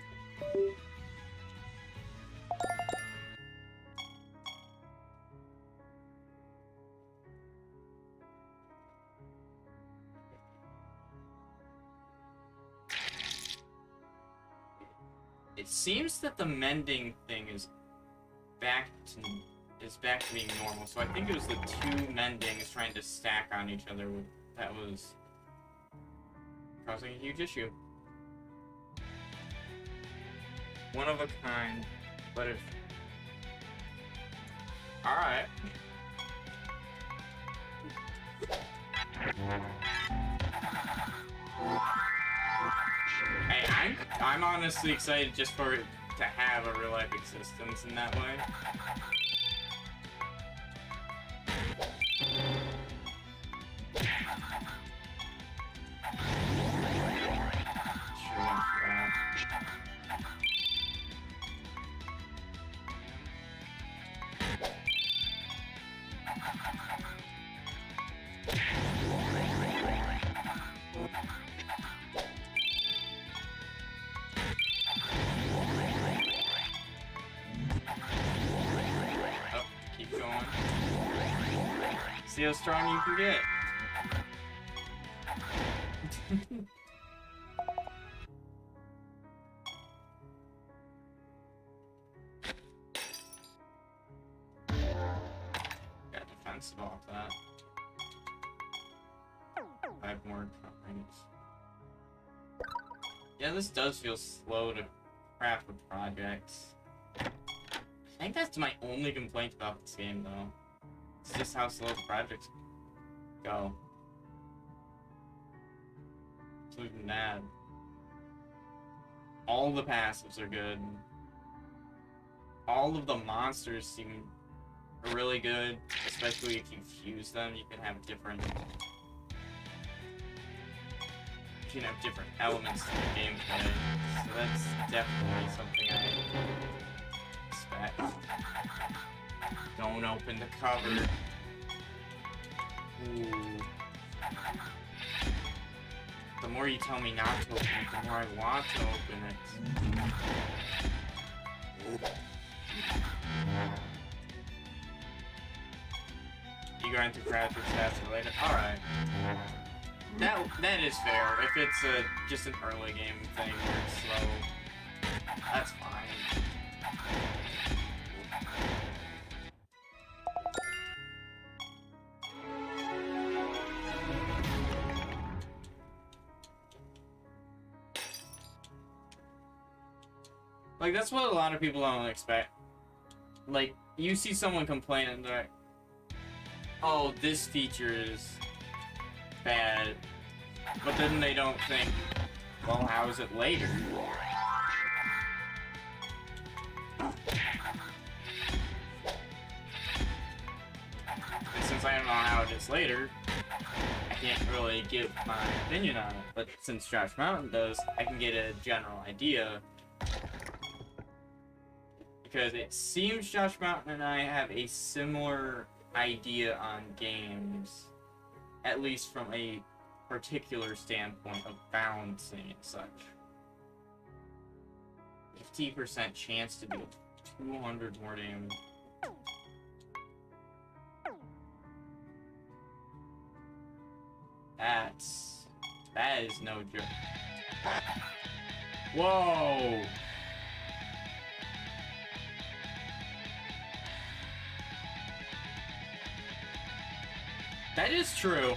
It seems that the mending thing is back to being normal. So I think it was the two mendings trying to stack on each other that was causing a huge issue. One of a kind, but if... Alright. Hey, I'm honestly excited just for it to have a real life existence in that way. Sure went for that. See how strong you can get. Got defensive off that. 5 more coins. Yeah, this does feel slow to craft with projects. I think that's my only complaint about this game, though. It's just how slow the projects go. So even that. All the passives are good. All of the monsters seem really good, especially if you fuse them. You can have different elements to the gameplay. So that's definitely something I expect. Don't open the cover. Ooh. The more you tell me not to open it, the more I want to open it. You grind through character stats related. Alright. That is fair. If it's just an early game thing where it's slow, that's fine. Like, that's what a lot of people don't expect. Like, you see someone complain and they're like, oh, this feature is bad. But then they don't think, well, how is it later? And since I don't know how it is later, I can't really give my opinion on it. But since Josh Mountain does, I can get a general idea. Because it seems Josh Mountain and I have a similar idea on games, at least from a particular standpoint of balancing and such. 50% chance to do 200 more damage. That is no joke. Whoa! That is true.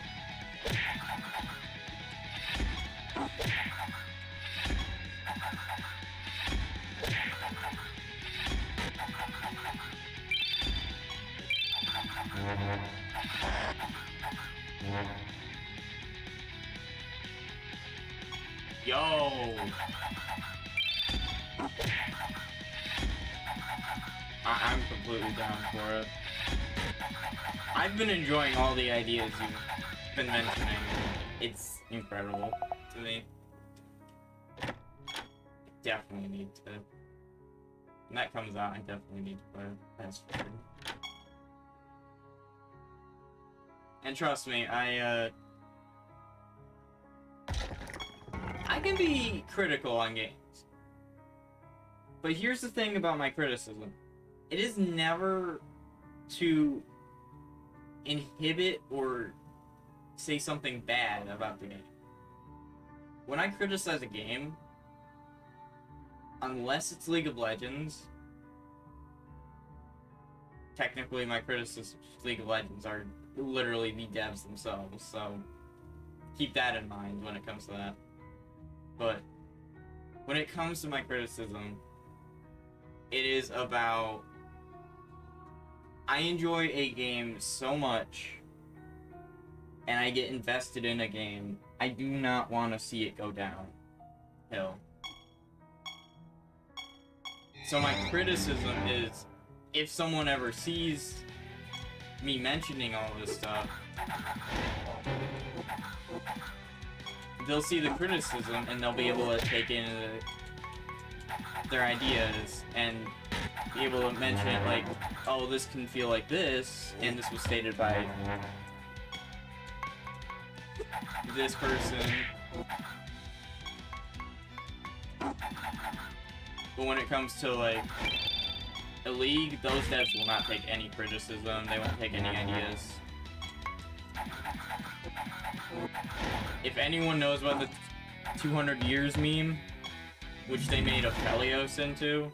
Yo! I'm completely down for it. I've been enjoying all the ideas you've been mentioning. It's incredible to me. I definitely need to. When that comes out, I definitely need to play it. That's for sure. And trust me, I can be critical on games. But here's the thing about my criticism. It is never to inhibit or say something bad about the game. When I criticize a game, unless it's League of Legends, technically my criticisms of League of Legends are literally the devs themselves, so keep that in mind when it comes to that. But when it comes to my criticism, it is about I enjoy a game so much and I get invested in a game, I do not want to see it go downhill. So my criticism is, if someone ever sees me mentioning all this stuff, they'll see the criticism and they'll be able to take in their ideas and be able to mention it like, oh, this can feel like this, and this was stated by this person. But when it comes to like a League, those devs will not take any criticism, they won't take any ideas. If anyone knows about the 200 years meme, which they made a Felios into,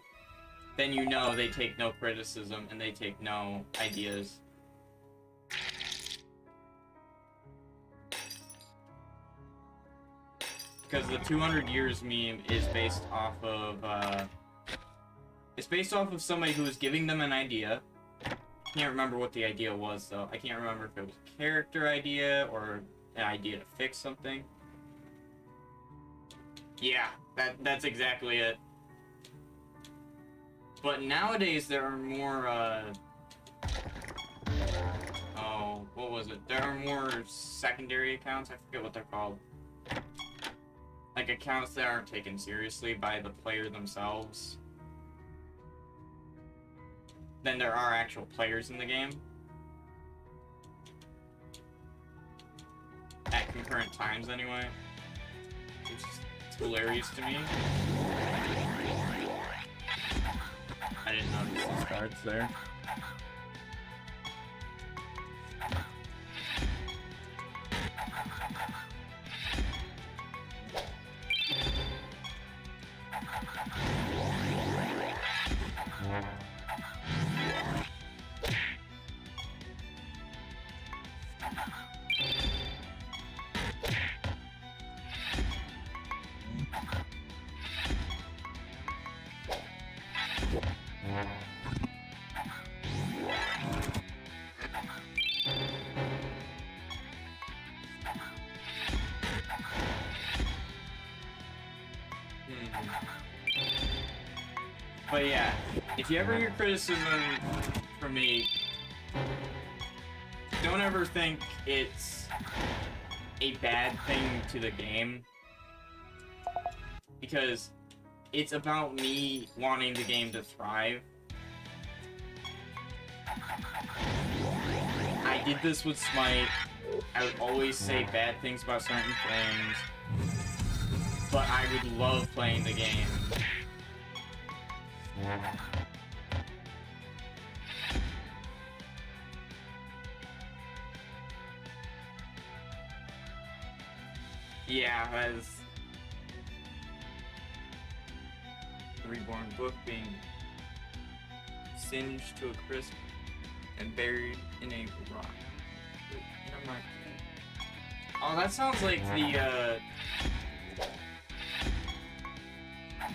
then you know they take no criticism and they take no ideas. Because the 200 years meme is based off of, it's based off of somebody who was giving them an idea. Can't remember what the idea was though. I can't remember if it was a character idea or an idea to fix something. Yeah, that's exactly it. But nowadays there are more, oh, what was it? There are more secondary accounts, I forget what they're called. Like accounts that aren't taken seriously by the player themselves. Than there are actual players in the game. At concurrent times anyway. Which is hilarious to me. I didn't notice these cards there. But yeah, if you ever hear criticism from me, don't ever think it's a bad thing to the game, because it's about me wanting the game to thrive. I did this with Smite. I would always say bad things about certain things, but I would love playing the game. Yeah, as the reborn book being singed to a crisp and buried in a rock. Wait, never mind. Oh, that sounds like the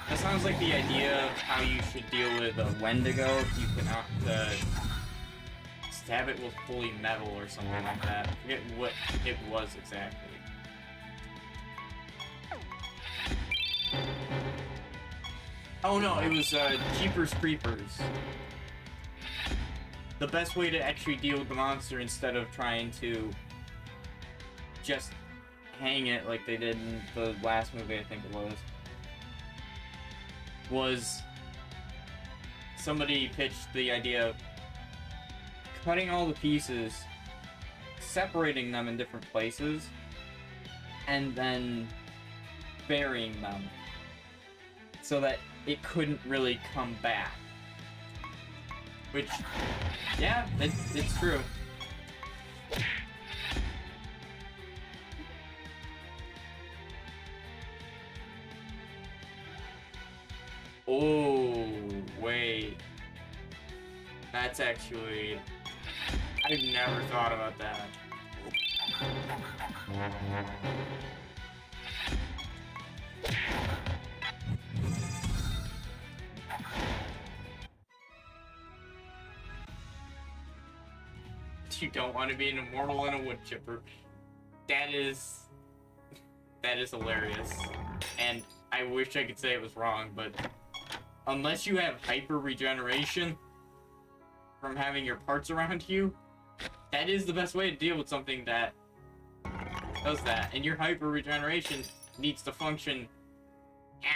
that sounds like the idea of how you should deal with a Wendigo if you cannot stab it with holy metal or something like that. I forget what it was exactly. Oh no, it was Jeepers Creepers. The best way to actually deal with the monster instead of trying to just hang it like they did in the last movie, I think it was somebody pitched the idea of cutting all the pieces, separating them in different places, and then burying them so that it couldn't really come back. Which, yeah, it's true. Oh, wait. That's actually... I've never thought about that. You don't want to be an immortal and a wood chipper. That is hilarious. And I wish I could say it was wrong, but unless you have hyper regeneration from having your parts around you, that is the best way to deal with something that does that. And your hyper regeneration needs to function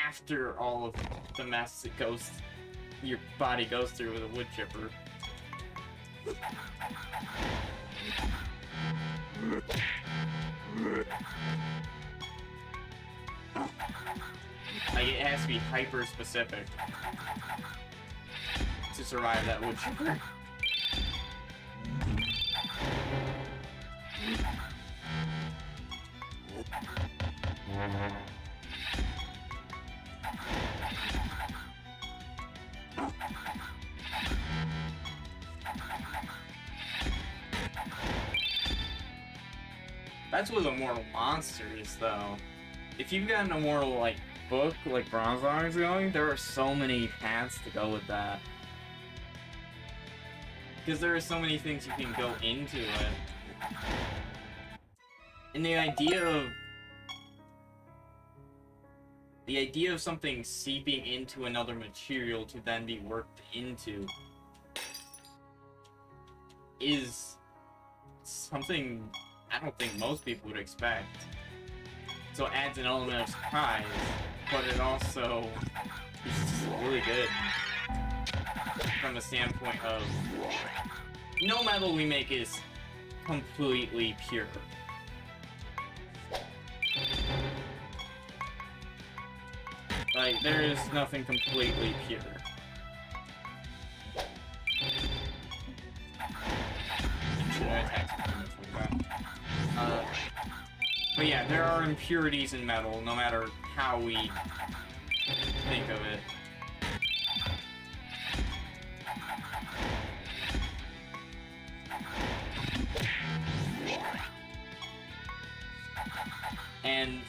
after all of the mess it goes, your body goes through with a wood chipper. Like, it has to be hyper specific to survive that wood chipper. That's with immortal monsters, though. If you've got an immortal, like, book, like Bronze Arms going, there are so many paths to go with that. Because there are so many things you can go into it. And the idea of something seeping into another material to then be worked into is something I don't think most people would expect. So it adds an element of surprise, but it also is really good from the standpoint of no metal we make is completely pure. Like, there is nothing completely pure. But yeah, there are impurities in metal, no matter how we think of it. And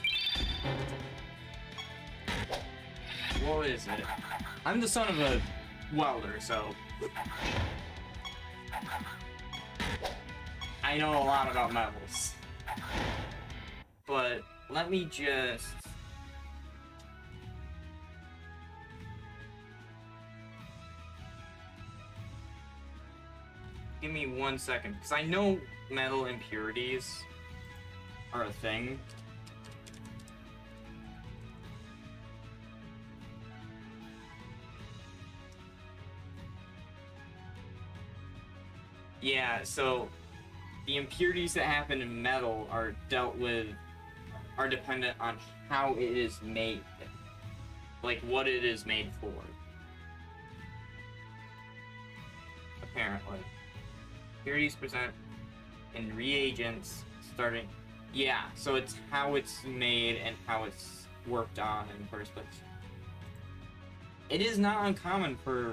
what is it? I'm the son of a welder, so I know a lot about metals. But let me just... Give me 1 second, because I know metal impurities are a thing. Yeah, so the impurities that happen in metal are dealt with, are dependent on how it is made. Like, what it is made for. Apparently. Impurities present in reagents starting... Yeah, so it's how it's made and how it's worked on in the first place. It is not uncommon for...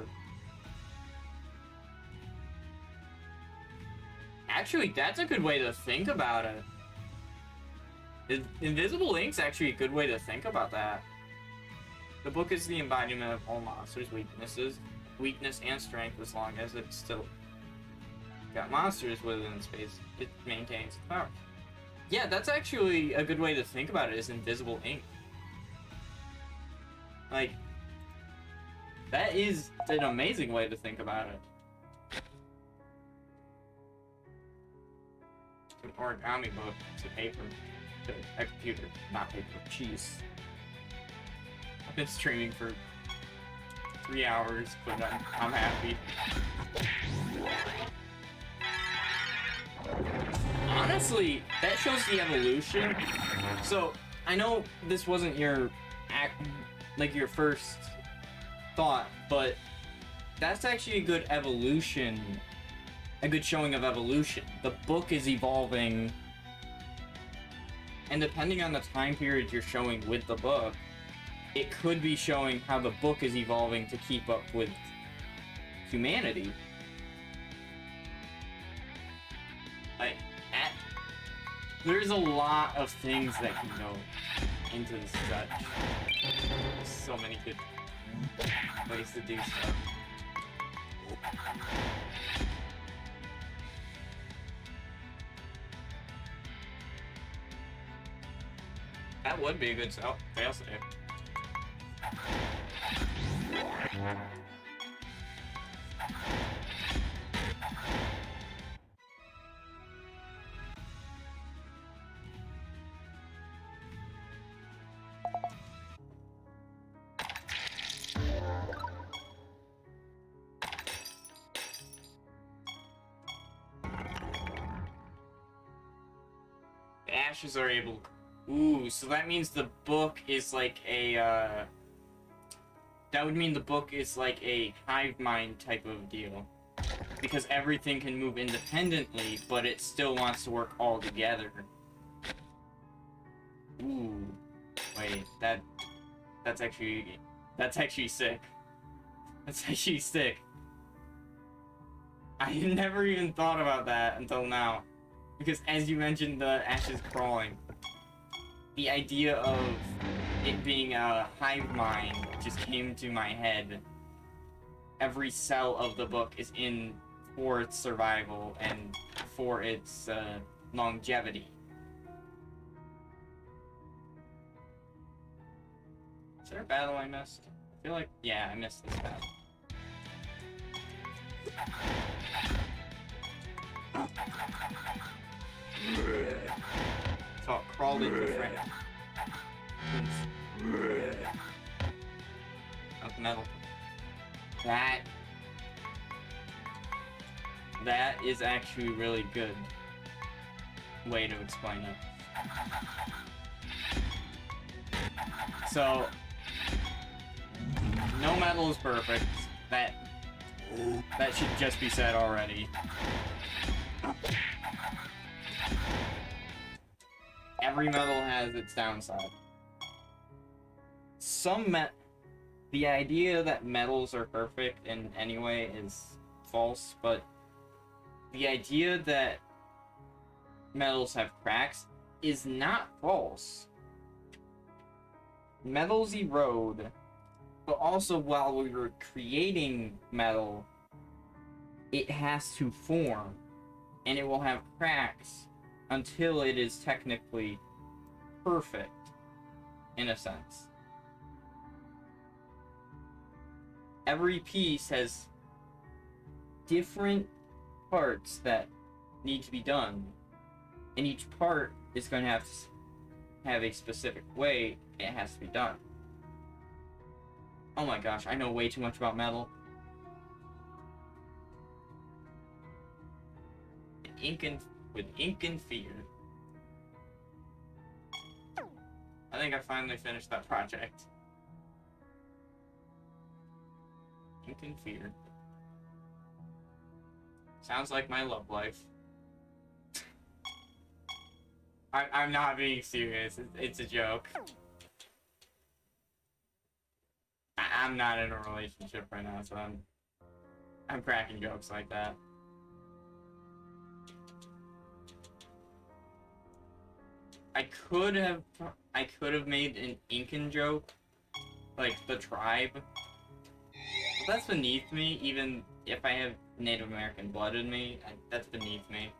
Actually, that's a good way to think about it. Invisible Ink's actually a good way to think about that. The book is the embodiment of all monsters' weakness and strength, as long as it's still got monsters within space. It maintains its power. Yeah, that's actually a good way to think about it, is invisible ink. Like, that is an amazing way to think about it. An origami book to paper, to a computer, not paper. Jeez. I've been streaming for 3 hours, but I'm happy. Honestly, that shows the evolution. So, I know this wasn't your your first thought, but that's actually a good evolution. A good showing of evolution. The book is evolving, and depending on the time period you're showing with the book, it could be showing how the book is evolving to keep up with humanity. There's a lot of things that can go into this judge. There's so many good ways to do stuff. That would be a good fail save. The ashes are able... Ooh, so that means the book is like a, that would mean the book is like a hive mind type of deal. Because everything can move independently, but it still wants to work all together. Ooh. Wait, that's actually sick. That's actually sick. I never even thought about that until now. Because as you mentioned the ashes crawling, the idea of it being a hive mind just came to my head. Every cell of the book is in for its survival and for its longevity. Is there a battle I missed? I feel like, yeah, I missed this battle. So it crawled into frame. Of metal. That is actually a really good way to explain it. So, no metal is perfect. That should just be said already. every metal has its downside. The idea that metals are perfect in any way is false, but the idea that metals have cracks is not false. Metals erode, but also while we were creating metal, it has to form, and it will have cracks until it is technically perfect, in a sense. Every piece has different parts that need to be done, and each part is going to have a specific way it has to be done. Oh my gosh, I know way too much about metal. With ink and fear. I think I finally finished that project. Ink and fear. Sounds like my love life. I'm not being serious. It's a joke. I'm not in a relationship right now, so I'm cracking jokes like that. I could have made an Incan joke, like the tribe. But that's beneath me, even if I have Native American blood in me. That's beneath me.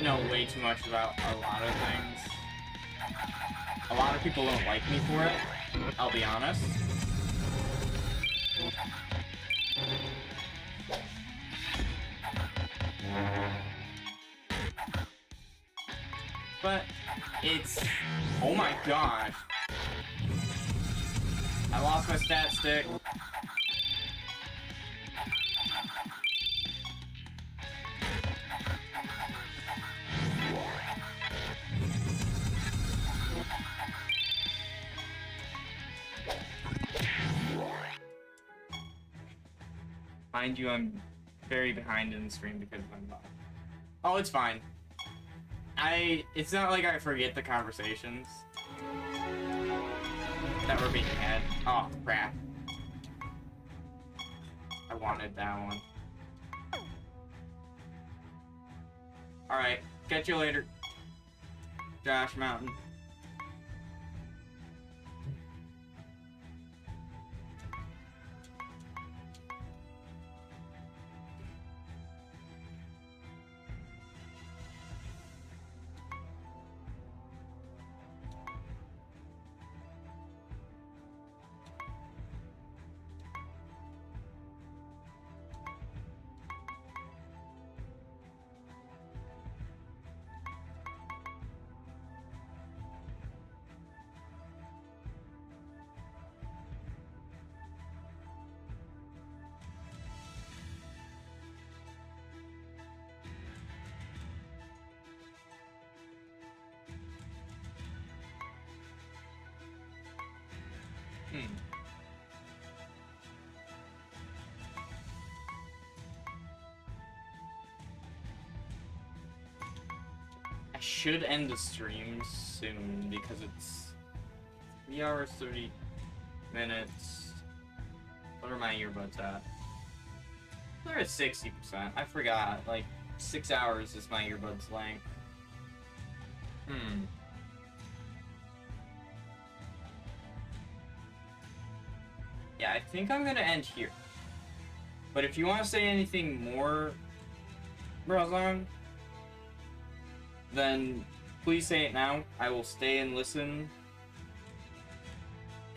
Know way too much about a lot of things. A lot of people don't like me for it, I'll be honest. But it's... oh my gosh. I lost my stat stick. Mind you, I'm very behind in the stream because I'm not. Oh, it's fine. It's not like I forget the conversations that were being had. Oh, crap. I wanted that one. Alright, catch you later, Josh Mountain. I should end the stream soon because it's 3 hours 30 minutes. What are my earbuds at? They're at 60%. I forgot. Like 6 hours is my earbuds length. Yeah, I think I'm gonna end here. But if you want to say anything more, Brazon, then please say it now. I will stay and listen.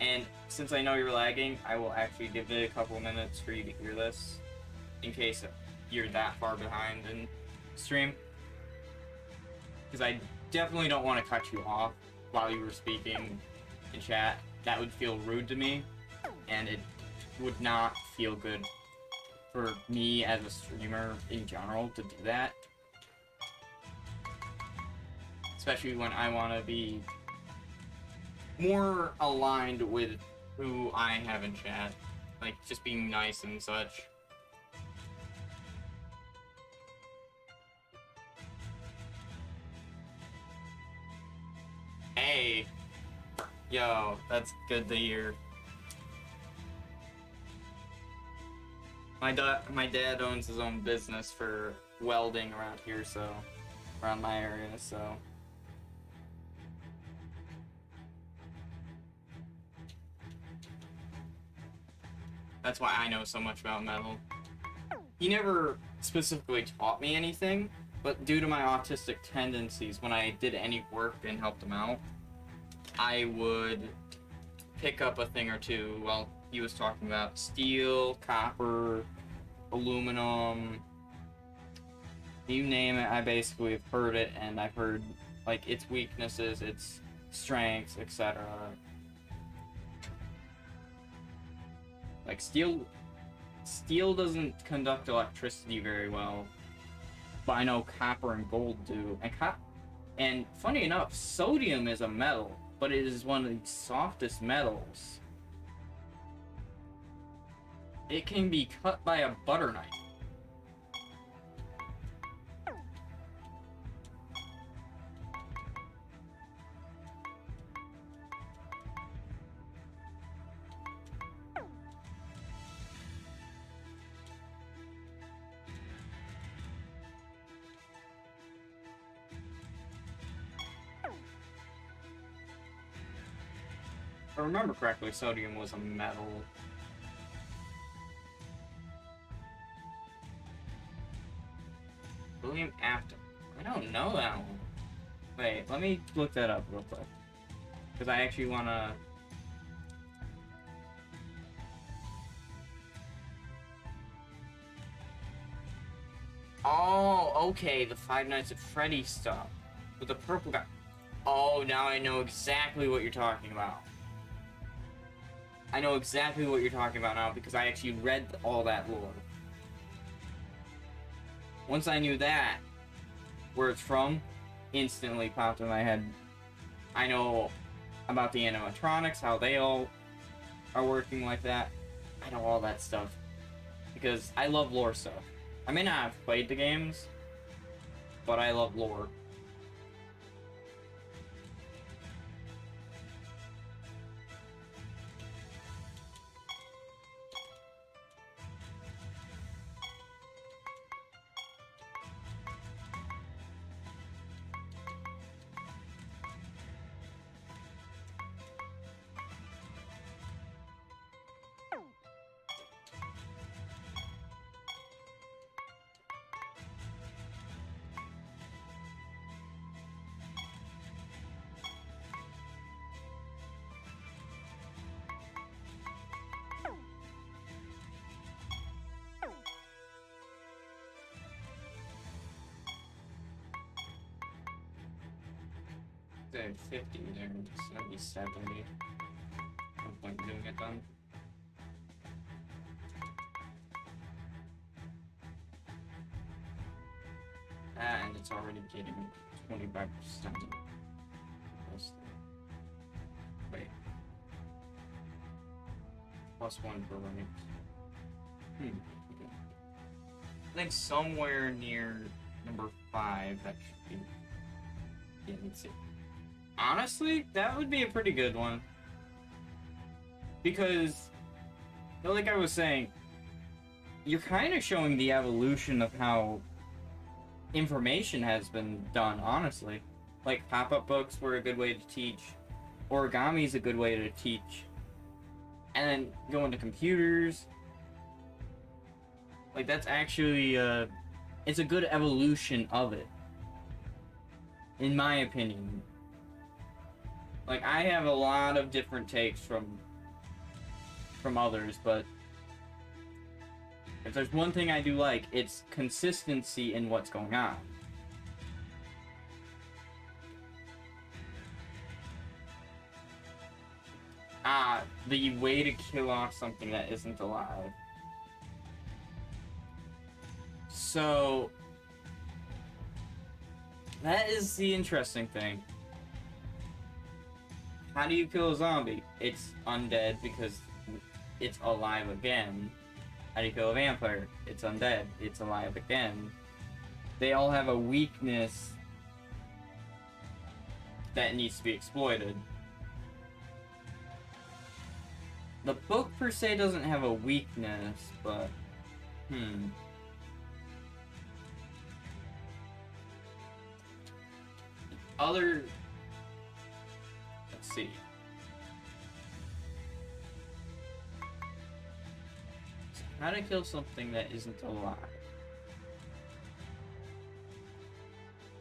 And since I know you're lagging, I will actually give it a couple minutes for you to hear this, in case you're that far behind in stream. Because I definitely don't want to cut you off while you were speaking in chat. That would feel rude to me, and it would not feel good for me as a streamer in general to do that. Especially when I want to be more aligned with who I have in chat. Like, just being nice and such. Hey! Yo, that's good to hear. My dad owns his own business for welding around here, so... around my area, so... That's why I know so much about metal. He never specifically taught me anything, but due to my autistic tendencies, when I did any work and helped him out, I would pick up a thing or two while he was talking about steel, copper, aluminum, you name it. I basically have heard it, and I've heard like its weaknesses, its strengths, etc. Like steel doesn't conduct electricity very well, but I know copper and gold do. And funny enough, sodium is a metal, but it is one of the softest metals. It can be cut by a butter knife. If I remember correctly, sodium was a metal. William Afton. I don't know that one. Wait, let me look that up real quick. Because I actually want to... Oh, okay, the Five Nights at Freddy's stuff. With the purple guy. Oh, now I know exactly what you're talking about. I know exactly what you're talking about now because I actually read all that lore. Once I knew that, where it's from, instantly popped in my head. I know about the animatronics, how they all are working like that. I know all that stuff because I love lore stuff. I may not have played the games, but I love lore. At 50 there, it's gonna be 70. No point in doing it then. And it's already getting 25%. Wait. +1 for rank. Okay. I think somewhere near number 5 that should be. Yeah, let's see. Honestly, that would be a pretty good one. Because, like I was saying, you're kind of showing the evolution of how information has been done, honestly. Like, pop-up books were a good way to teach. Origami's a good way to teach. And then going to computers. Like, that's actually, it's a good evolution of it. in my opinion. Like, I have a lot of different takes from others, but if there's one thing I do like, it's consistency in what's going on. The way to kill off something that isn't alive. So, that is the interesting thing. How do you kill a zombie? It's undead because it's alive again. How do you kill a vampire? It's undead. It's alive again. They all have a weakness that needs to be exploited. The book per se doesn't have a weakness, but let's see. So how to kill something that isn't alive.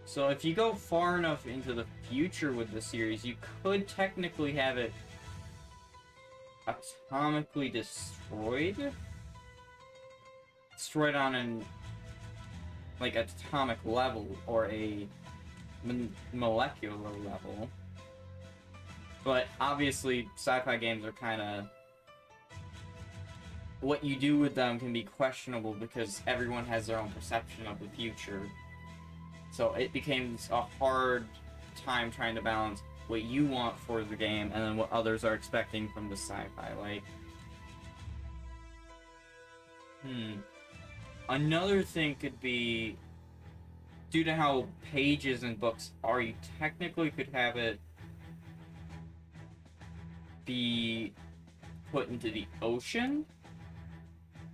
So if you go far enough into the future with the series, you could technically have it atomically destroyed? Destroyed on an like atomic level or a molecular level. But obviously sci-fi games are kind of, what you do with them can be questionable because everyone has their own perception of the future. So it becomes a hard time trying to balance what you want for the game and then what others are expecting from the sci-fi. Like, another thing could be, due to how pages in books are, you technically could have it be put into the ocean.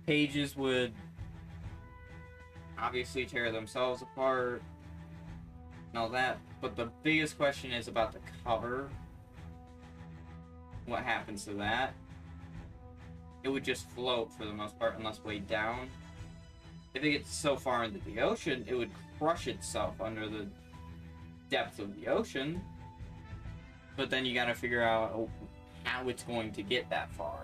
Pages would obviously tear themselves apart and all that, but the biggest question is about the cover. What happens to that? It would just float for the most part unless weighed down. If it gets so far into the ocean, it would crush itself under the depth of the ocean. But then you gotta figure out how it's going to get that far.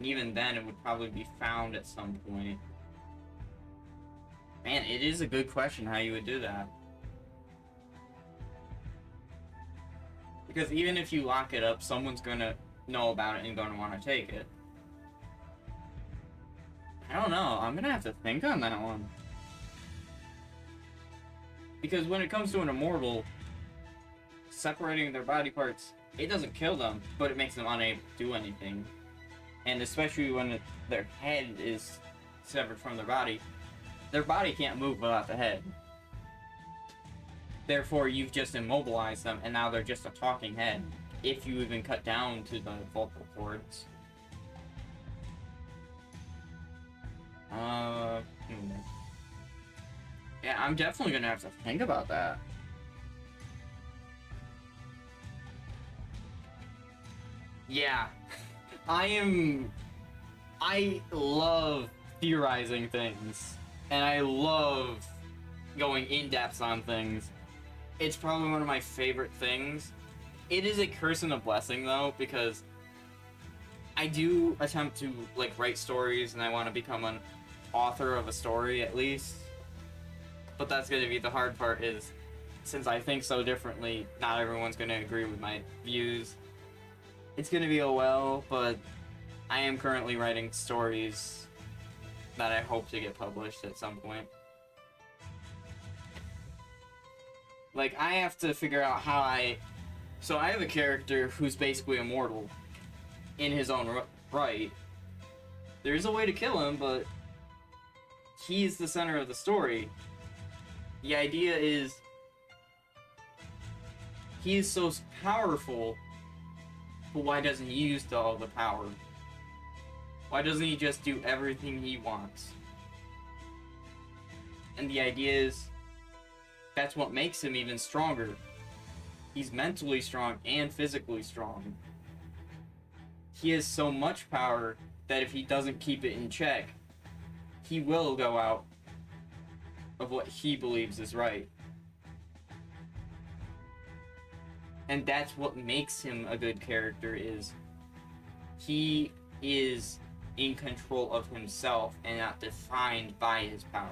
Even then, it would probably be found at some point. Man, it is a good question how you would do that. Because even if you lock it up, someone's gonna know about it and gonna want to take it. I don't know. I'm gonna have to think on that one. Because when it comes to an immortal, separating their body parts, it doesn't kill them, but it makes them unable to do anything. And especially when their head is severed from their body can't move without the head. Therefore, you've just immobilized them, and now they're just a talking head, if you even cut down to the vocal cords. Yeah, I'm definitely gonna have to think about that. Yeah. I love theorizing things, and I love going in depth on things. It's probably one of my favorite things. It is a curse and a blessing though, because I do attempt to like write stories and I want to become an author of a story at least. But that's going to be the hard part, is since I think so differently, not everyone's going to agree with my views. It's going to be but I am currently writing stories that I hope to get published at some point. Like, I have to figure out how so I have a character who's basically immortal in his own right. There's a way to kill him, but he's the center of the story. The idea is, he is so powerful, but why doesn't he use all the power? Why doesn't he just do everything he wants? And the idea is, that's what makes him even stronger. He's mentally strong and physically strong. He has so much power that if he doesn't keep it in check, he will go out of what he believes is right. And that's what makes him a good character, is he is in control of himself and not defined by his power.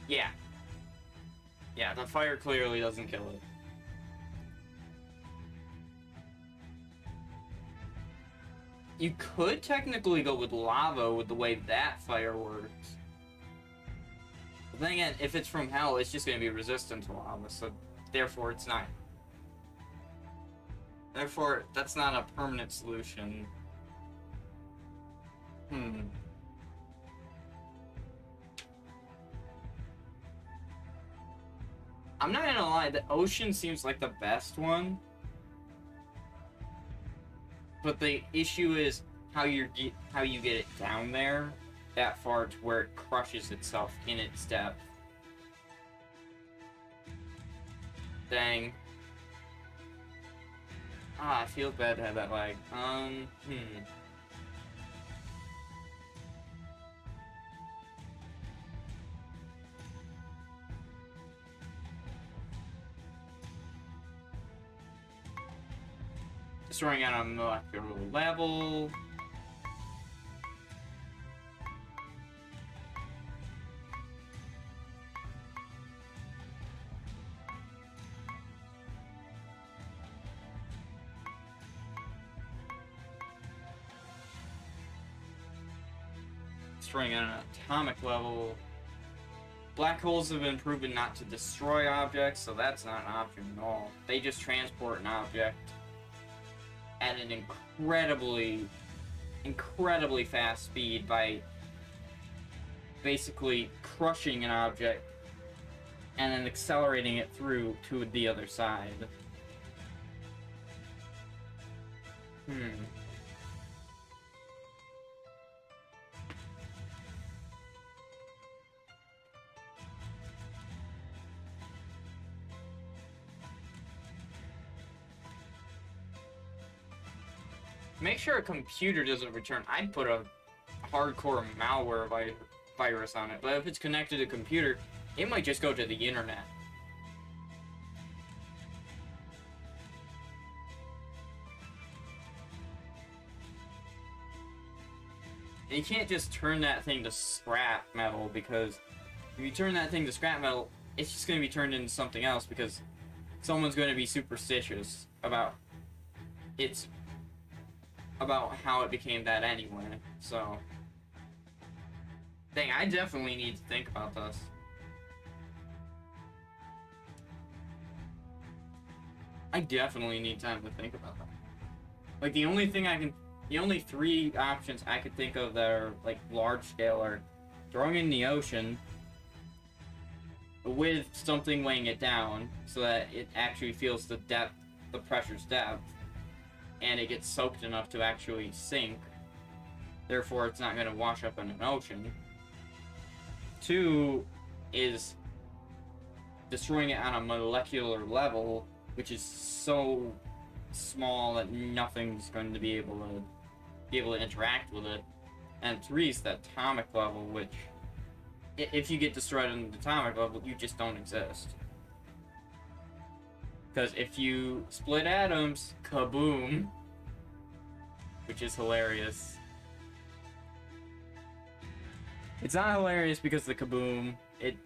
Yeah. Yeah, the fire clearly doesn't kill it. You could technically go with lava with the way that fire works. But then again, if it's from hell, it's just going to be resistant to lava, so therefore it's not. Therefore, that's not a permanent solution. I'm not gonna lie, the ocean seems like the best one. But the issue is how you get it down there that far to where it crushes itself in its depth. Dang. I feel bad to have that lag. Destroying on a molecular level. Destroying on an atomic level. Black holes have been proven not to destroy objects, so that's not an option at all. They just transport an object at an incredibly fast speed by basically crushing an object and then accelerating it through to the other side. Make sure a computer doesn't return. I'd put a hardcore malware virus on it, but if it's connected to a computer, it might just go to the internet. And you can't just turn that thing to scrap metal, because if you turn that thing to scrap metal, it's just going to be turned into something else, because someone's going to be superstitious about how it became that anyway. So, dang, I definitely need to think about this. I definitely need time to think about that. Like, the only three options I could think of that are, like, large scale are throwing it in the ocean with something weighing it down so that it actually feels the depth, the pressure's depth, and it gets soaked enough to actually sink. Therefore, it's not going to wash up in an ocean. 2 is destroying it on a molecular level, which is so small that nothing's going to be able to interact with it. And 3 is the atomic level, which, if you get destroyed on the atomic level, you just don't exist. Because if you split atoms, kaboom, which is hilarious. It's not hilarious because of the kaboom.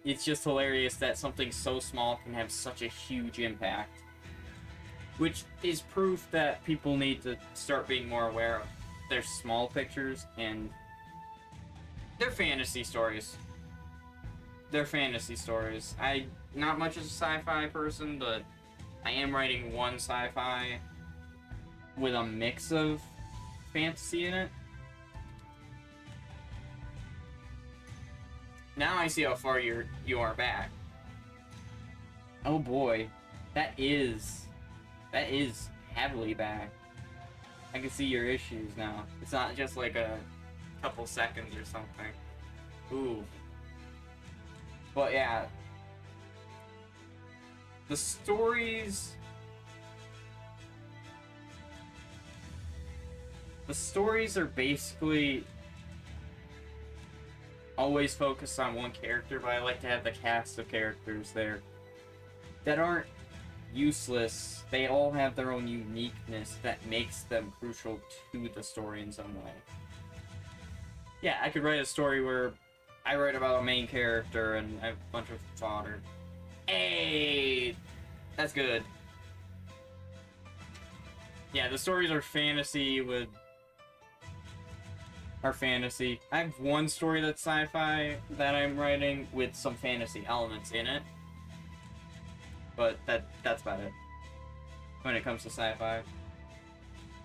It's just hilarious that something so small can have such a huge impact. Which is proof that people need to start being more aware of their small pictures and their fantasy stories. They're fantasy stories. I'm not much of a sci-fi person, but I am writing one sci-fi with a mix of fantasy in it. Now I see how far you are back. Oh boy, that is heavily back. I can see your issues now. It's not just like a couple seconds or something. Ooh. But yeah, the stories the stories are basically always focused on one character, but I like to have the cast of characters there that aren't useless. They all have their own uniqueness that makes them crucial to the story in some way. Yeah, I could write a story where I write about a main character and I have a bunch of fodder. Hey, that's good. Yeah, the stories are fantasy with... are fantasy. I have one story that's sci-fi that I'm writing with some fantasy elements in it. But that's about it when it comes to sci-fi.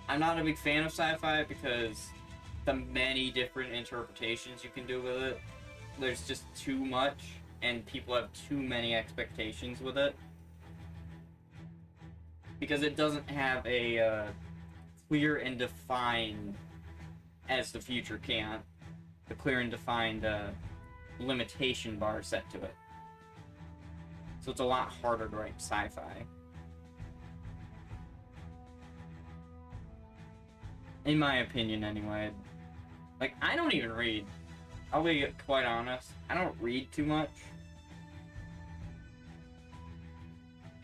I'm not a big fan of sci-fi because the many different interpretations you can do with it, there's just too much, and people have too many expectations with it. Because it doesn't have a clear and defined, as the future can't, the clear and defined limitation bar set to it. So it's a lot harder to write sci-fi. In my opinion, anyway. Like, I don't even read. I'll be quite honest. I don't read too much.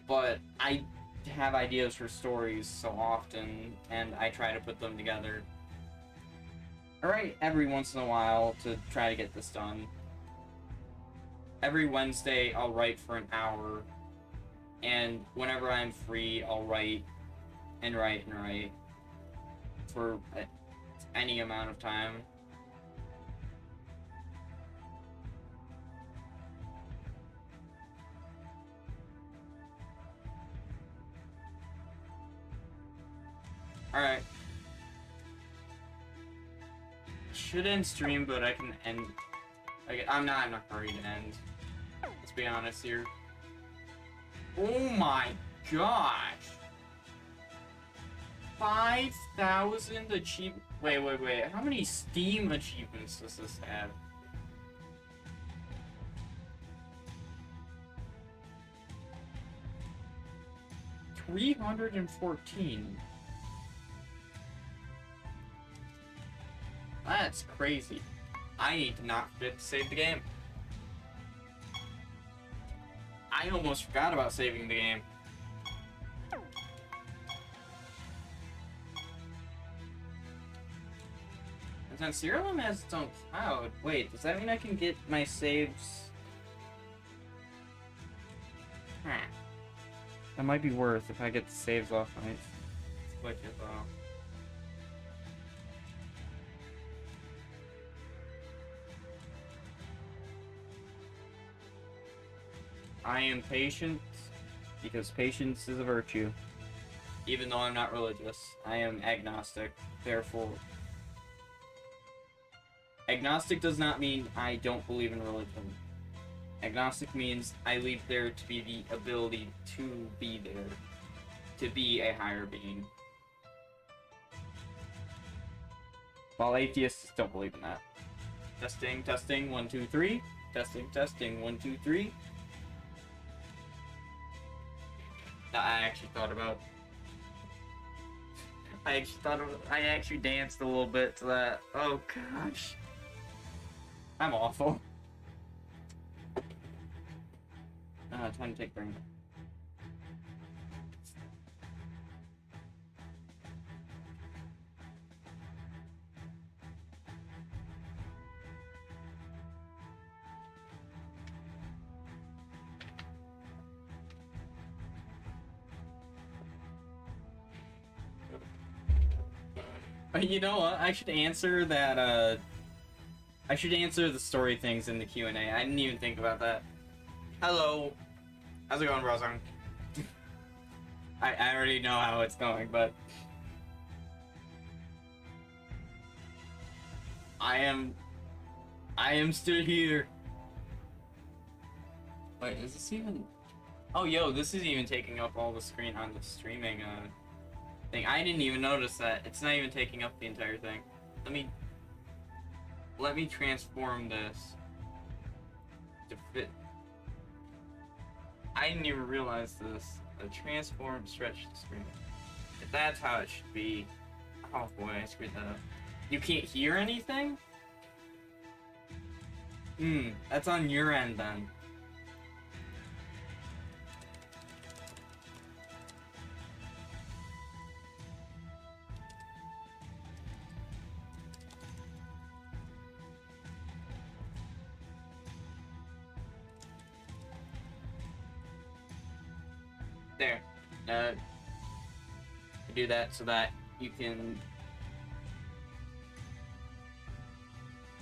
But I have ideas for stories so often, and I try to put them together. I write every once in a while to try to get this done. Every Wednesday, I'll write for an hour, and whenever I'm free, I'll write and write and write for any amount of time. Alright. Should end stream, but I can end... I'm not in a hurry to end. Let's be honest here. Oh my gosh! 5,000 achievements. Wait. How many Steam achievements does this have? $314. That's crazy. I need to not forget to save the game. I almost forgot about saving the game. And then Siralim has its own cloud. Wait, does that mean I can get my saves? That might be worth if I get the saves off my switches off. I am patient because patience is a virtue. Even though I'm not religious, I am agnostic. Therefore, agnostic does not mean I don't believe in religion. Agnostic means I leave there to be the ability to be there, to be a higher being. While atheists don't believe in that. Testing, testing, 1, 2, 3. Testing, testing, 1, 2, 3. I actually thought about... I actually danced a little bit to that. Oh gosh. I'm awful. Time to take brain. You know what? I should answer that, I should answer the story things in the Q&A. I didn't even think about that. Hello. How's it going, browser? I already know how it's going, but... I am still here. Wait, is this even... Oh, yo, this is even taking up all the screen on the streaming, thing. I didn't even notice that. It's not even taking up the entire thing. Let me transform this to fit. I didn't even realize this. A transform stretch the screen. If that's how it should be, Oh boy, I screwed that up. You can't hear anything? That's on your end then. There. Do that so that you can...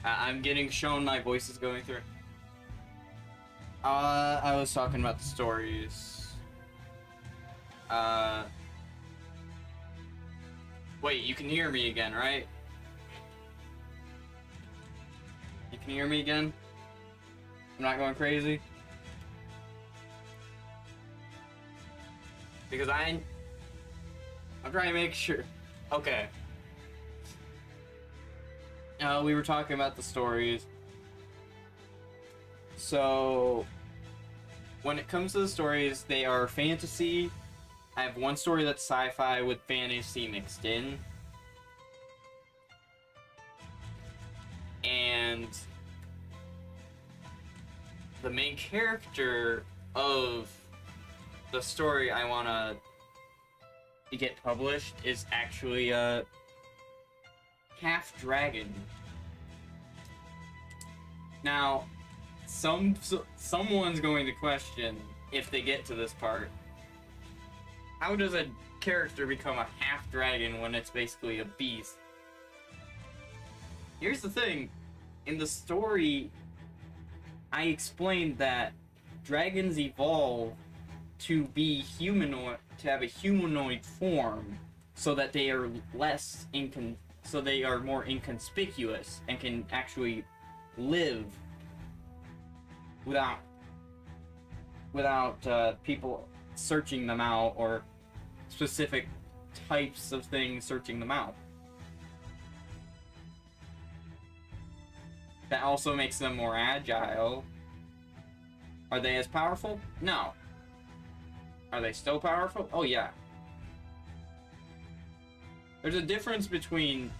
I'm getting shown my voice is going through. I was talking about the stories. Wait, you can hear me again, right? You can hear me again? I'm not going crazy? Because I'm trying to make sure. Okay. We were talking about the stories. So, when it comes to the stories, they are fantasy. I have one story that's sci-fi with fantasy mixed in. And the main character of the story I want to get published is actually a half dragon. Now, someone's going to question, if they get to this part, how does a character become a half dragon when it's basically a beast? Here's the thing, in the story, I explained that dragons evolve to be humanoid, to have a humanoid form, so that they are so they are more inconspicuous and can actually live without people searching them out or specific types of things searching them out. That also makes them more agile. Are they as powerful? No. Are they still powerful? Oh yeah. There's a difference between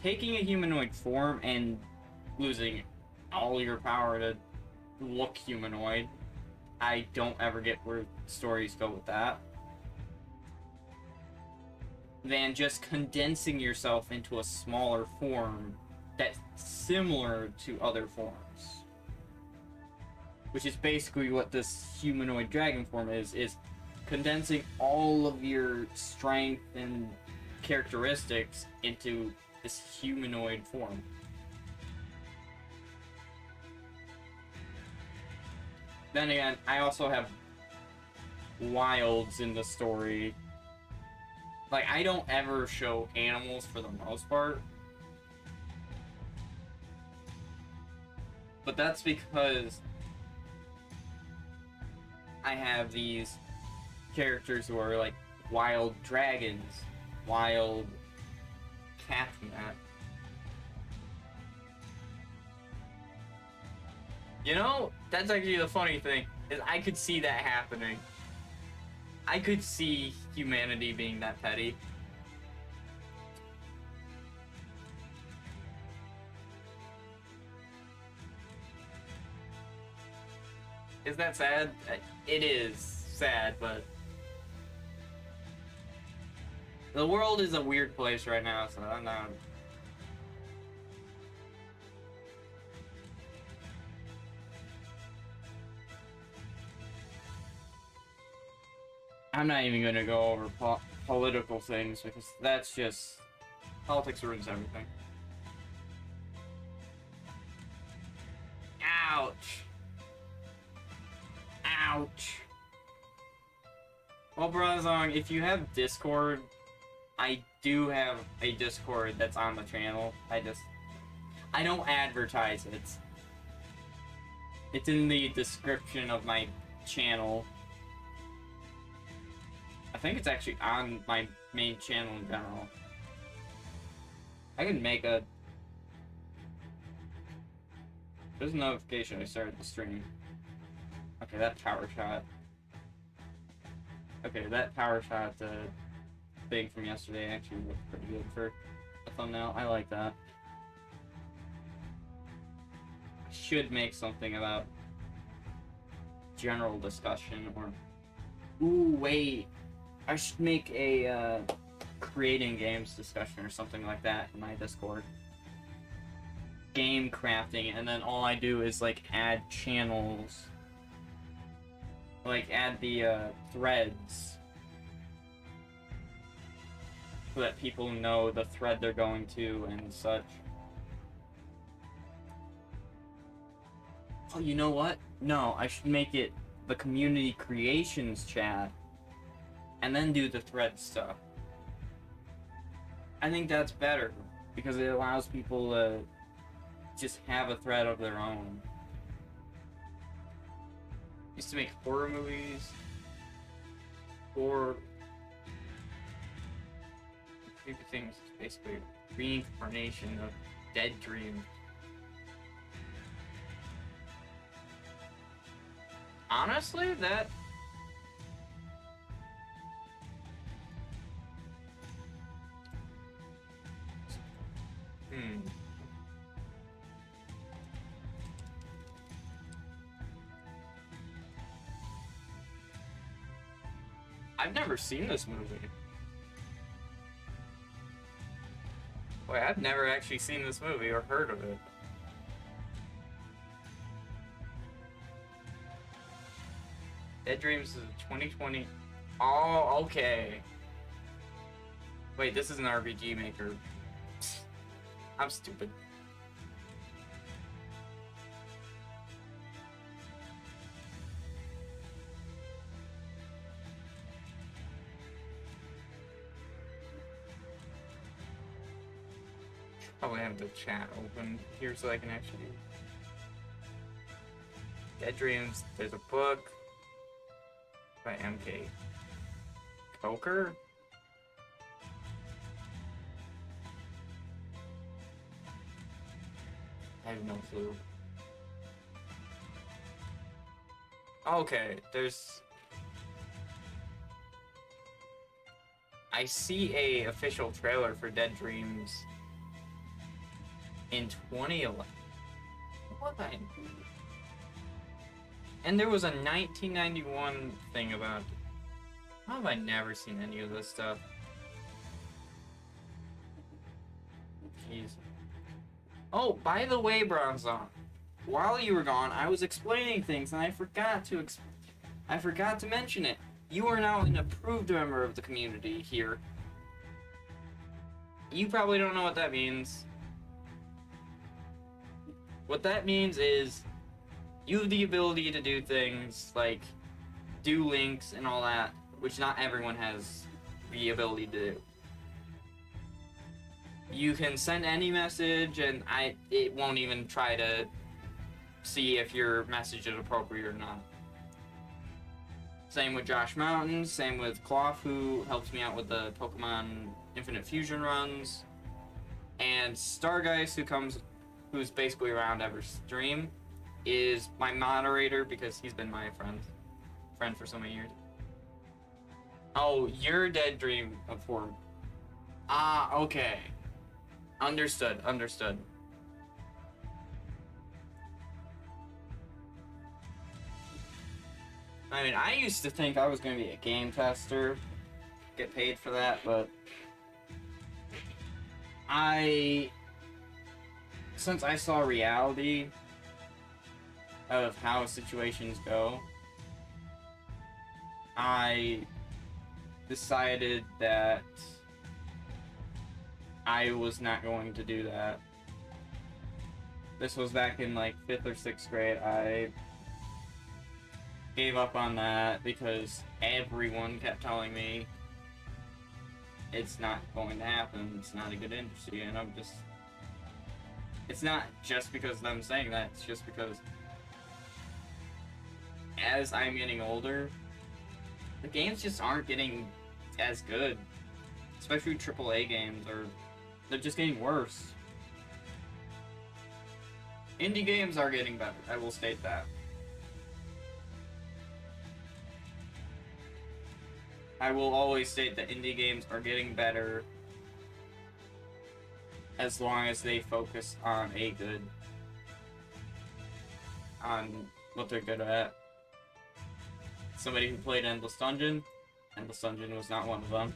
taking a humanoid form and losing all your power to look humanoid. I don't ever get where stories go with that. Than just condensing yourself into a smaller form that's similar to other forms. Which is basically what this humanoid dragon form is condensing all of your strength and characteristics into this humanoid form. Then again, I also have wilds in the story. Like, I don't ever show animals for the most part. But that's because I have these characters who are like wild dragons, wild catnap. You know, that's actually the funny thing, is I could see that happening. I could see humanity being that petty. Is that sad? It is sad, but the world is a weird place right now, so I'm not... I'm not even gonna go over political things, because that's just... Politics ruins everything. Ouch! Ouch! Well, Brazong, if you have Discord, I do have a Discord that's on the channel. I don't advertise it. It's in the description of my channel. I think it's actually on my main channel in general. I can make a... There's a notification I started the stream. Okay, that power shot. Okay, that power shot thing from yesterday actually looked pretty good for a thumbnail. I like that. I should make something about general discussion or... Ooh, wait. I should make a creating games discussion or something like that in my Discord. Game crafting, and then all I do is like add channels. Like add the threads. So that people know the thread they're going to and such. Oh, you know what? No, I should make it the community creations chat and then do the thread stuff. I think that's better because it allows people to just have a thread of their own. Used to make horror movies or maybe things basically reincarnation of dead dreams. Honestly, that I've never seen this movie. Wait, I've never actually seen this movie or heard of it. Dead Dreams is 2020. Oh, okay. Wait, this is an RPG Maker. I'm stupid. Probably have the chat open here so I can actually... Dead Dreams, there's a book by MK Coker. I have no clue. Okay, there's... I see a official trailer for Dead Dreams in 2011. What? And there was a 1991 thing about... How have I never seen any of this stuff? Jeez. Oh, by the way, Bronzon, while you were gone, I was explaining things and I forgot to mention it. You are now an approved member of the community here. You probably don't know what that means. What that means is you have the ability to do things like do links and all that, which not everyone has the ability to do. You can send any message and it won't even try to see if your message is appropriate or not. Same with Josh Mountain, same with Cloth, who helps me out with the Pokemon Infinite Fusion runs, and Stargeist, who's basically around every stream, is my moderator because he's been my friend for so many years. Oh, you're Dead Dream of Form. Ah, okay. Understood. I mean, I used to think I was going to be a game tester, get paid for that, but since I saw reality of how situations go, I decided that I was not going to do that. This was back in like 5th or 6th grade. I gave up on that because everyone kept telling me it's not going to happen, it's not a good industry, and it's not just because of them saying that, it's just because as I'm getting older, the games just aren't getting as good, especially AAA games, or they're just getting worse. Indie games are getting better, I will state that. I will always state that indie games are getting better as long as they focus on on what they're good at. Somebody who played Endless Dungeon was not one of them.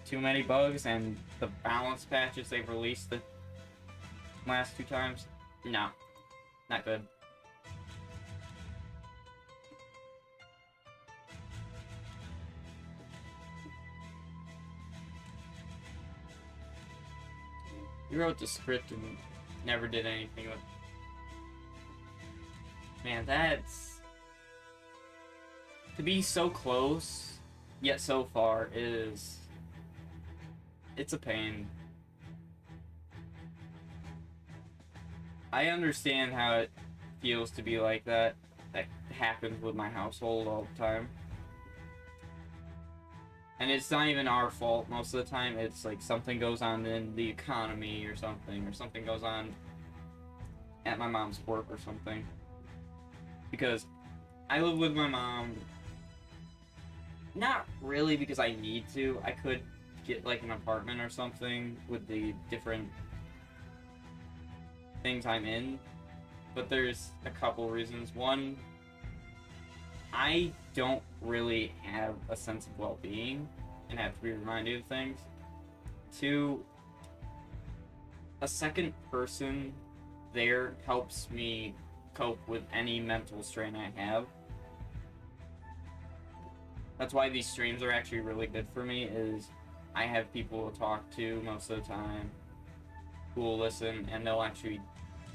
Too many bugs, and the balance patches they've released the last 2 times, no, not good. He wrote the script and never did anything with. Man, that's to be so close yet so far is. It's a pain. I understand how it feels to be like that. That happens with my household all the time. And it's not even our fault most of the time. It's like something goes on in the economy or something goes on at my mom's work or something. Because I live with my mom. Not really because I need to. I could get like an apartment or something with the different things I'm in, but there's a couple reasons. One, I don't really have a sense of well-being and have to be reminded of things. 2, a second person there helps me cope with any mental strain I have. That's why these streams are actually really good for me, is I have people to talk to most of the time who will listen, and they'll actually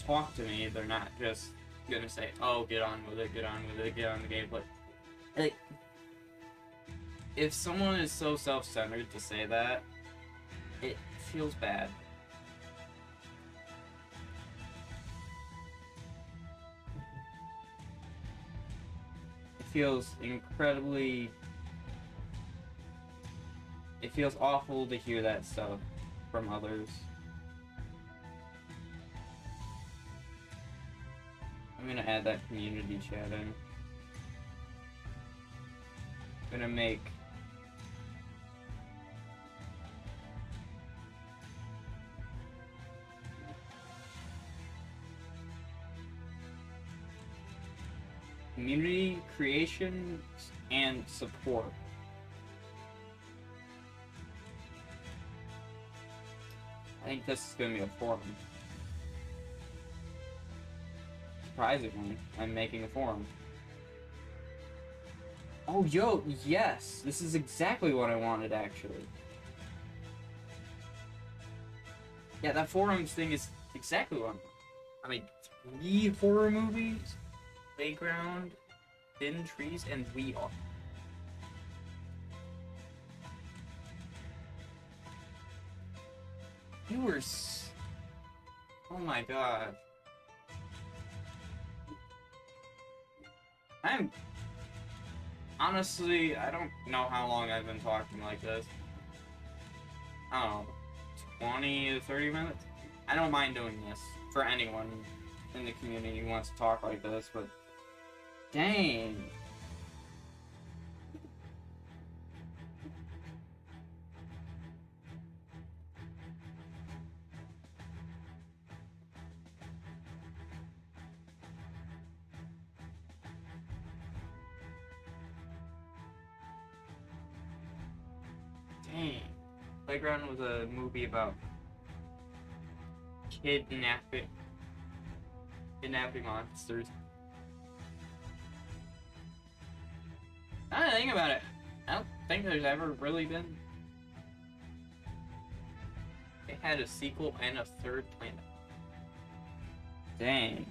talk to me. They're not just gonna say, oh, get on with it, get on the gameplay. Like, if someone is so self-centered to say that, it feels bad. It feels incredibly... It feels awful to hear that stuff from others. I'm gonna add that community chat in. I'm gonna make community creation and support. I think this is gonna be a forum. Surprisingly, I'm making a forum. Oh, yo, yes! This is exactly what I wanted, actually. Yeah, that forums thing is exactly what I mean, 3 horror movies, Playground, Thin Trees, and We Are. Viewers! Oh my god. Honestly, I don't know how long I've been talking like this. I don't know, 20 to 30 minutes? I don't mind doing this for anyone in the community who wants to talk like this, but dang. Dang. Playground was a movie about kidnapping monsters. Now that I think about it, I don't think there's ever really been. It had a sequel and a third planet. Dang.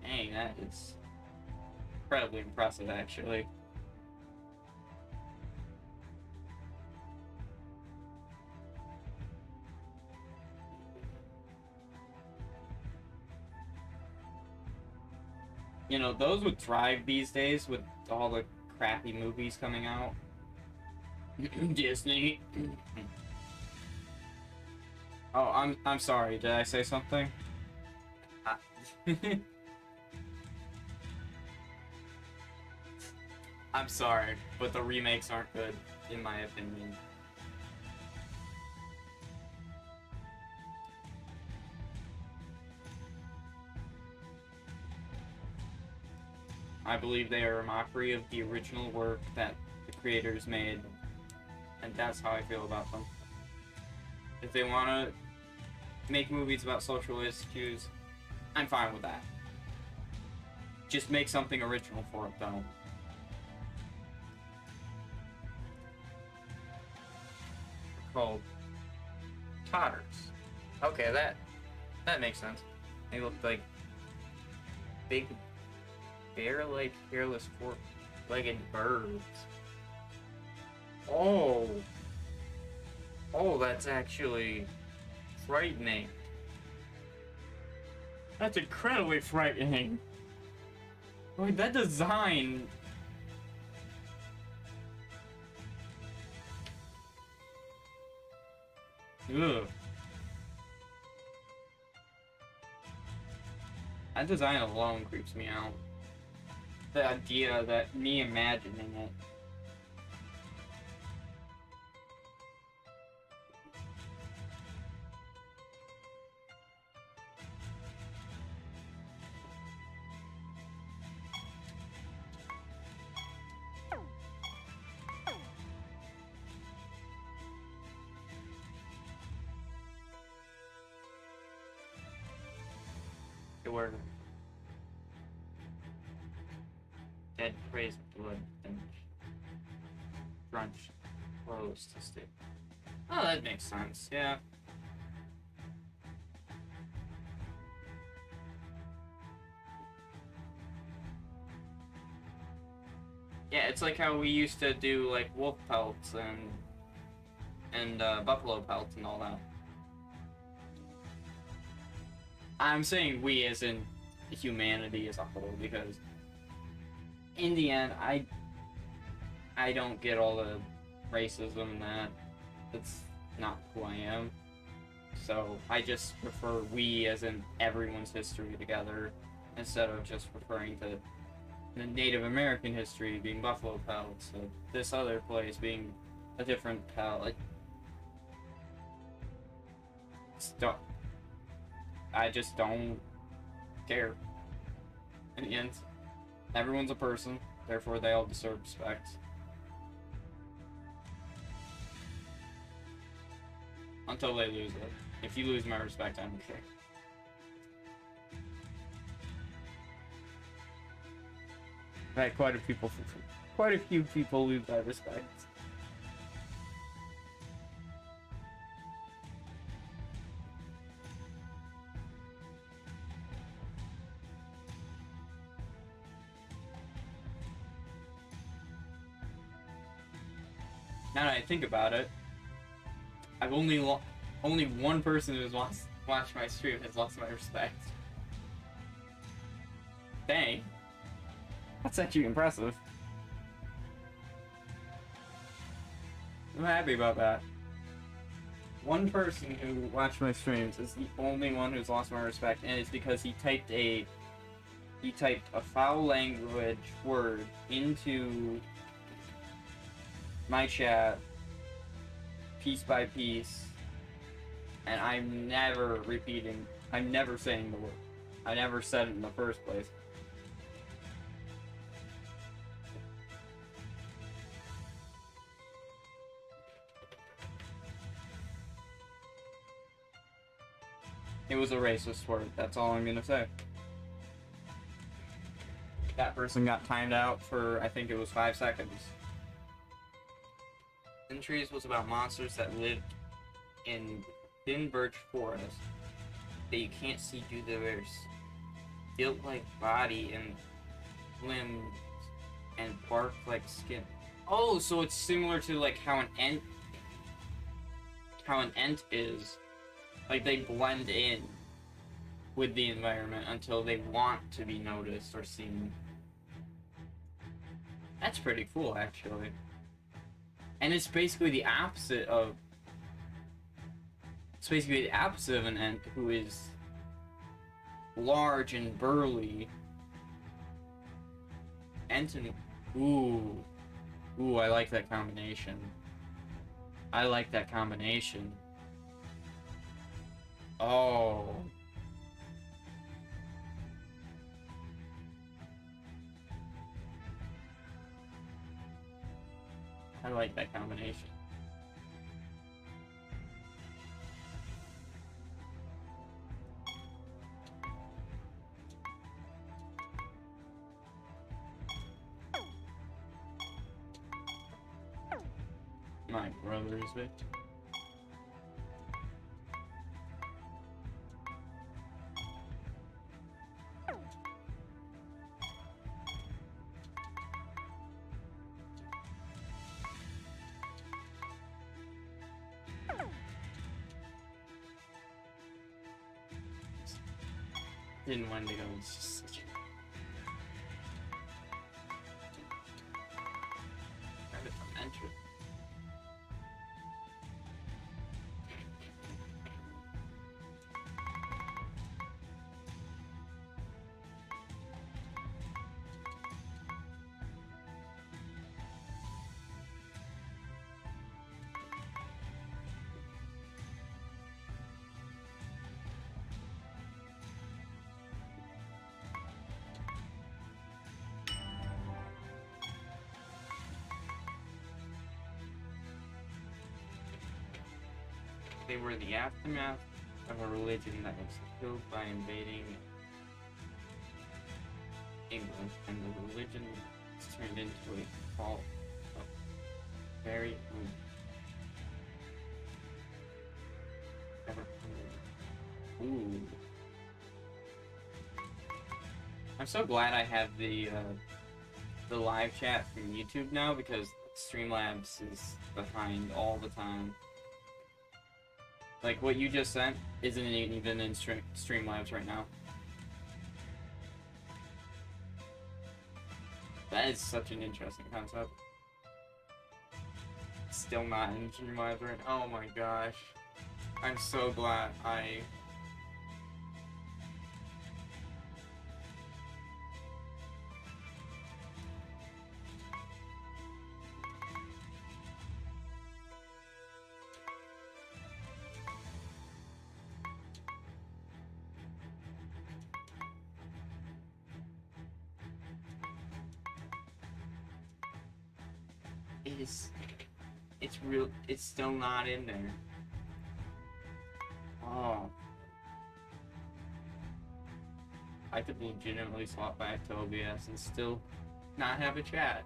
Dang, that is incredibly impressive, actually. You know, those would thrive these days with all the crappy movies coming out. Disney. Oh, I'm sorry. Did I say something? I'm sorry, but the remakes aren't good, in my opinion. I believe they are a mockery of the original work that the creators made, and that's how I feel about them. If they want to make movies about social issues, I'm fine with that. Just make something original for it, though. Called Todders. Okay, that makes sense. They look like big bear-like hairless four-legged birds. Oh, that's actually frightening. That's incredibly frightening. Like, that design. Ugh. That design alone creeps me out. The idea that me imagining it. Where dead praise blood and drenched clothes to stick. Oh, that makes sense, yeah. Yeah, it's like how we used to do like wolf pelts and buffalo pelts and all that. I'm saying we as in humanity as a whole, because in the end, I don't get all the racism and that. That's not who I am. So I just prefer we as in everyone's history together, instead of just referring to the Native American history being buffalo pelts, or this other place being a different pelt. Stop. I just don't care. In the end, everyone's a person, therefore they all deserve respect. Until they lose it. If you lose my respect, I'm okay. I've had quite a few people lose my respect. Now that I think about it, I've only one person who's watched my stream has lost my respect. Dang. That's actually impressive. I'm happy about that. One person who watched my streams is the only one who's lost my respect, and it's because he typed a foul language word into my chat piece by piece, and I'm never saying the word. I never said it in the first place. It was a racist word, that's all I'm gonna say. That person got timed out for, I think it was 5 seconds. Centuries was about monsters that lived in thin birch forest that you can't see due to their stilt-like body and limbs and bark-like skin. Oh, so it's similar to like how an ent is. Like they blend in with the environment until they want to be noticed or seen. That's pretty cool, actually. And it's basically the opposite of an ent who is large and burly. Ent Ooh. Ooh, I like that combination. I like that combination. Oh. I like that combination. My brother's victim. Didn't want to go. It's just such a... Have it from entry. They were the aftermath of a religion that was killed by invading England, and the religion was turned into a cult of very Ooh. I'm so glad I have the live chat from YouTube now, because Streamlabs is behind all the time. Like, what you just sent isn't even in Streamlabs right now. That is such an interesting concept. Still not in Streamlabs right now. Oh my gosh. I'm so glad I... It's still not in there. Oh. I could legitimately swap back to OBS and still not have a chat.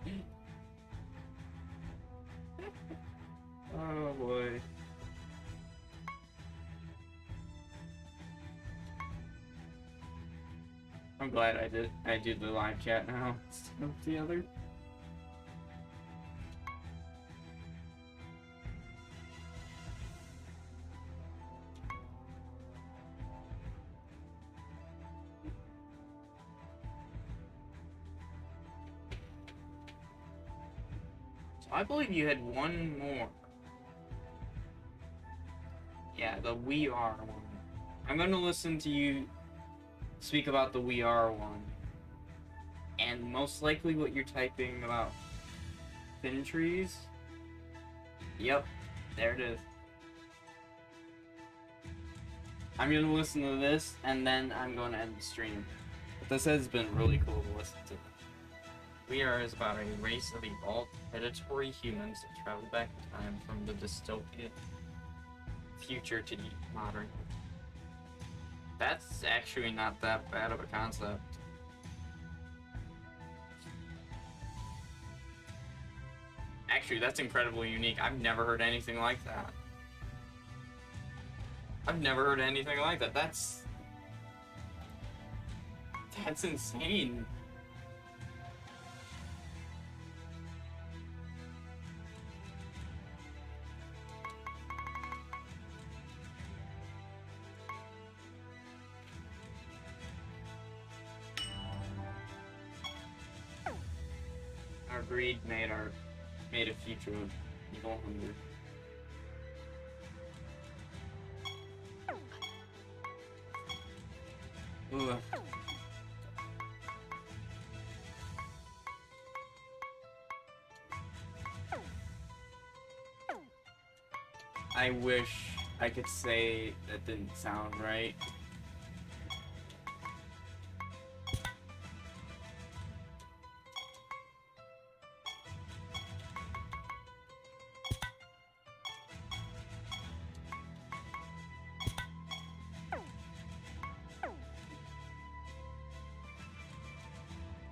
Oh boy. I'm glad I did the live chat now instead of the other. I believe you had one more. Yeah, the We Are one. I'm gonna listen to you speak about the We Are one. And most likely what you're typing about thin trees. Yep, there it is. I'm gonna listen to this, and then I'm gonna end the stream. But this has been really cool to listen to. We Are is about a race of evolved predatory humans that travel back in time from the dystopian future to the modern. That's actually not that bad of a concept. Actually, that's incredibly unique. I've never heard anything like that. I've never heard anything like that. That's insane. Our greed made a future of evil hunger. Ugh. I wish I could say that didn't sound right.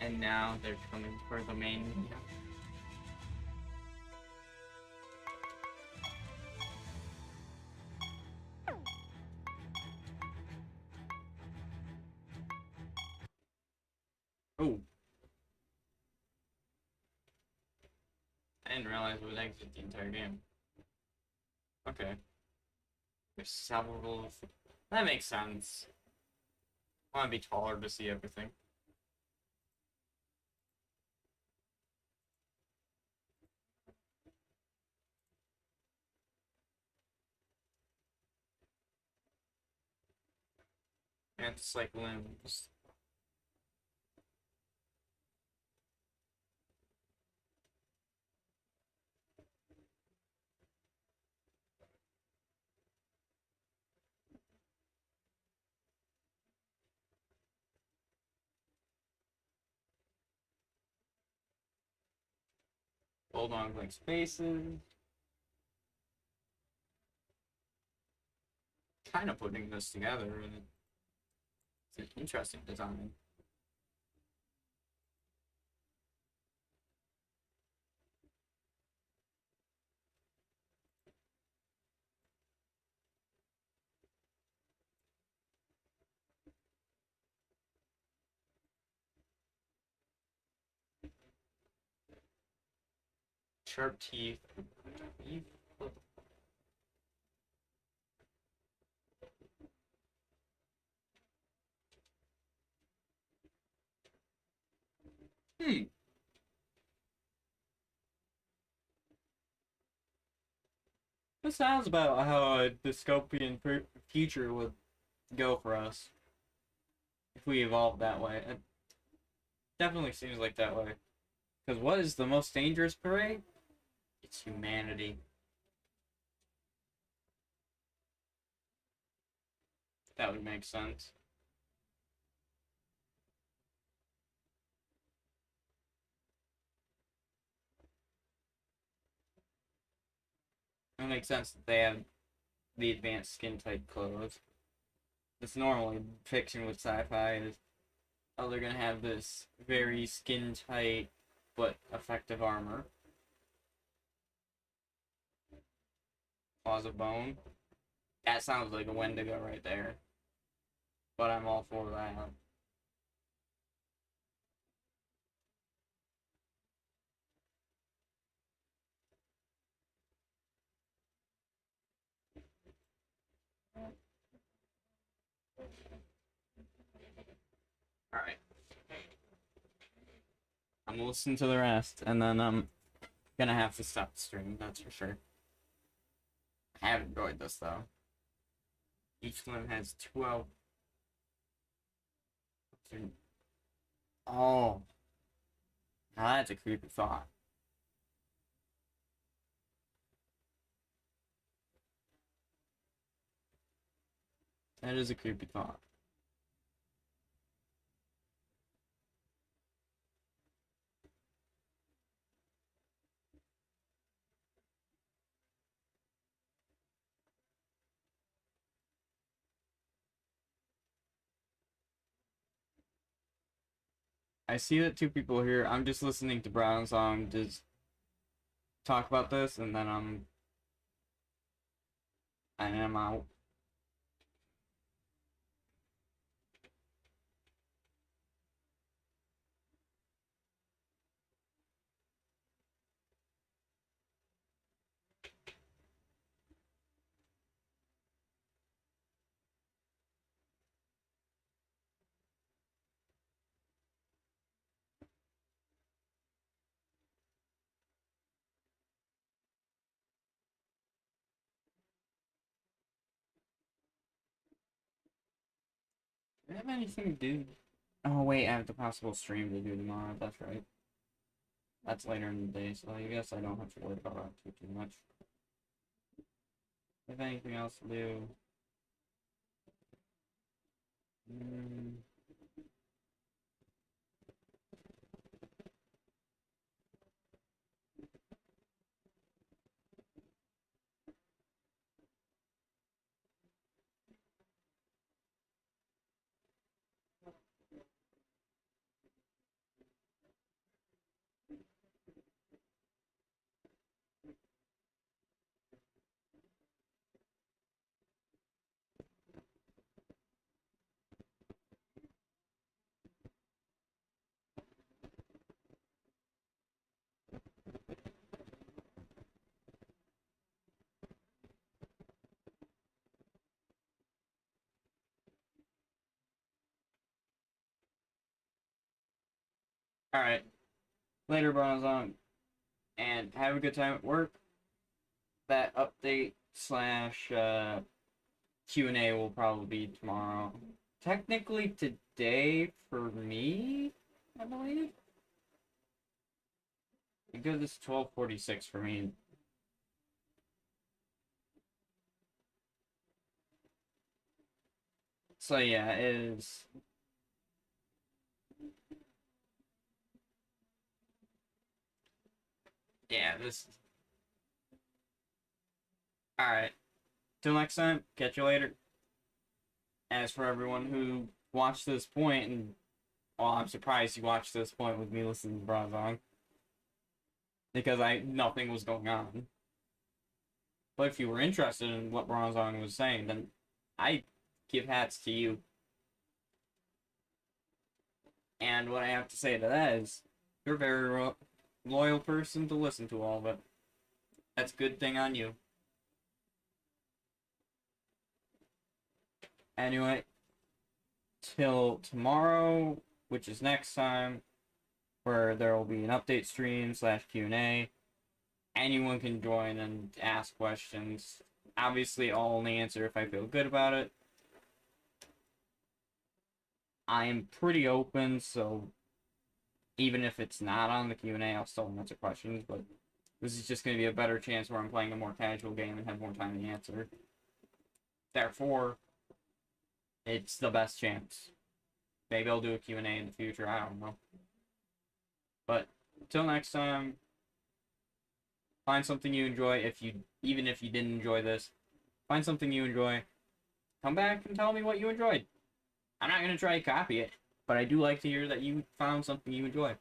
And now they're coming for the main video. Oh. I didn't realize it would exit the entire game. Okay. There's several. That makes sense. I want to be taller to see everything. And it's like limbs. Hold on, like spaces. Kind of putting this together, and it's an interesting design. Sharp teeth. This sounds about how a dystopian future would go for us if we evolved that way. It definitely seems like that way. Because what is the most dangerous prey? It's humanity. That would make sense. It makes sense that they have the advanced skin type clothes. It's normally fiction with sci-fi is, oh, they're gonna have this very skin tight but effective armor. Claws of bone. That sounds like a Wendigo right there. But I'm all for that. Alright. I'm gonna listen to the rest, and then I'm gonna have to stop the stream, that's for sure. I have enjoyed this, though. Each one has 12. Oh. Now that's a creepy thought. That is a creepy thought. I see that two people here. I'm just listening to Brown Song just talk about this, and then I'm out. Do I have anything to do? Oh wait, I have the possible stream to do tomorrow. That's right. That's later in the day, so I guess I don't have to worry about that too much. If anything else to do. Alright. Later, Bronzong. And have a good time at work. That update slash Q&A will probably be tomorrow. Technically today for me, I believe. Because it's 12:46 for me. So yeah, it is. Yeah, this. Alright. Till next time, catch you later. As for everyone who watched this point, and well, I'm surprised you watched this point with me listening to Bronzong. Because nothing was going on. But if you were interested in what Bronzong was saying, then I give hats to you. And what I have to say to that is, you're a very loyal person to listen to all of it. That's a good thing on you. Anyway, till tomorrow, which is next time, where there will be an update stream slash Q&A. Anyone can join and ask questions. Obviously, I'll only answer if I feel good about it. I am pretty open, so even if it's not on the Q&A, I'll still answer questions, but this is just going to be a better chance where I'm playing a more casual game and have more time to answer. Therefore, it's the best chance. Maybe I'll do a Q&A in the future, I don't know. But, until next time, find something you enjoy. Even if you didn't enjoy this, find something you enjoy. Come back and tell me what you enjoyed. I'm not going to try to copy it, but I do like to hear that you found something you enjoy.